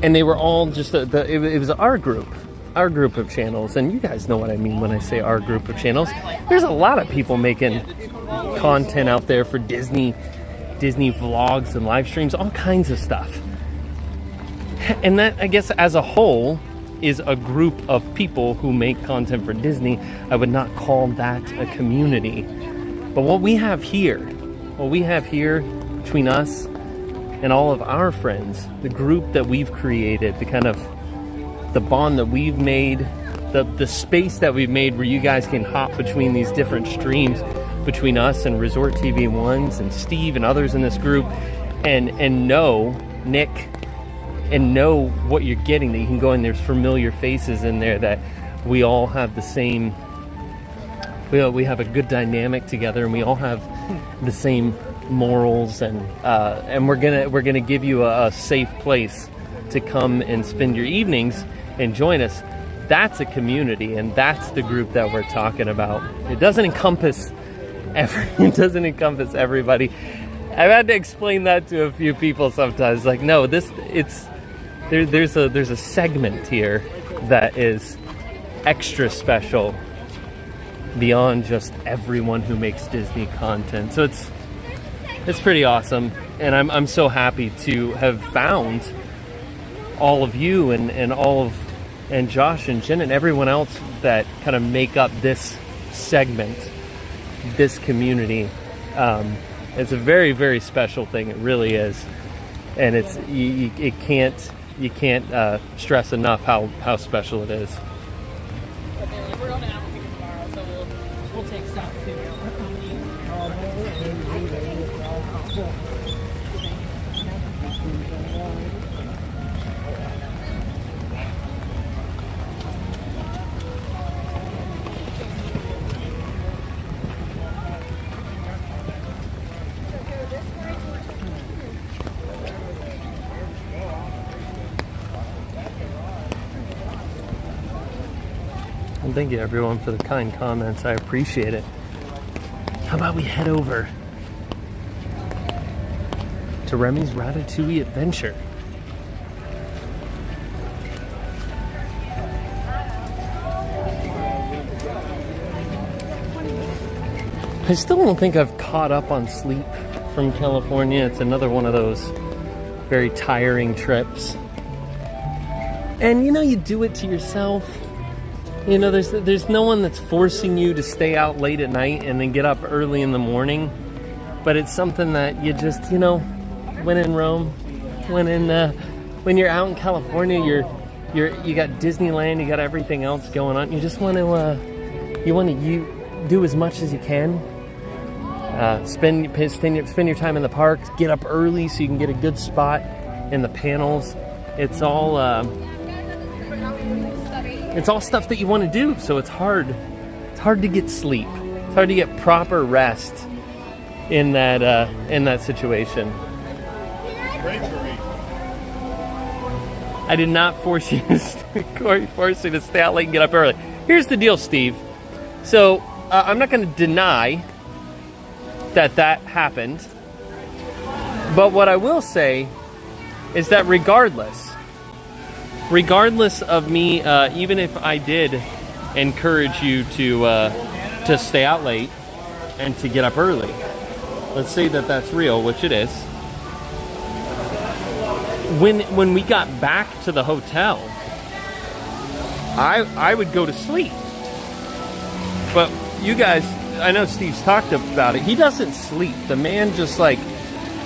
And they were all just, it was our group of channels. And you guys know what I mean when I say our group of channels. There's a lot of people making content out there for Disney vlogs and live streams, all kinds of stuff. And that, I guess, as a whole, is a group of people who make content for Disney. I would not call that a community. But what we have here between us and all of our friends, the group that we've created, the kind of the bond that we've made, the space that we've made where you guys can hop between these different streams, between us and Resort TV Ones and Steve and others in this group, and know Nick, and know what you're getting, that you can go in, there's familiar faces in there, that we all have the same, we have a good dynamic together, and we all have the same morals, and we're gonna give you a safe place to come and spend your evenings and join us. That's a community, and that's the group that we're talking about. It doesn't encompass everybody. I've had to explain that to a few people sometimes. Like, no, there's a segment here that is extra special beyond just everyone who makes Disney content. So it's pretty awesome, and I'm so happy to have found all of you and Josh and Jen and everyone else that kind of make up this segment, this community. It's a very, very special thing. It really is, and you can't stress enough how special it is. We're going to Applebee's tomorrow, so we'll take stuff too. And thank you everyone for the kind comments. I appreciate it. How about we head over to Remy's Ratatouille Adventure? I still don't think I've caught up on sleep from California. It's another one of those very tiring trips. And you know, you do it to yourself. You know, there's no one that's forcing you to stay out late at night and then get up early in the morning. But it's something that you just, you know, when in Rome, when you're out in California, you got Disneyland, you got everything else going on. You just want to do as much as you can. Spend your time in the parks. Get up early so you can get a good spot in the panels. It's all stuff that you want to do. So it's hard to get sleep. It's hard to get proper rest in that situation. I did not force you Cory forced you to stay out late and get up early. Here's the deal, Steve. So I'm not going to deny that happened, but what I will say is that regardless of me, even if I did encourage you to stay out late and to get up early, let's say that that's real, which it is. when we got back to the hotel, I would go to sleep. But you guys, I know Steve's talked about it. He doesn't sleep. The man just like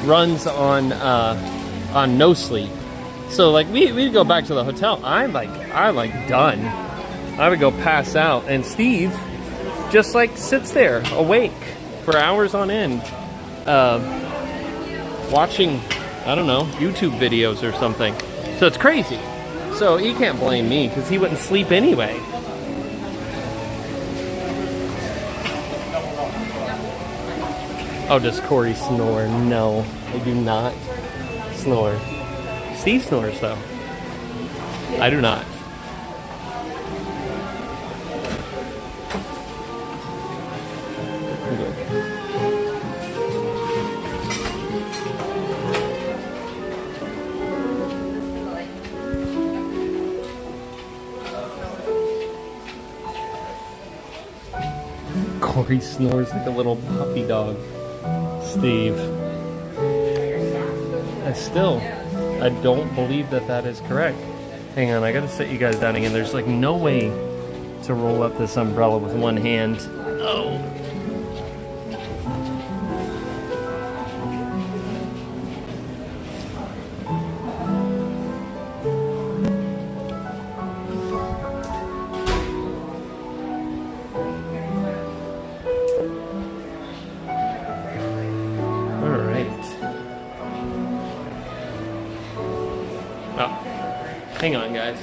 runs on no sleep. So like we'd go back to the hotel. I'm like done. I would go pass out, and Steve just like sits there awake for hours on end, watching, I don't know, YouTube videos or something. So it's crazy. So he can't blame me because he wouldn't sleep anyway. Oh, does Cory snore? No, I do not snore. Steve snores though. I do not. Cory snores like a little puppy dog. Steve. I don't believe that is correct. Hang on, I gotta sit you guys down again. There's like no way to roll up this umbrella with one hand. Oh. Hang on, guys.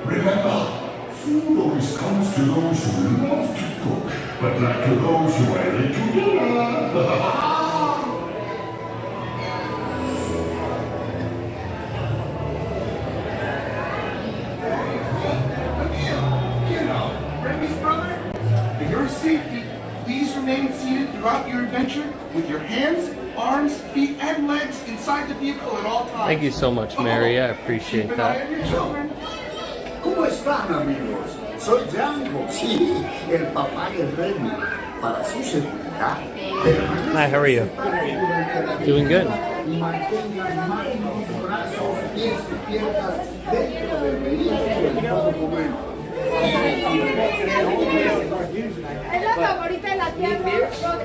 Remember, food always comes to those who love to cook, but not to those who are ready to do. Safety, please remain seated throughout your adventure with your hands, arms, feet, and legs inside the vehicle at all times. Thank you so much, Mary. I appreciate that. ¿Cómo están, amigos? Soy Django, sí, el papá de Remy. Para su seguridad. Hi, how are you? Doing good. Mantengan manos, brazos, pies y piernas dentro del vehículo en todo momento.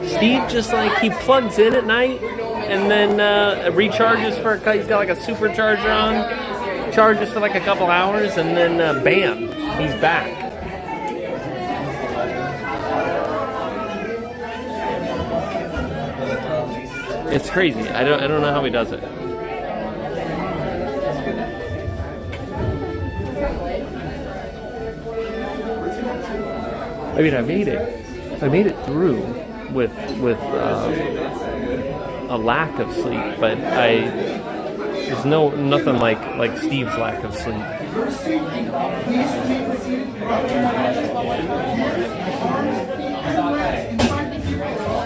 Steve just like, he plugs in at night and then recharges for, he's got like a supercharger on, charges for like a couple hours, and then bam, he's back. It's crazy. I don't know how he does it. I mean, I made it through with a lack of sleep, but there's nothing like Steve's lack of sleep.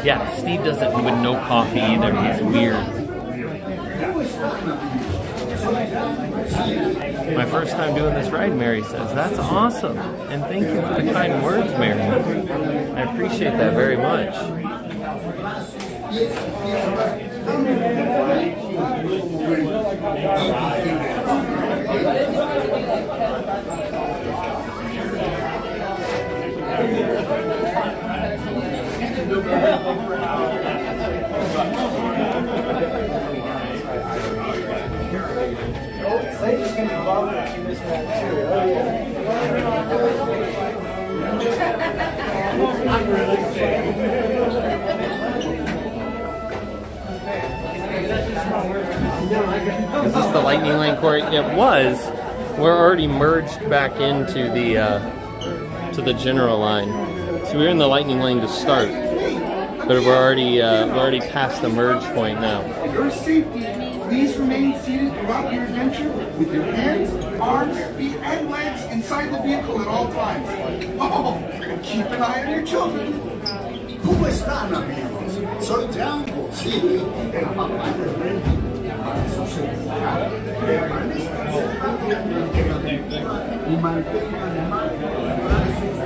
Yeah, Steve does it with no coffee either. He's weird. My first time doing this ride, Mary says. That's awesome. And thank you for the kind words, Mary. I appreciate that very much. Satan's going to be bothered if you miss that too. Oh, yeah. Is this the lightning lane, Cory? It was. We're already merged back into the to the general line. So we were in the lightning lane to start, but we're already past the merge point now. For your safety, please remain seated throughout your adventure with your hands, arms, feet, and legs inside the vehicle at all times. Oh, and keep an eye on your children. ¿Cómo están, amigos? Soy Django, sí, el papá de Remy. Para su seguridad, permanezcan sentados en la y mantengan manos, brazos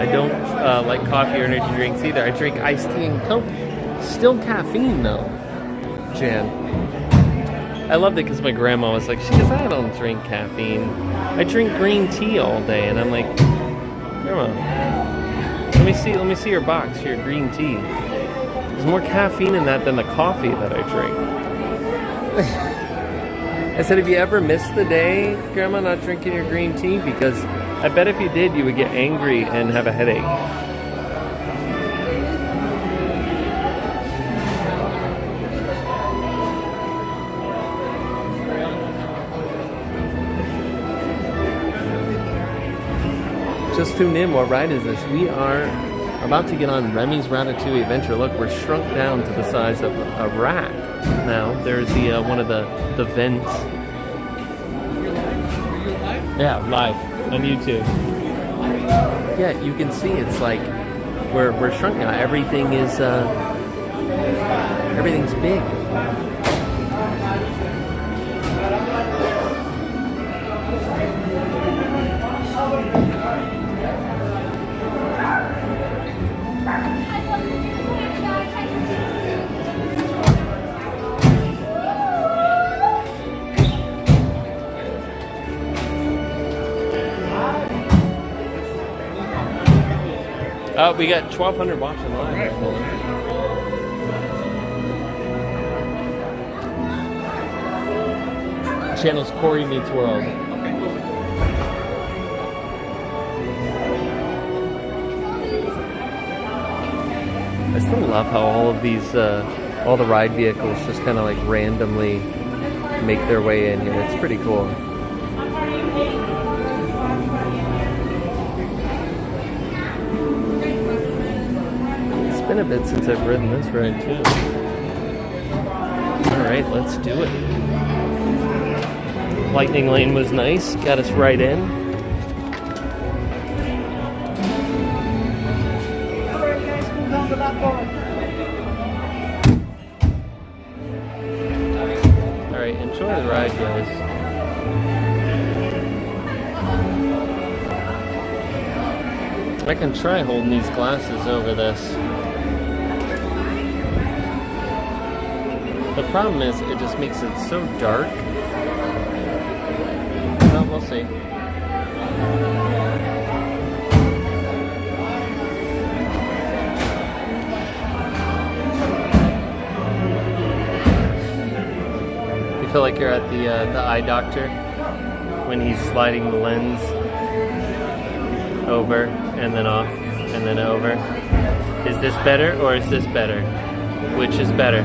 I don't like coffee or energy drinks either. I drink iced tea and Coke. Still caffeine though, Jan. I loved it because my grandma was like, she goes, I don't drink caffeine. I drink green tea all day. And I'm like, Grandma, let me see your box, your green tea. There's more caffeine in that than the coffee that I drink. I said, have you ever missed the day, Grandma, not drinking your green tea? Because I bet if you did, you would get angry and have a headache. Just tuned in. What ride is this? We are about to get on Remy's Ratatouille Adventure. Look, we're shrunk down to the size of a rat. Now there's the one of the vents. Yeah, live on YouTube. Yeah, you can see it's like we're shrunk now. Everything is everything's big. Oh, we got 1,200 watching live. Channel's Cory Meets World. I still love how all of these, all the ride vehicles just kind of like randomly make their way in here. It's pretty cool. It's been a bit since I've ridden this ride too. Alright, let's do it. Lightning lane was nice, got us right in. Alright, enjoy the ride, guys. I can try holding these glasses over this. The problem is, it just makes it so dark. Well, we'll see. You feel like you're at the eye doctor when he's sliding the lens over and then off and then over. Is this better or is this better? Which is better?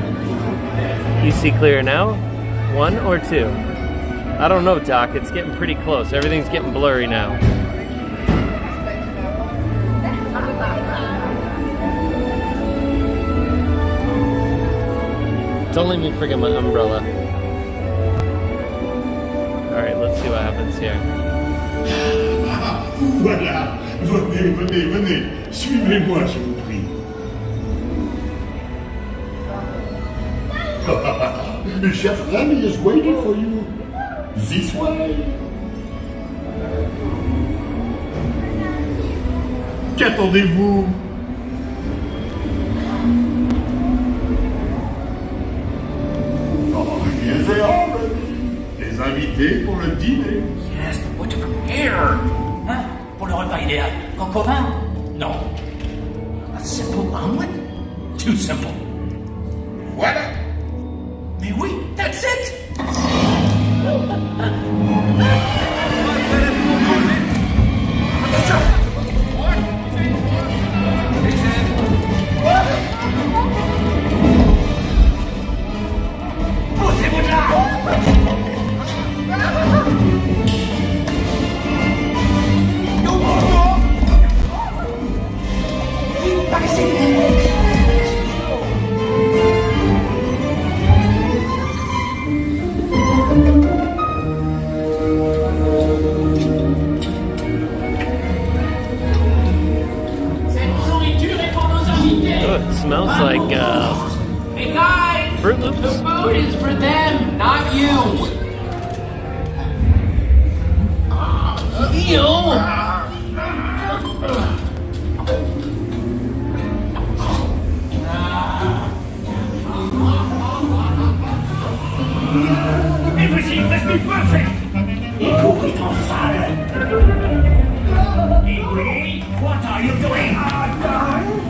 You see clear now? 1 or 2? I don't know, Doc. It's getting pretty close. Everything's getting blurry now. Don't let me forget my umbrella. Alright, let's see what happens here. Voilà, venez, venez, venez, suivez-moi, je vous prie. Chef Remy is waiting for you. This way. Qu'attendez-vous? Oh, here they are, Remy. Les invités pour le dîner. Yes, but what to prepare? Hein? Pour le repas idéal. Coq au vin? No. A simple omelet? Too simple. Voilà. Mais oui, that's it! Poussez-vous de là! Vite, par ici! Oh, it smells like Hey guys! Fruit Loops. The food is for them, not you! Ew! be perfect! Et Cory en salle! Et oui, what are you doing?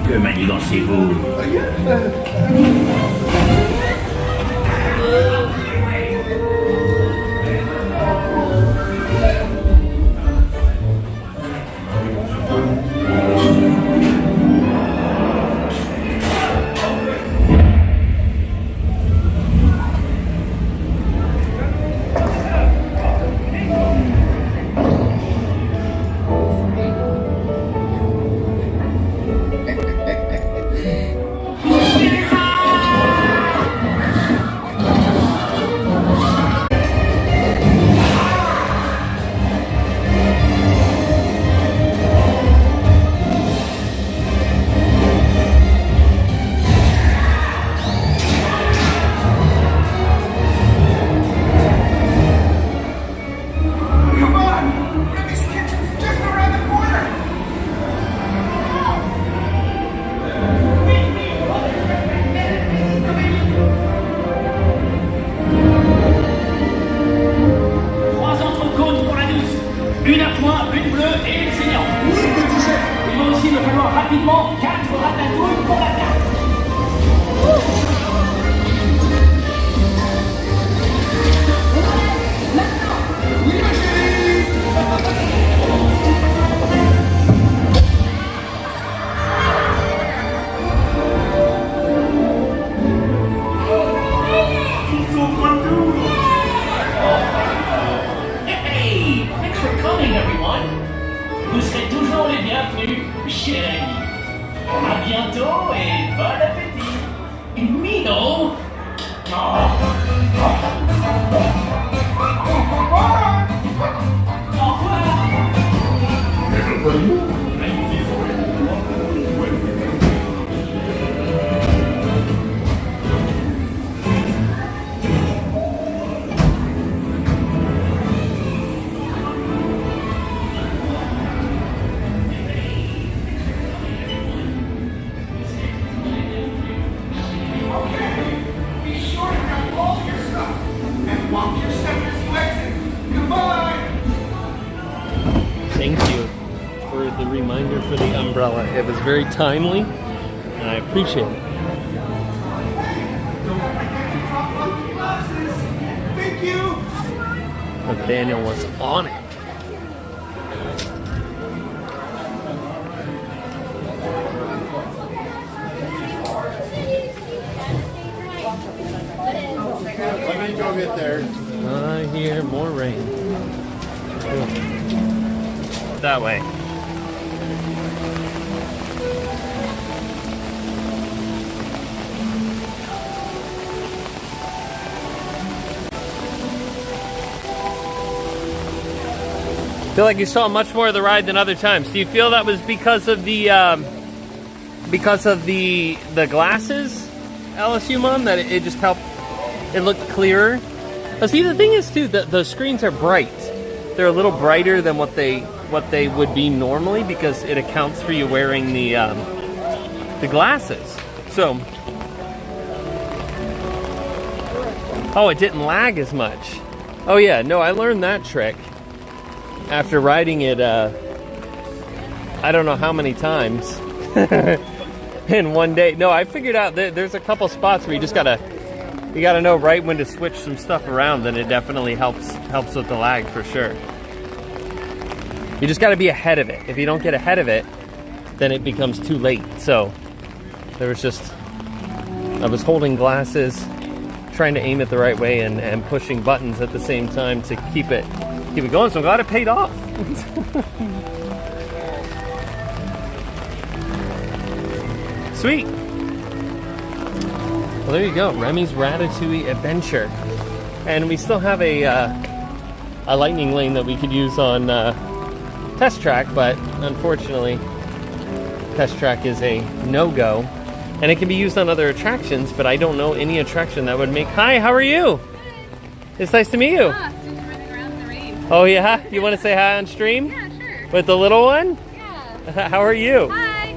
Que manigancez-vous? It was very timely, and I appreciate it. Thank you. Nathaniel was on it. Let me go get there. I hear more rain. Cool. That way. I feel like you saw much more of the ride than other times. Do you feel that was because of the glasses, LSU Mom, that it just helped it look clearer? But see, the thing is too, the screens are bright. They're a little brighter than what they would be normally because it accounts for you wearing the glasses. So, oh, it didn't lag as much. Oh yeah, no, I learned that trick after riding it, I don't know how many times in one day. No, I figured out that there's a couple spots where you gotta know right when to switch some stuff around, and it definitely helps with the lag for sure. You just gotta be ahead of it. If you don't get ahead of it, then it becomes too late. So there was just, I was holding glasses, trying to aim it the right way and pushing buttons at the same time to keep it going, so I'm glad it paid off. Sweet. Well, there you go, Remy's Ratatouille Adventure. And we still have a lightning lane that we could use on Test Track, but unfortunately, Test Track is a no-go. And it can be used on other attractions, but I don't know any attraction that would make... Hi, how are you? It's nice to meet you. Oh yeah? You want to say hi on stream? Yeah, sure. With the little one? Yeah. How are you? Hi.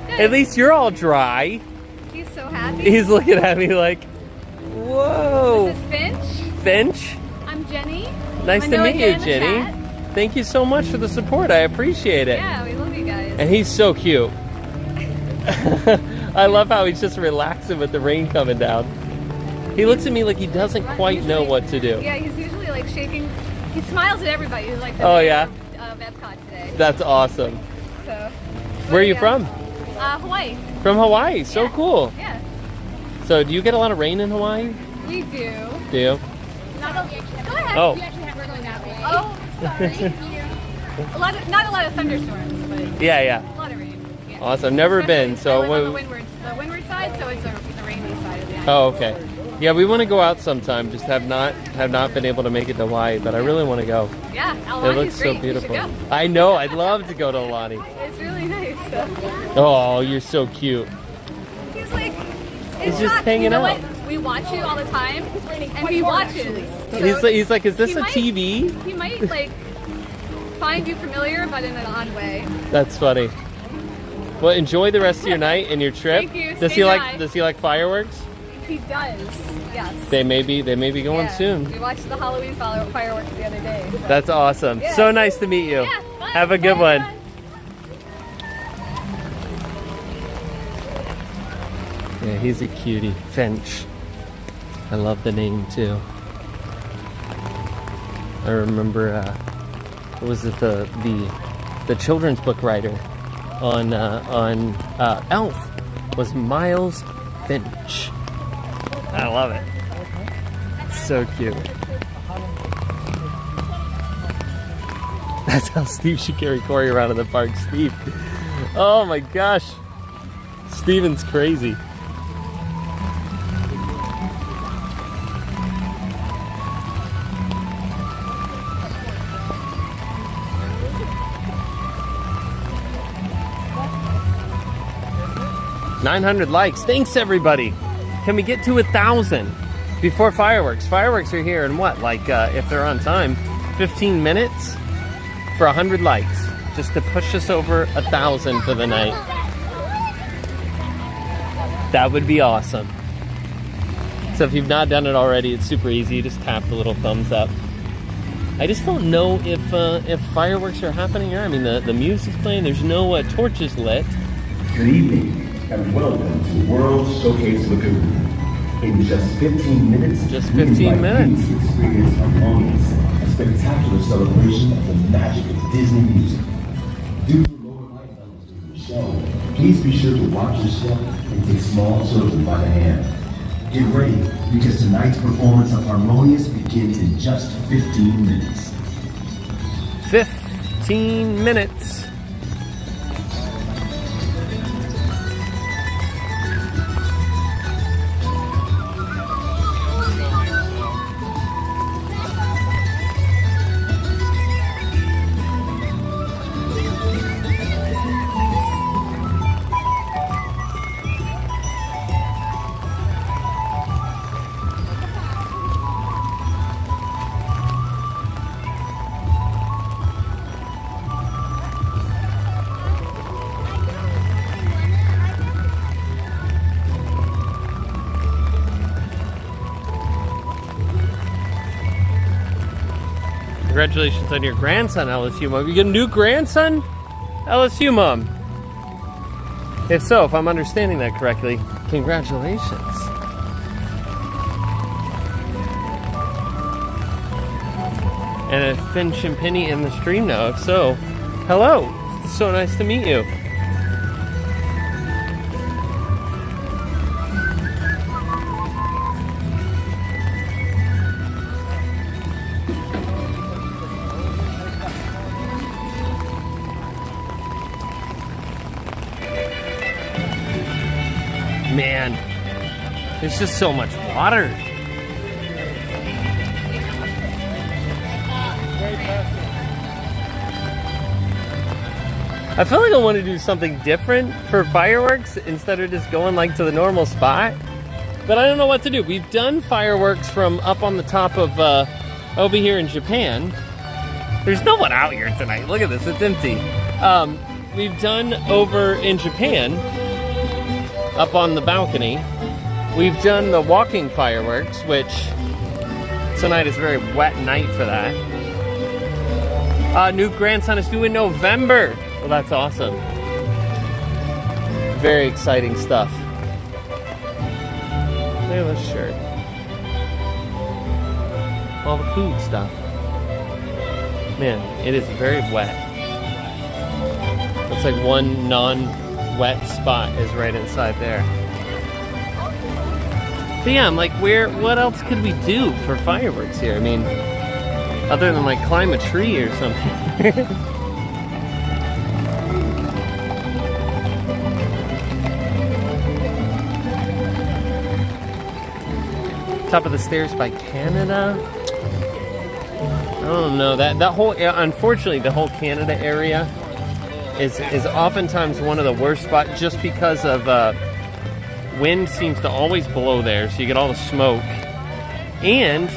Good. At least you're all dry. He's so happy. He's looking at me like, whoa. This is Finch. Finch? I'm Jenny. Nice to Manila meet here you, in the Jenny. chat. Thank you so much for the support. I appreciate it. Yeah, we love you guys. And he's so cute. I love how he's just relaxing with the rain coming down. He looks at me like he doesn't quite know what to do. Yeah, he's usually like shaking. He smiles at everybody. He's like the Oh, mayor yeah? of Epcot today. That's awesome. So, Where are you yeah. from? Hawaii. From Hawaii. So cool. Yeah, So do you get a lot of rain in Hawaii? we do. Do you? Not a, go ahead. Oh. We actually have really not rain. Oh, sorry. Not a lot of thunderstorms, but Yeah. a lot of rain. Yeah. Awesome. Never been. So I live on the windward side, so it's the rainy side of the island. Oh, okay. Yeah, we want to go out sometime. Just have not been able to make it to Hawaii, but I really want to go. Yeah, It Aulani's looks great. so beautiful. You should go. I know. I'd love to go to Aulani. It's really nice. Oh, you're so cute. He's like, He's it's just not, hanging you know out. What? We watch you all the time, and he watches. So He's like, is this he a might- TV? He might like find you familiar, but in an odd way. That's funny. Well, enjoy the rest of your night and your trip. Thank you. Does Stay he like? dry. Does he like fireworks? He does. Yes. They may be going Yeah. soon. We watched the Halloween fireworks the other day. So. That's awesome. Yeah. So nice to meet you. Yeah, bye. Have a good one. Yeah, he's a cutie. Finch. I love the name too. I remember, what was it, the children's book writer on Elf was Miles Finch. I love it. So cute. That's how Steve should carry Cory around in the park. Steve. Oh my gosh. Steven's crazy. $900 likes. Thanks everybody. Can we get to 1,000 before fireworks? Fireworks are here in what? Like if they're on time, 15 minutes for 100 likes, just to push us over 1,000 for the night. That would be awesome. So if you've not done it already, it's super easy. You just tap the little thumbs up. I just don't know if fireworks are happening here. I mean, the music's playing. There's no torches lit. Good evening, and welcome to World Showcase Lagoon. In just 15 minutes, Just we 15 invite minutes. you to experience Harmonious, a spectacular celebration of the magic of Disney music. Due to lower light levels during the show, please be sure to watch your step and take small children by the hand. Get ready, because tonight's performance of Harmonious begins in just 15 minutes. 15 minutes. Congratulations on your grandson, LSU mom. You get a new grandson? LSU mom. If so, if I'm understanding that correctly, congratulations. And a Finch and Penny in the stream now. If so, hello. It's so nice to meet you. Man, there's just so much water. I feel like I want to do something different for fireworks instead of just going like to the normal spot. But I don't know what to do. We've done fireworks from up on the top of over here in Japan. There's no one out here tonight. Look at this, it's empty. We've done over in Japan, up on the balcony. We've done the walking fireworks, which tonight is a very wet night for that. New grandson is due in November. Well, that's awesome. Very exciting stuff. Look at this shirt. All the food stuff. Man, it is very wet. Looks like one non-wet spot is right inside there. But yeah, I'm like, what else could we do for fireworks here? I mean, other than like climb a tree or something. Top of the stairs by Canada. I don't know, that whole, unfortunately, the whole Canada area is oftentimes one of the worst spots just because of wind seems to always blow there, so you get all the smoke. And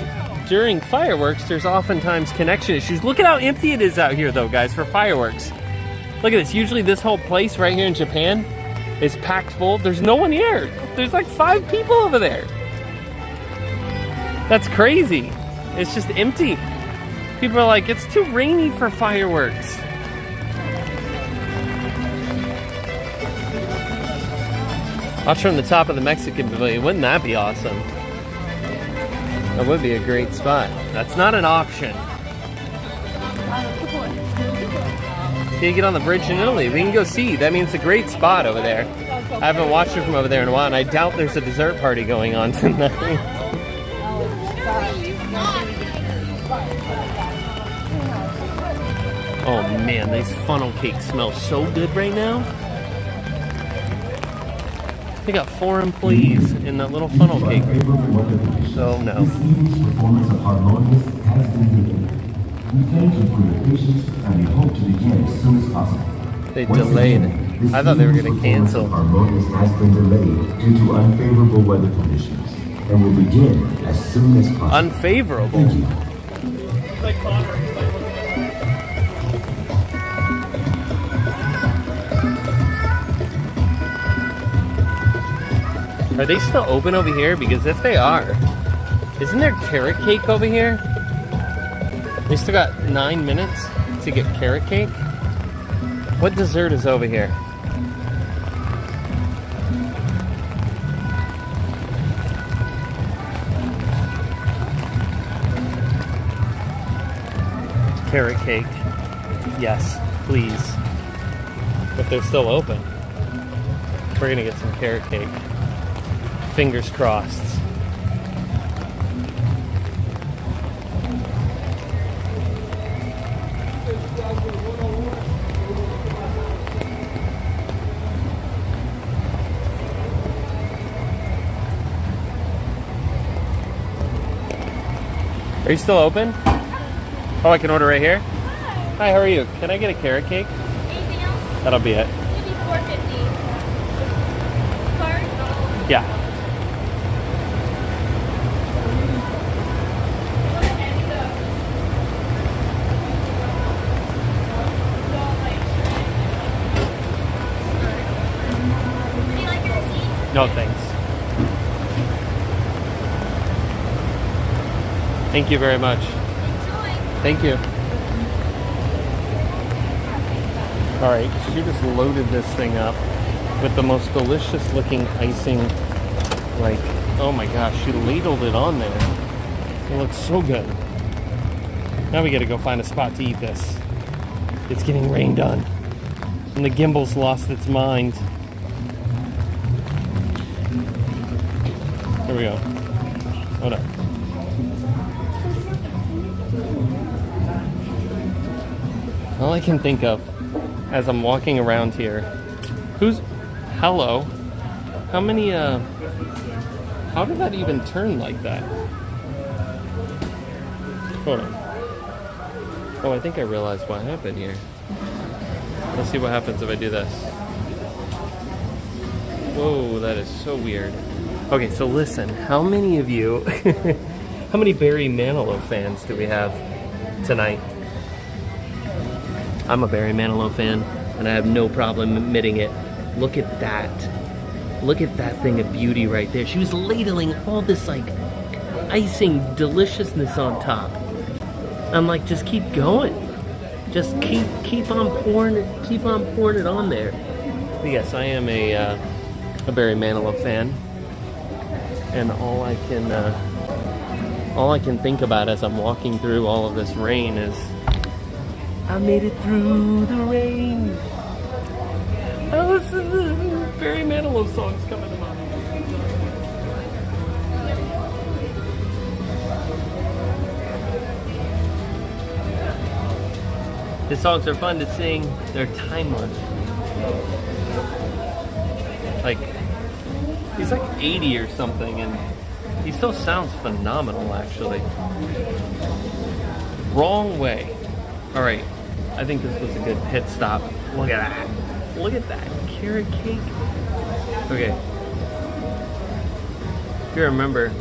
during fireworks, there's oftentimes connection issues. Look at how empty it is out here, though, guys, for fireworks. Look at this. Usually this whole place right here in Japan is packed full. There's no one here. There's like 5 people over there. That's crazy. It's just empty. People are like, it's too rainy for fireworks. Watch from the top of the Mexican pavilion. Wouldn't that be awesome? That would be a great spot. That's not an option. Can you get on the bridge in Italy? We can go see. That means it's a great spot over there. I haven't watched it from over there in a while, and I doubt there's a dessert party going on tonight. Oh man, these funnel cakes smell so good right now. They got 4 employees in that little funnel cake. So no. This evening's performance of Harmonious has been delayed. We thank you for your patience and we hope to begin as soon as possible. They delayed. I thought they were going to cancel. Harmonious has been delayed due to unfavorable weather conditions and will begin as soon as possible. Unfavorable? Thank you. Are they still open over here? Because if they are, isn't there carrot cake over here? They still got 9 minutes to get carrot cake? What dessert is over here? Carrot cake. Yes, please. If they're still open. We're gonna get some carrot cake. Fingers crossed. Are you still open? Oh, I can order right here? Hi, how are you? Can I get a carrot cake? Anything else? That'll be it. Maybe $4.50. Card? Yeah. Would you like your receipt? No, thanks. Thank you very much. Enjoy. Thank you. Alright, she just loaded this thing up with the most delicious looking icing. Like, oh my gosh, she ladled it on there. It looks so good. Now we gotta go find a spot to eat this. It's getting rained on. And the gimbal's lost its mind. Here we go. Hold up. All I can think of as I'm walking around here, hello? How many, how did that even turn like that? Hold on. Oh, I think I realized what happened here. Let's see what happens if I do this. Whoa, that is so weird. Okay, so listen, how many of you, how many Barry Manilow fans do we have tonight? I'm a Barry Manilow fan, and I have no problem admitting it. Look at that. Look at that thing of beauty right there. She was ladling all this, like, icing deliciousness on top. I'm like, just keep going. Just keep on pouring it on there. But yes, I am a Barry Manilow fan, and all I can think about as I'm walking through all of this rain is, I made it through the rain. Oh, this is the Barry Manilow songs coming to mind. His songs are fun to sing. They're timeless. Like, he's like 80 or something, and he still sounds phenomenal, actually. Wrong way. All right, I think this was a good pit stop. Look at that. Look at that carrot cake. Okay. If you remember,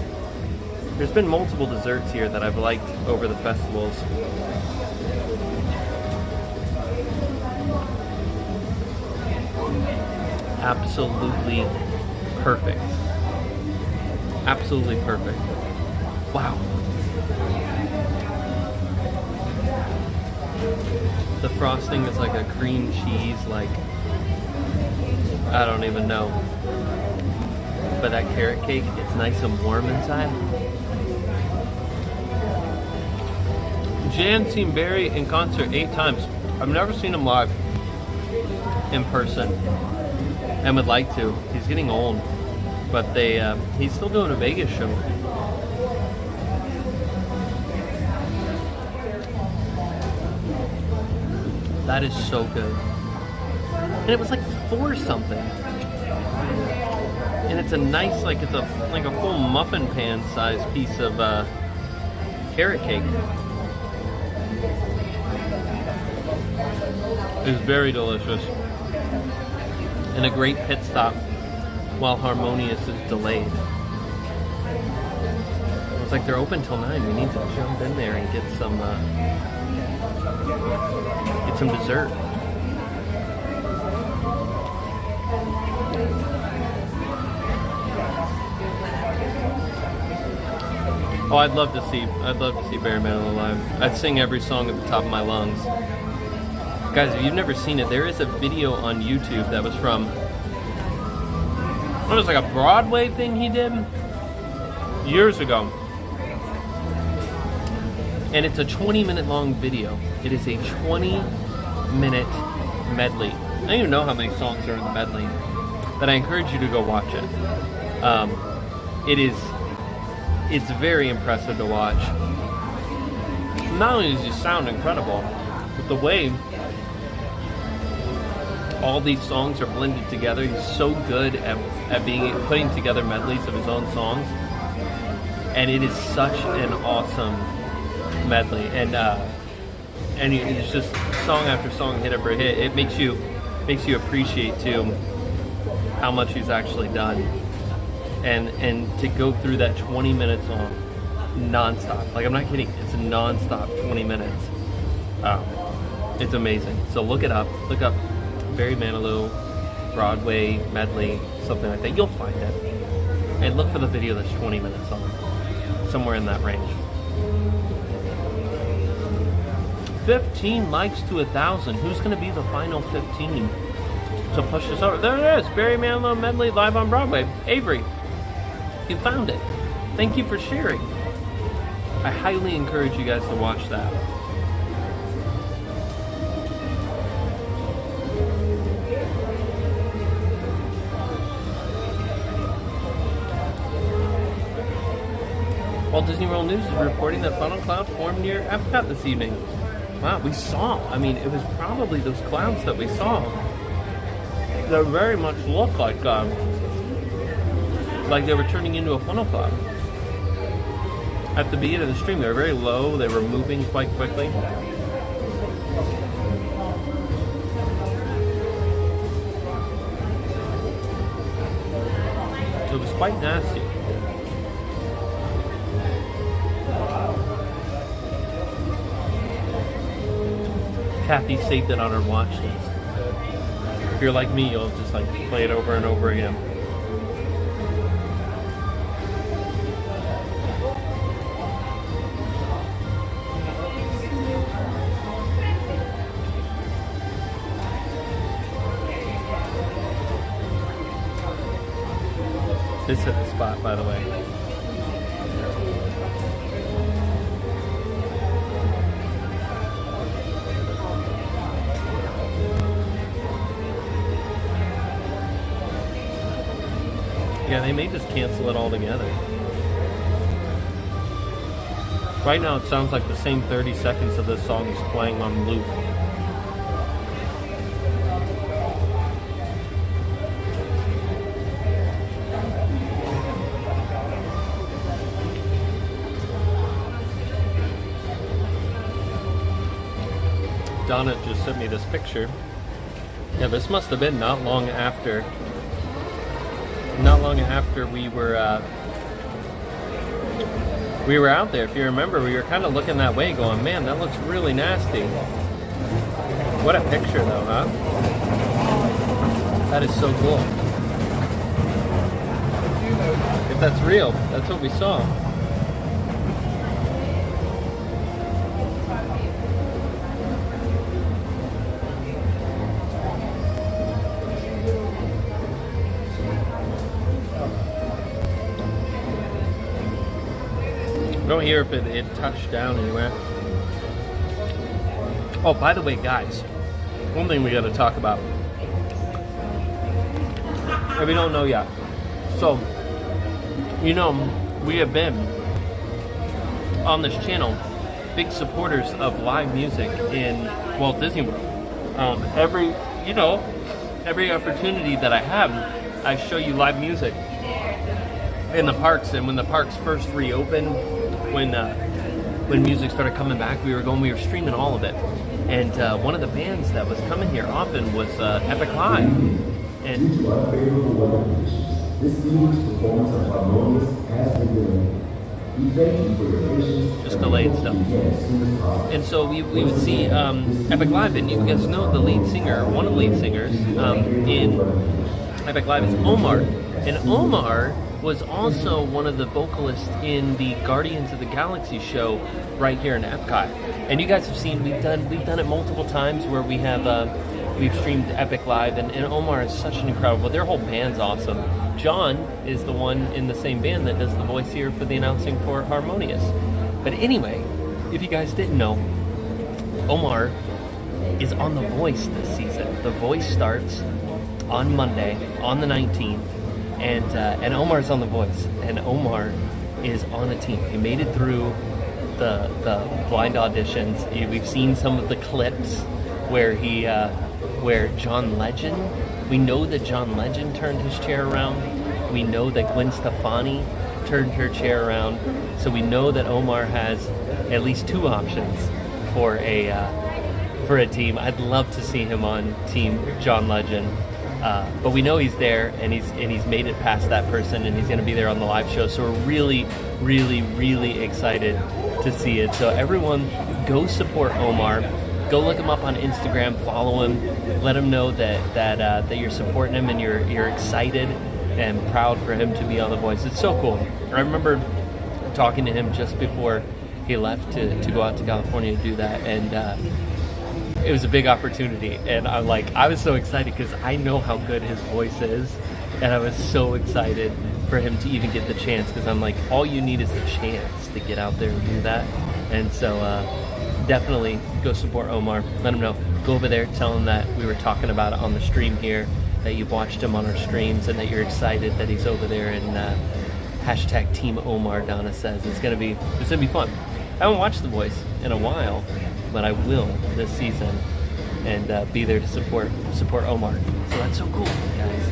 there's been multiple desserts here that I've liked over the festivals. Absolutely perfect. Absolutely perfect. Wow. The frosting is like a cream cheese, like, I don't even know. But that carrot cake, it's nice and warm inside. Jan's seen Barry in concert 8 times. I've never seen him live in person, and would like to. He's getting old, but he's still doing a Vegas show. That is so good. And it was like 4 something. And it's a nice, like it's a full muffin pan size piece of carrot cake. It's very delicious. And a great pit stop while Harmonious is delayed. It's like they're open till 9. We need to jump in there and get some dessert. Oh, I'd love to see Barry Manilow live. I'd sing every song at the top of my lungs. Guys, if you've never seen it, there is a video on YouTube that was from, it was like a Broadway thing he did years ago. And it's a 20-minute long video. It is a 20-minute medley. I don't even know how many songs are in the medley, but I encourage you to go watch it. It's very impressive to watch. Not only does he sound incredible, but the way all these songs are blended together. He's so good at putting together medleys of his own songs, and it is such an awesome medley. And it's just song after song, hit after hit. It makes you appreciate too how much he's actually done, and to go through that 20-minute song nonstop. Like, I'm not kidding. It's a nonstop 20 minutes. It's amazing. So look it up. Look up Barry Manilow Broadway medley, something like that. You'll find it. And look for the video that's 20 minutes long. Somewhere in that range. 15 likes to 1,000. Who's going to be the final 15 to push this over? There it is. Barry Manilow medley live on Broadway. Avery, you found it. Thank you for sharing. I highly encourage you guys to watch that. Walt Disney World News is reporting that funnel clouds formed near Epcot this evening. Wow, it was probably those clouds that we saw. They very much look like they were turning into a funnel cloud. At the beginning of the stream, they were very low. They were moving quite quickly. It was quite nasty. Kathy saved it on her watch list. If you're like me, you'll just like play it over and over again. This hit the spot, by the way. Yeah, they may just cancel it all together. Right now it sounds like the same 30 seconds of this song is playing on loop. Donna just sent me this picture. Yeah, this must have been not long after we were out there. If you remember, we were kind of looking that way going, man, that looks really nasty. What a picture though, huh? That is so cool. If that's real, that's what we saw. I don't hear if it touched down anywhere. Oh, by the way, guys, one thing we got to talk about. If we don't know yet. So, you know, we have been on this channel big supporters of live music in Walt Disney World. Every opportunity that I have, I show you live music in the parks. And when the parks first reopened, when music started coming back, we were streaming all of it. And one of the bands that was coming here often was Epic Live. And due to unfavorable weather conditions, this evening's performance of Harmonious has been delayed. We thank you for your patience. Just delayed stuff. And so we would see Epic Live, and you guys know the lead singer, one of the lead singers in Epic Live is Omar. And Omar was also one of the vocalists in the Guardians of the Galaxy show right here in Epcot. And you guys have seen, we've done it multiple times where we have we've streamed Epic Live, and Omar is such an incredible, their whole band's awesome. John is the one in the same band that does the voice here for the announcing for Harmonious. But anyway, if you guys didn't know, Omar is on The Voice this season. The Voice starts on Monday, on the 19th. And Omar's on The Voice, and Omar is on a team. He made it through the blind auditions. We've seen some of the clips where where John Legend, we know that John Legend turned his chair around. We know that Gwen Stefani turned her chair around. So we know that Omar has at least two options for a team. I'd love to see him on Team John Legend. But we know he's there, and he's made it past that person, and he's going to be there on the live show. So we're really, really, really excited to see it. So everyone, go support Omar. Go look him up on Instagram. Follow him. Let him know that you're supporting him and you're excited and proud for him to be on The Voice. It's so cool. I remember talking to him just before he left to go out to California to do that, and it was a big opportunity, and I was so excited because I know how good his voice is, and I was so excited for him to even get the chance, because I'm like, all you need is the chance to get out there and do that. And so definitely go support Omar. Let him know. Go over there, tell him that we were talking about it on the stream here, that you've watched him on our streams, and that you're excited that he's over there. And hashtag Team Omar, Donna says. It's gonna be fun. I haven't watched The Voice in a while, but I will this season, and be there to support Omar. So that's so cool, guys.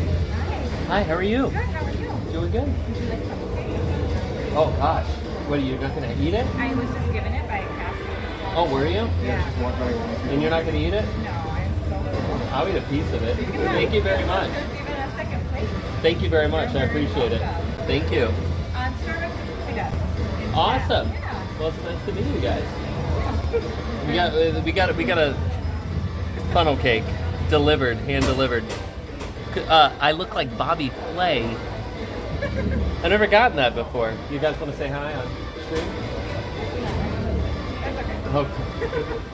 Hi, how are you? Good, how are you? Doing good. Oh gosh, what are you not gonna eat it? I was just given it by a casket. Oh, were you? Yeah. And you're not gonna eat it? No, I'm so full. I'll eat a piece of it. Thank you very much. Just give it a second, please. Thank you very much. I appreciate it. Thank you. Starbucks and Pizza. Awesome. Yeah. Well, it's nice to meet you guys. We got a funnel cake delivered, hand delivered. I look like Bobby Flay. I've never gotten that before. You guys want to say hi on stream? That's okay. Okay.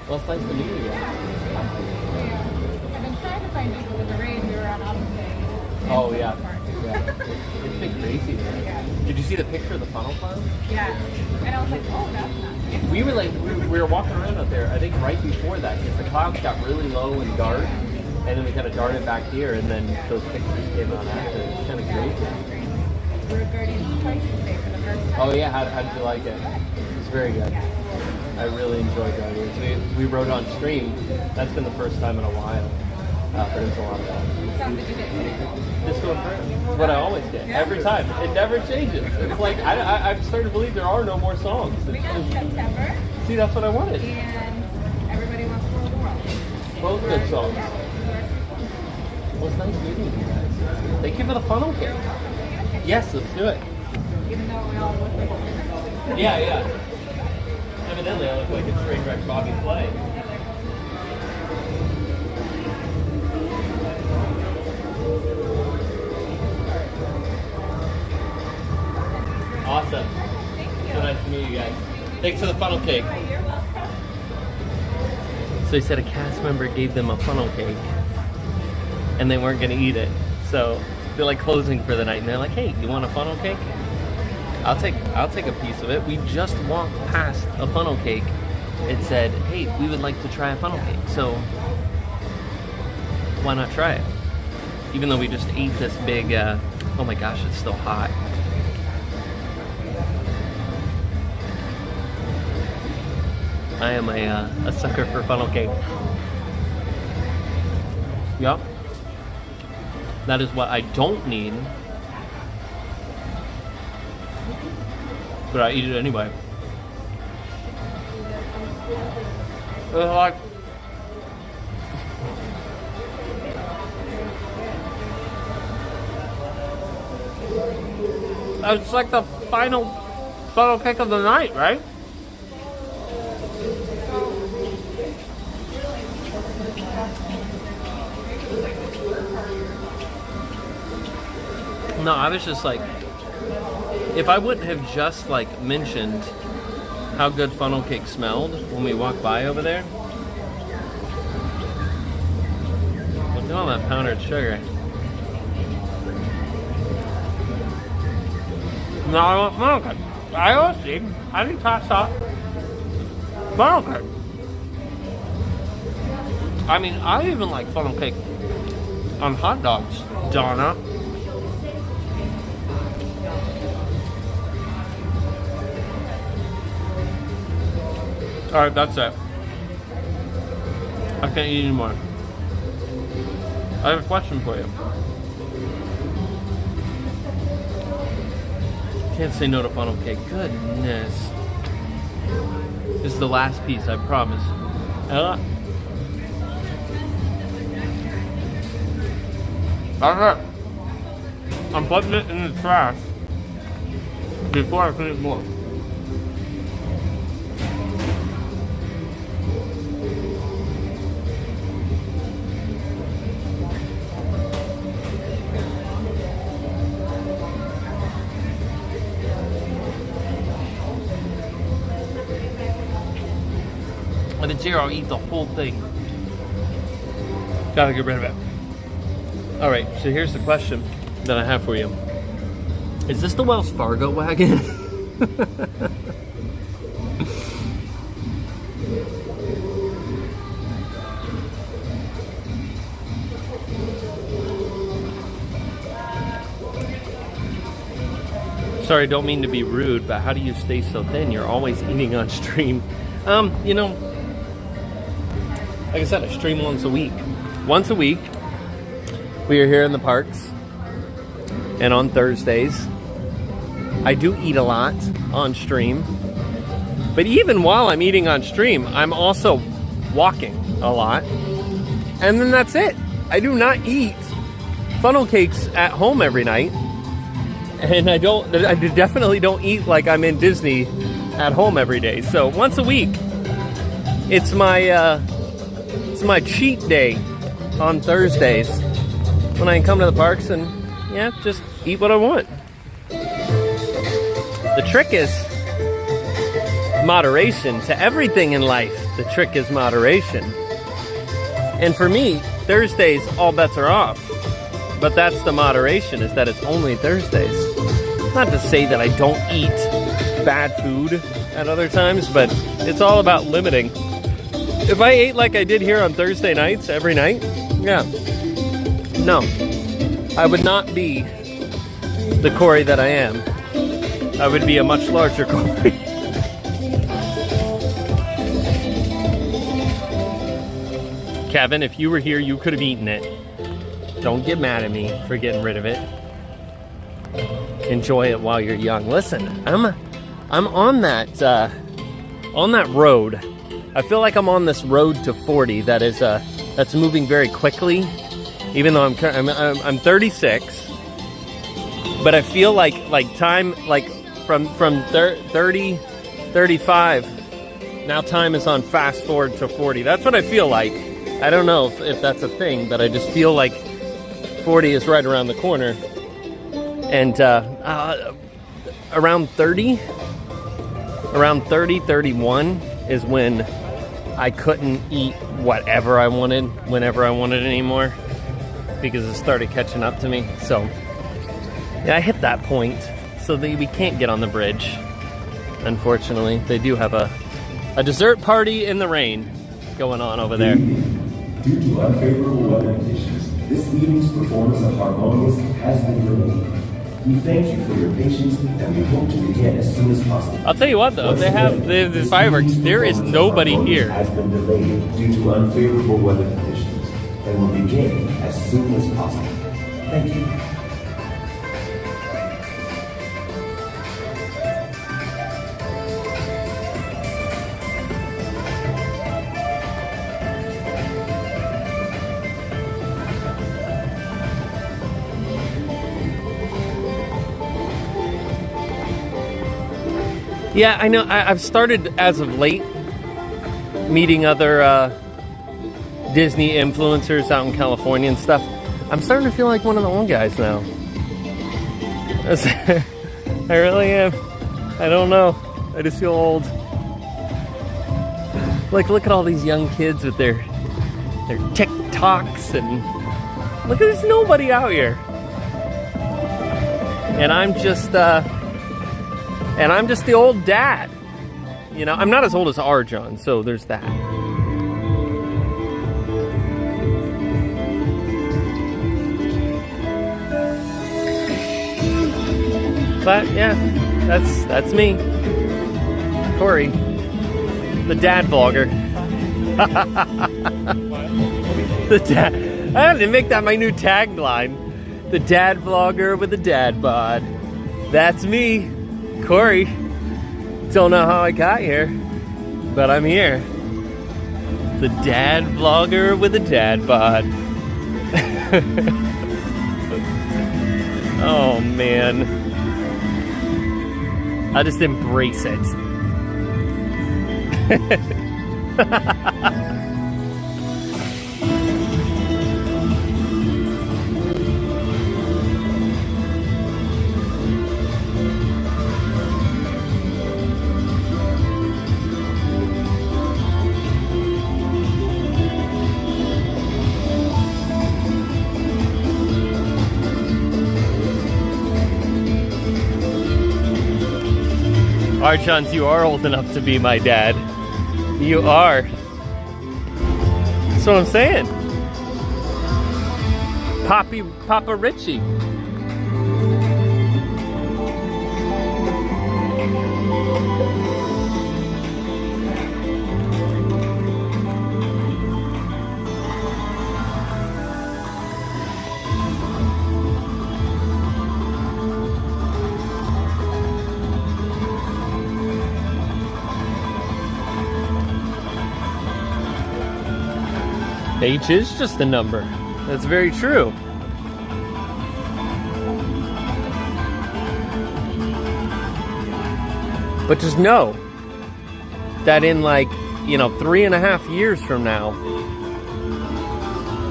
Well, it's nice to meet you guys. I've been trying to find people with the rain. We were on Autumn Day. Oh yeah. Yeah. It's been crazy. Did you see the picture of the funnel cloud? Yeah. And I was like, oh, that's nice. We were walking around out there, I think right before that, because the clouds got really low and dark, and then we kind of darted back here, and then those pictures came out after. It's kind of crazy. We're Guardians twice today for the first time. Oh yeah, how did you like it? It's very good. I really enjoyed Guardians. We rode on stream. That's been the first time in a while. But it was a lot of fun. What song did you get? Disco Inferno. It's what I always get. Every time. It never changes. It's like, I'm starting to believe there are no more songs. We got September. See, that's what I wanted. And Everybody Wants to Rule the World. Both good songs. Well, it's nice meeting you guys. Thank you for the funnel cake. Yes, let's do it. Even though we all look like Yeah. Evidently, I look like a train wreck Bobby Flay. Awesome. So nice to meet you guys. Thanks for the funnel cake. So he said a cast member gave them a funnel cake and they weren't going to eat it. So they're like closing for the night and they're like, hey, you want a funnel cake? I'll take a piece of it. We just walked past a funnel cake. It said, hey, we would like to try a funnel cake. So why not try it? Even though we just ate this big, oh my gosh, it's still hot. I am a sucker for funnel cake. Yup. That is what I don't need. But I eat it anyway. It's like... It's like the final funnel cake of the night, right? No, I was just like, if I wouldn't have just like mentioned how good funnel cake smelled when we walked by over there. Look at all that powdered sugar. No, I want funnel cake. I always see. I didn't pass up funnel cake. I mean, I even like funnel cake on hot dogs, Donna. Alright, that's it. I can't eat anymore. I have a question for you. Can't say no to funnel cake. Goodness. This is the last piece, I promise. Ella? That's it. I'm putting it in the trash before I finish more. When it's here, I'll eat the whole thing. Gotta get rid of it. Alright, so here's the question that I have for you. Is this the Wells Fargo wagon? Sorry, don't mean to be rude, but how do you stay so thin? You're always eating on stream. You know, like I said, I stream once a week. Once a week, we are here in the parks. And on Thursdays, I do eat a lot on stream. But even while I'm eating on stream, I'm also walking a lot. And then that's it. I do not eat funnel cakes at home every night. And I definitely don't eat like I'm in Disney at home every day. So once a week, it's my cheat day on Thursdays when I can come to the parks and yeah, just eat what I want. The trick is moderation to everything in life. The trick is moderation. And for me, Thursdays, all bets are off. But that's the moderation, is that it's only Thursdays. Not to say that I don't eat bad food at other times, but it's all about limiting. If I ate like I did here on Thursday nights, every night, yeah. No. I would not be the Cory that I am. I would be a much larger Cory. Kevin, if you were here, you could have eaten it. Don't get mad at me for getting rid of it. Enjoy it while you're young. Listen, I'm on that road. I feel like I'm on this road to 40 that is that's moving very quickly. Even though I'm 36, but I feel like time, like from 30, 35. Now time is on fast forward to 40. That's what I feel like. I don't know if that's a thing, but I just feel like 40 is right around the corner. And around 30, 31 is when I couldn't eat whatever I wanted, whenever I wanted anymore, because it started catching up to me. So yeah, I hit that point. So we can't get on the bridge, unfortunately. They do have a dessert party in the rain going on over there. Due to unfavorable weather conditions, this evening's performance of Harmonious has been delayed. We thank you for your patience, and we hope to begin as soon as possible. I'll tell you what, though, they have the fireworks. There is nobody here. Has been delayed due to unfavorable weather conditions, and will begin as soon as possible. Thank you. Yeah, I know. I've started, as of late, meeting other Disney influencers out in California and stuff. I'm starting to feel like one of the old guys now. I really am. I don't know. I just feel old. Like, look at all these young kids with their TikToks, and look, there's nobody out here. And I'm just the old dad. You know, I'm not as old as Arjon, so there's that. But yeah, that's me, Cory, the dad vlogger. The dad. I had to make that my new tagline. The dad vlogger with the dad bod. That's me, Cory. Don't know how I got here, but I'm here. The dad vlogger with a dad bod. Oh man. I just embrace it. Archons, you are old enough to be my dad. You are. That's what I'm saying. Papa Richie. Age is just a number. That's very true. But just know that in 3.5 years from now,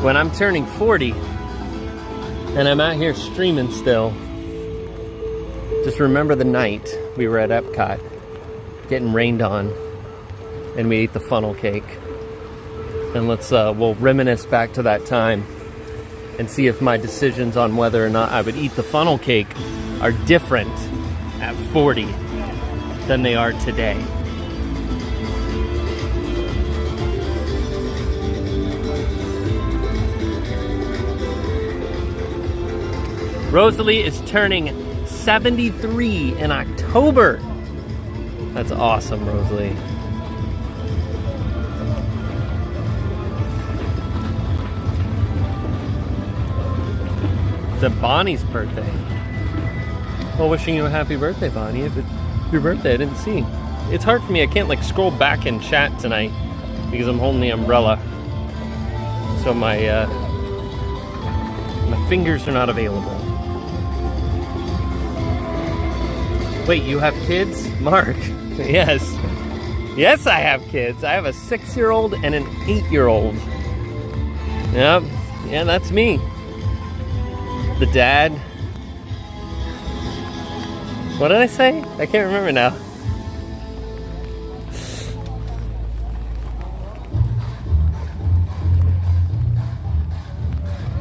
when I'm turning 40 and I'm out here streaming still, just remember the night we were at Epcot getting rained on and we ate the funnel cake. And we'll reminisce back to that time. and see if my decisions on whether or not I would eat the funnel cake are different at 40 than they are today. Rosalie is turning 73 in October. That's awesome, Rosalie. It's Bonnie's birthday. Well, wishing you a happy birthday, Bonnie. If it's your birthday, I didn't see. It's hard for me. I can't like scroll back and chat tonight because I'm holding the umbrella. So my fingers are not available. Wait, you have kids? Mark. Yes. Yes, I have kids. I have a 6-year-old and an 8-year-old. Yep. Yeah, that's me. The dad. What did I say? I can't remember now.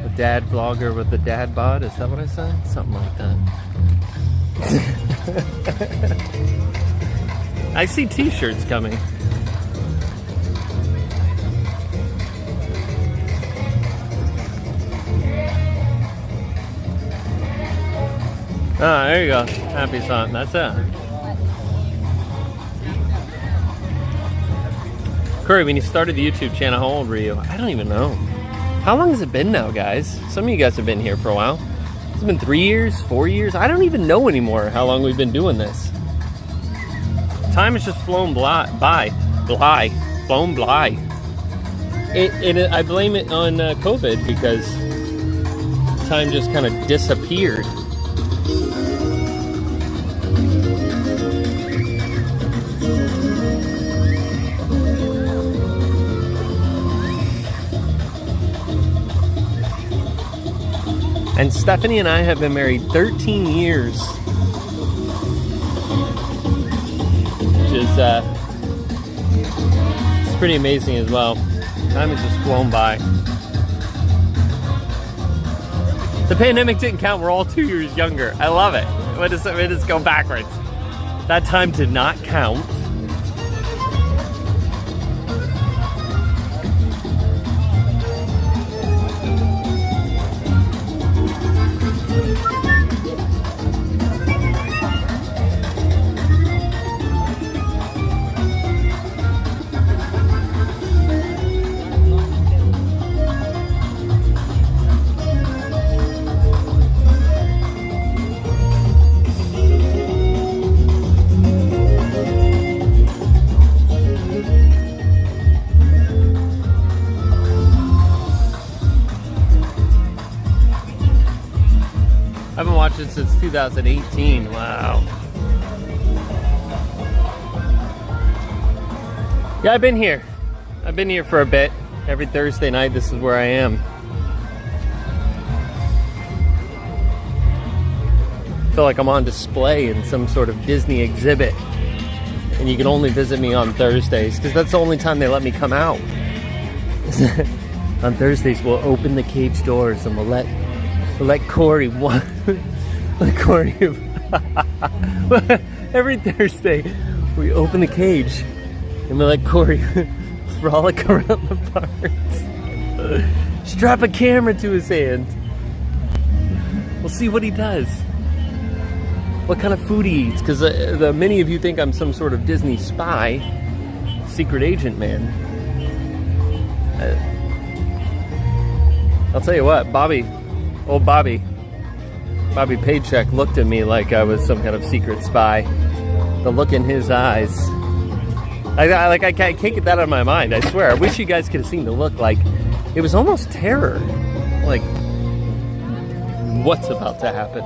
The dad vlogger with the dad bod. Is that what I said? Something like that. I see t-shirts coming. Ah, there you go. Happy son. That's it. Cory, when you started the YouTube channel, how old were you? I don't even know. How long has it been now, guys? Some of you guys have been here for a while. It's been 3 years, 4 years. I don't even know anymore how long we've been doing this. Time has just flown by. Flown by. I blame it on COVID because time just kind of disappeared. And Stephanie and I have been married 13 years. Which is it's pretty amazing as well. Time has just flown by. The pandemic didn't count. We're all 2 years younger. I love it. We just go backwards. That time did not count. I've been watching since 2018. Wow. Yeah, I've been here. I've been here for a bit. Every Thursday night, this is where I am. I feel like I'm on display in some sort of Disney exhibit. And you can only visit me on Thursdays, because that's the only time they let me come out. On Thursdays, we'll open the cage doors and we'll let Cory every Thursday we open the cage and we let Cory frolic around the parks. Strap a camera to his hand. We'll see what he does. What kind of food he eats, because many of you think I'm some sort of Disney spy, secret agent man. I'll tell you what, Old Bobby Paycheck looked at me like I was some kind of secret spy. The look in his eyes. I can't get that out of my mind, I swear. I wish you guys could have seen the look. Like, it was almost terror. Like, what's about to happen?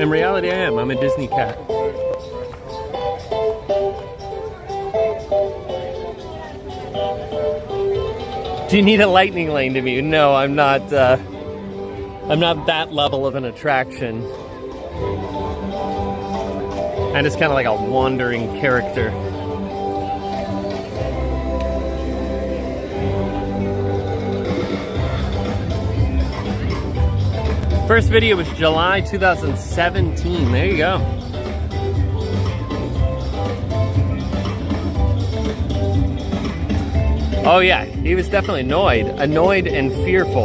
In reality, I am. I'm a Disney cat. Do you need a lightning lane to me? No, I'm not that level of an attraction. I'm just kind of like a wandering character. First video was July 2017. There you go. Oh yeah, he was definitely annoyed and fearful.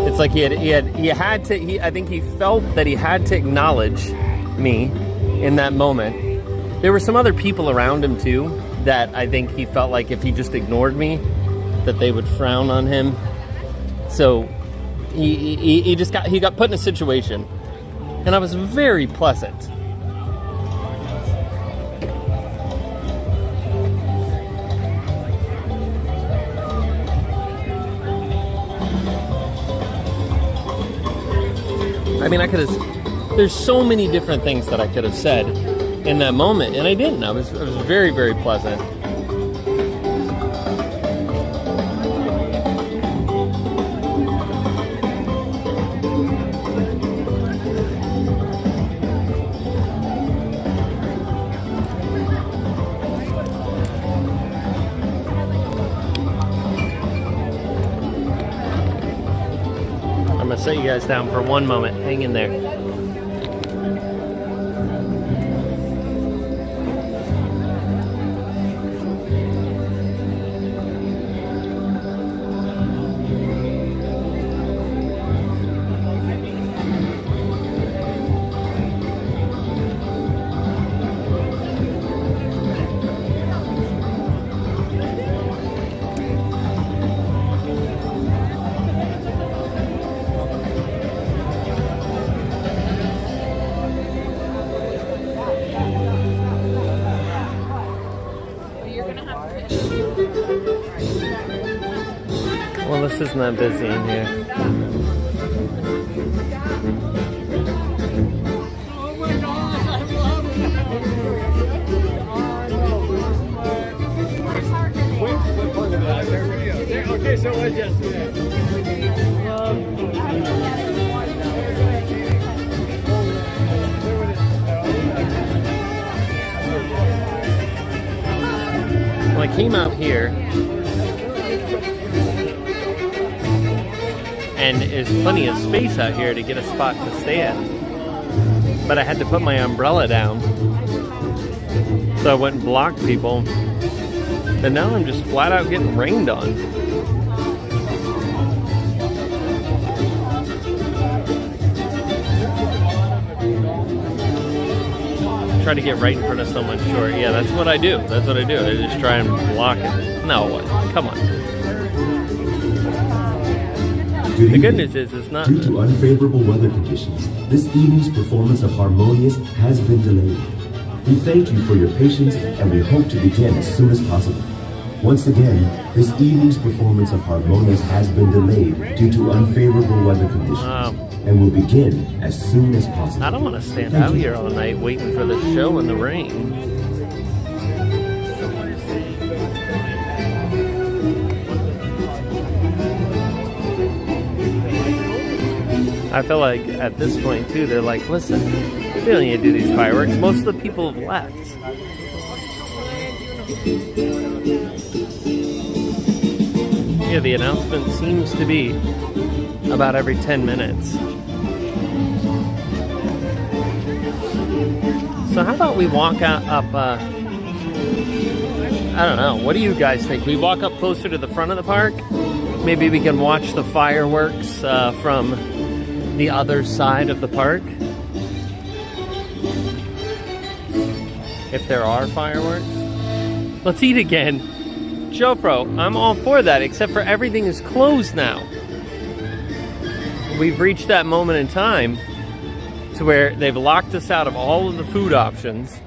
It's like I think he felt that he had to acknowledge me in that moment. There were some other people around him too that I think he felt like if he just ignored me, that they would frown on him. So he got put in a situation, and I was very pleasant. I mean, there's so many different things that I could have said in that moment, and I didn't. I was very, very pleasant. I'm gonna set you guys down for one moment. Hang in there. Well, this isn't that busy in here. Okay, so what's yesterday? Well, I came out here, and there's plenty of space out here to get a spot to stand. But I had to put my umbrella down so I wouldn't block people. And now I'm just flat out getting rained on. Try to get right in front of someone short. Yeah, that's what I do. That's what I do. I just try and block it. No, what? Come on. The good news is it's not. Due to unfavorable weather conditions, this evening's performance of Harmonious has been delayed. We thank you for your patience, and we hope to begin as soon as possible. Once again, this evening's performance of Harmonious has been delayed due to unfavorable weather conditions, and will begin as soon as possible. I don't want to stand out here all night waiting for the show in the rain. I feel like at this point too, they're like, listen, we don't need to do these fireworks. Most of the people have left. Yeah, the announcement seems to be about every 10 minutes. So how about we walk up, I don't know, what do you guys think? We walk up closer to the front of the park? Maybe we can watch the fireworks from the other side of the park, if there are fireworks. Let's eat again. Jofro, I'm all for that, except for everything is closed now. We've reached that moment in time to where they've locked us out of all of the food options.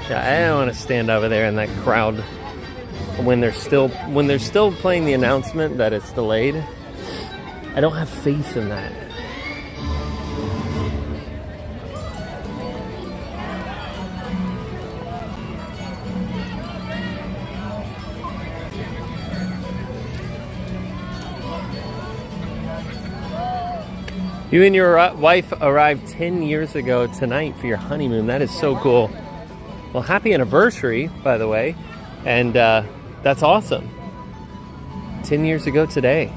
Yeah, I don't want to stand over there in that crowd when they're still playing the announcement that it's delayed. I don't have faith in that. You and your wife arrived 10 years ago tonight for your honeymoon. That is so cool. Well, happy anniversary, by the way. And that's awesome. 10 years ago today.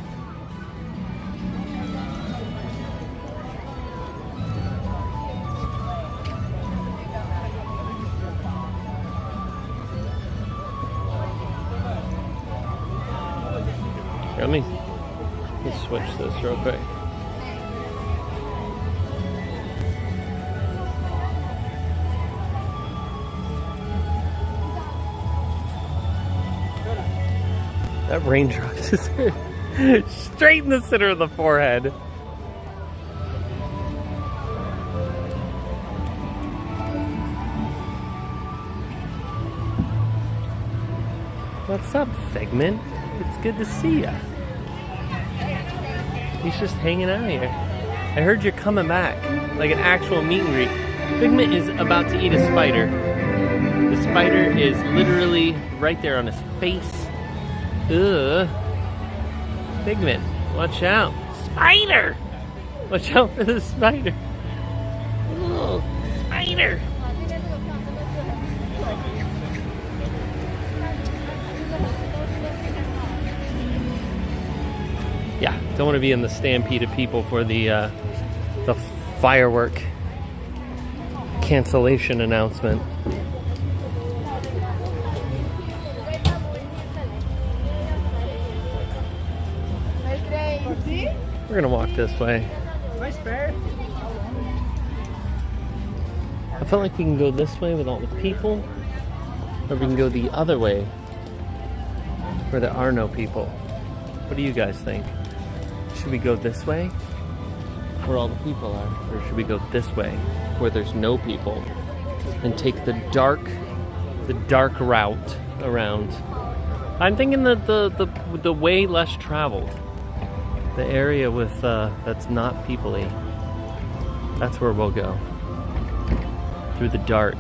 Let me switch this real quick. That raindrop just straight in the center of the forehead. What's up, Figment? It's good to see ya. He's just hanging out here. I heard you're coming back, like an actual meet and greet. Figment is about to eat a spider. The spider is literally right there on his face. Ugh. Figment, watch out. Spider! Watch out for the spider. Oh, spider! Yeah, don't want to be in the stampede of people for the firework cancellation announcement. We're gonna walk this way. I felt like we can go this way with all the people, or we can go the other way where there are no people. What do you guys think? Should we go this way where all the people are, or should we go this way where there's no people and take the dark route around? I'm thinking that the way less traveled. The area with that's not people-y. That's where we'll go. Through the dark.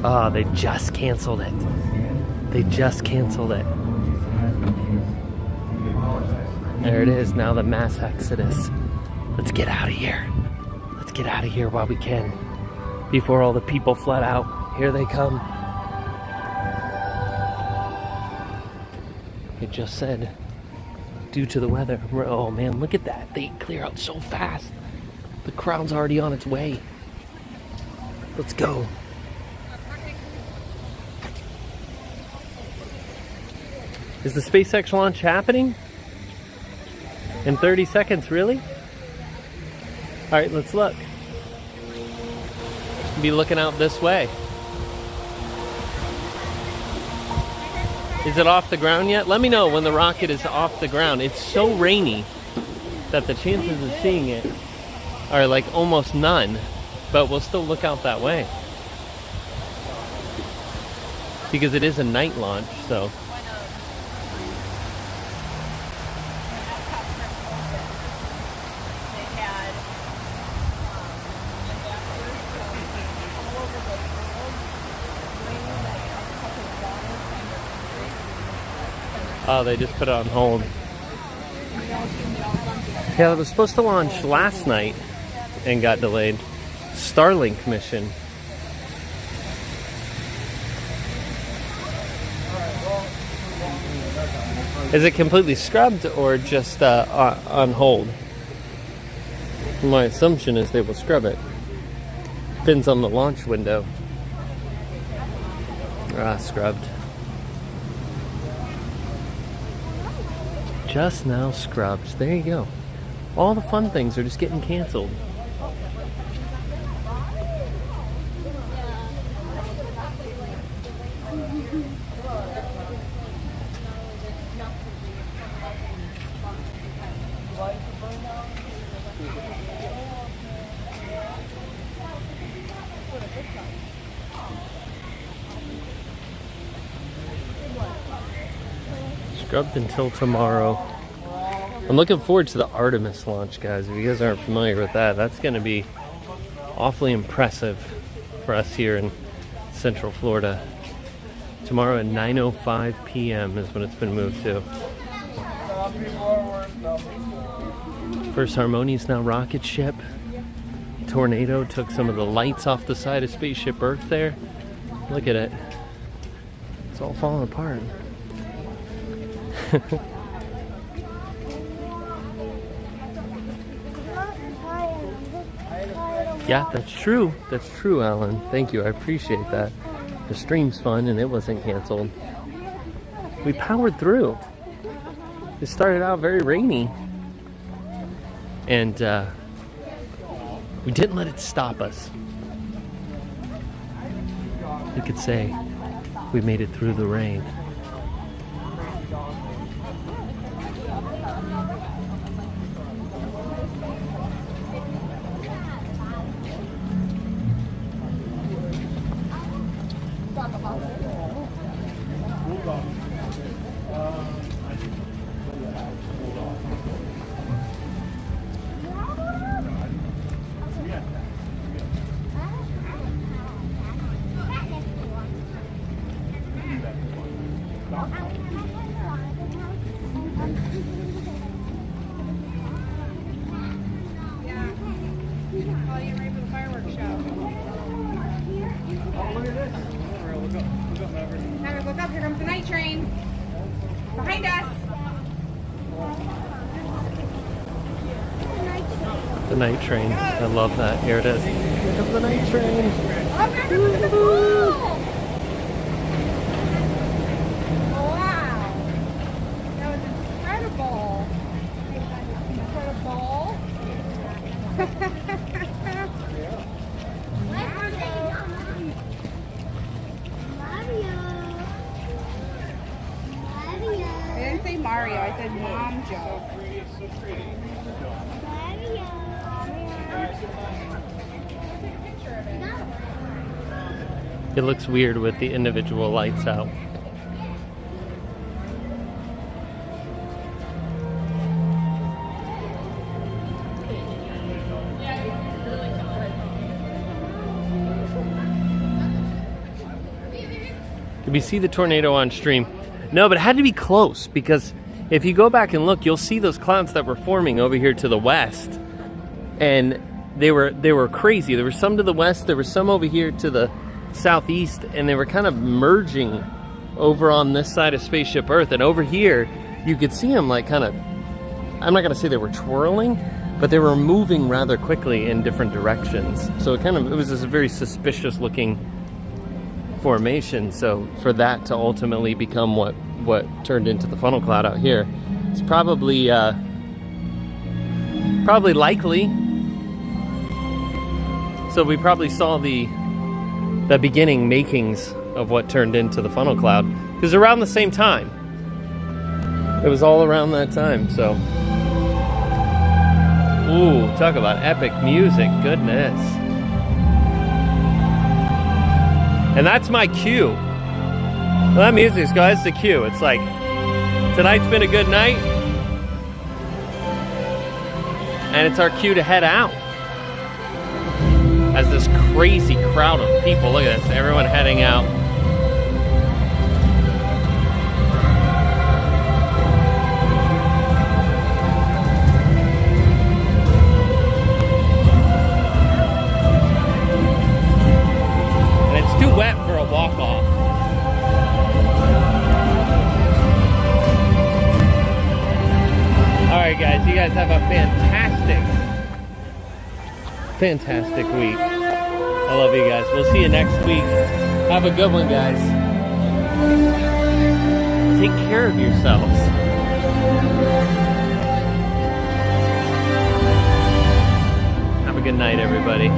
Ah, they just canceled it. They just canceled it. There it is, now the mass exodus. Let's get out of here. Let's get out of here while we can. Before all the people flood out. Here they come. It just said, due to the weather. Oh man, look at that. They clear out so fast. The crowd's already on its way. Let's go. Is the SpaceX launch happening? In 30 seconds, really? Alright, let's look. Be looking out this way. Is it off the ground yet? Let me know when the rocket is off the ground. It's so rainy that the chances of seeing it are like almost none. But we'll still look out that way. Because it is a night launch, so... Oh, they just put it on hold. Yeah, it was supposed to launch last night and got delayed. Starlink mission. Is it completely scrubbed or just on hold? My assumption is they will scrub it. Depends on the launch window. Scrubbed. Just now scrubbed. There you go. All the fun things are just getting canceled. Scrubbed until tomorrow. I'm looking forward to the Artemis launch, guys. If you guys aren't familiar with that, that's going to be awfully impressive for us here in Central Florida. Tomorrow at 9:05 p.m. is when it's been moved to. First Harmonious, now rocket ship. Tornado took some of the lights off the side of Spaceship Earth there. Look at it. It's all falling apart. Yeah, that's true. That's true, Alan. Thank you. I appreciate that. The stream's fun and it wasn't canceled. We powered through. It started out very rainy. And we didn't let it stop us. You could say we made it through the rain. Look up, here comes the night train. Behind us. The night train. I love that. Here it is. Here comes the night train. Oh, look at the pool. Wow. That was incredible. I didn't say Mario, I said Mom joke. It looks weird with the individual lights out. Did we see the tornado on stream? No, but it had to be close, because if you go back and look, you'll see those clouds that were forming over here to the west. And they were crazy. There were some to the west, there were some over here to the southeast, and they were kind of merging over on this side of Spaceship Earth. And over here, you could see them like kind of, I'm not gonna say they were twirling, but they were moving rather quickly in different directions. So it was just a very suspicious looking formation. So for that to ultimately become what turned into the funnel cloud out here, it's probably likely. So we probably saw the beginning makings of what turned into the funnel cloud, because around the same time. It was all around that time. So, ooh, talk about epic music, goodness. And that's my cue. Well, that music's good. That's the cue. It's like, tonight's been a good night, and it's our cue to head out. As this crazy crowd of people, look at this, everyone heading out. And it's too wet for a walk-off. All right, guys, you guys have a fantastic week. I love you guys. We'll see you next week. Have a good one, guys. Take care of yourselves. Have a good night, everybody.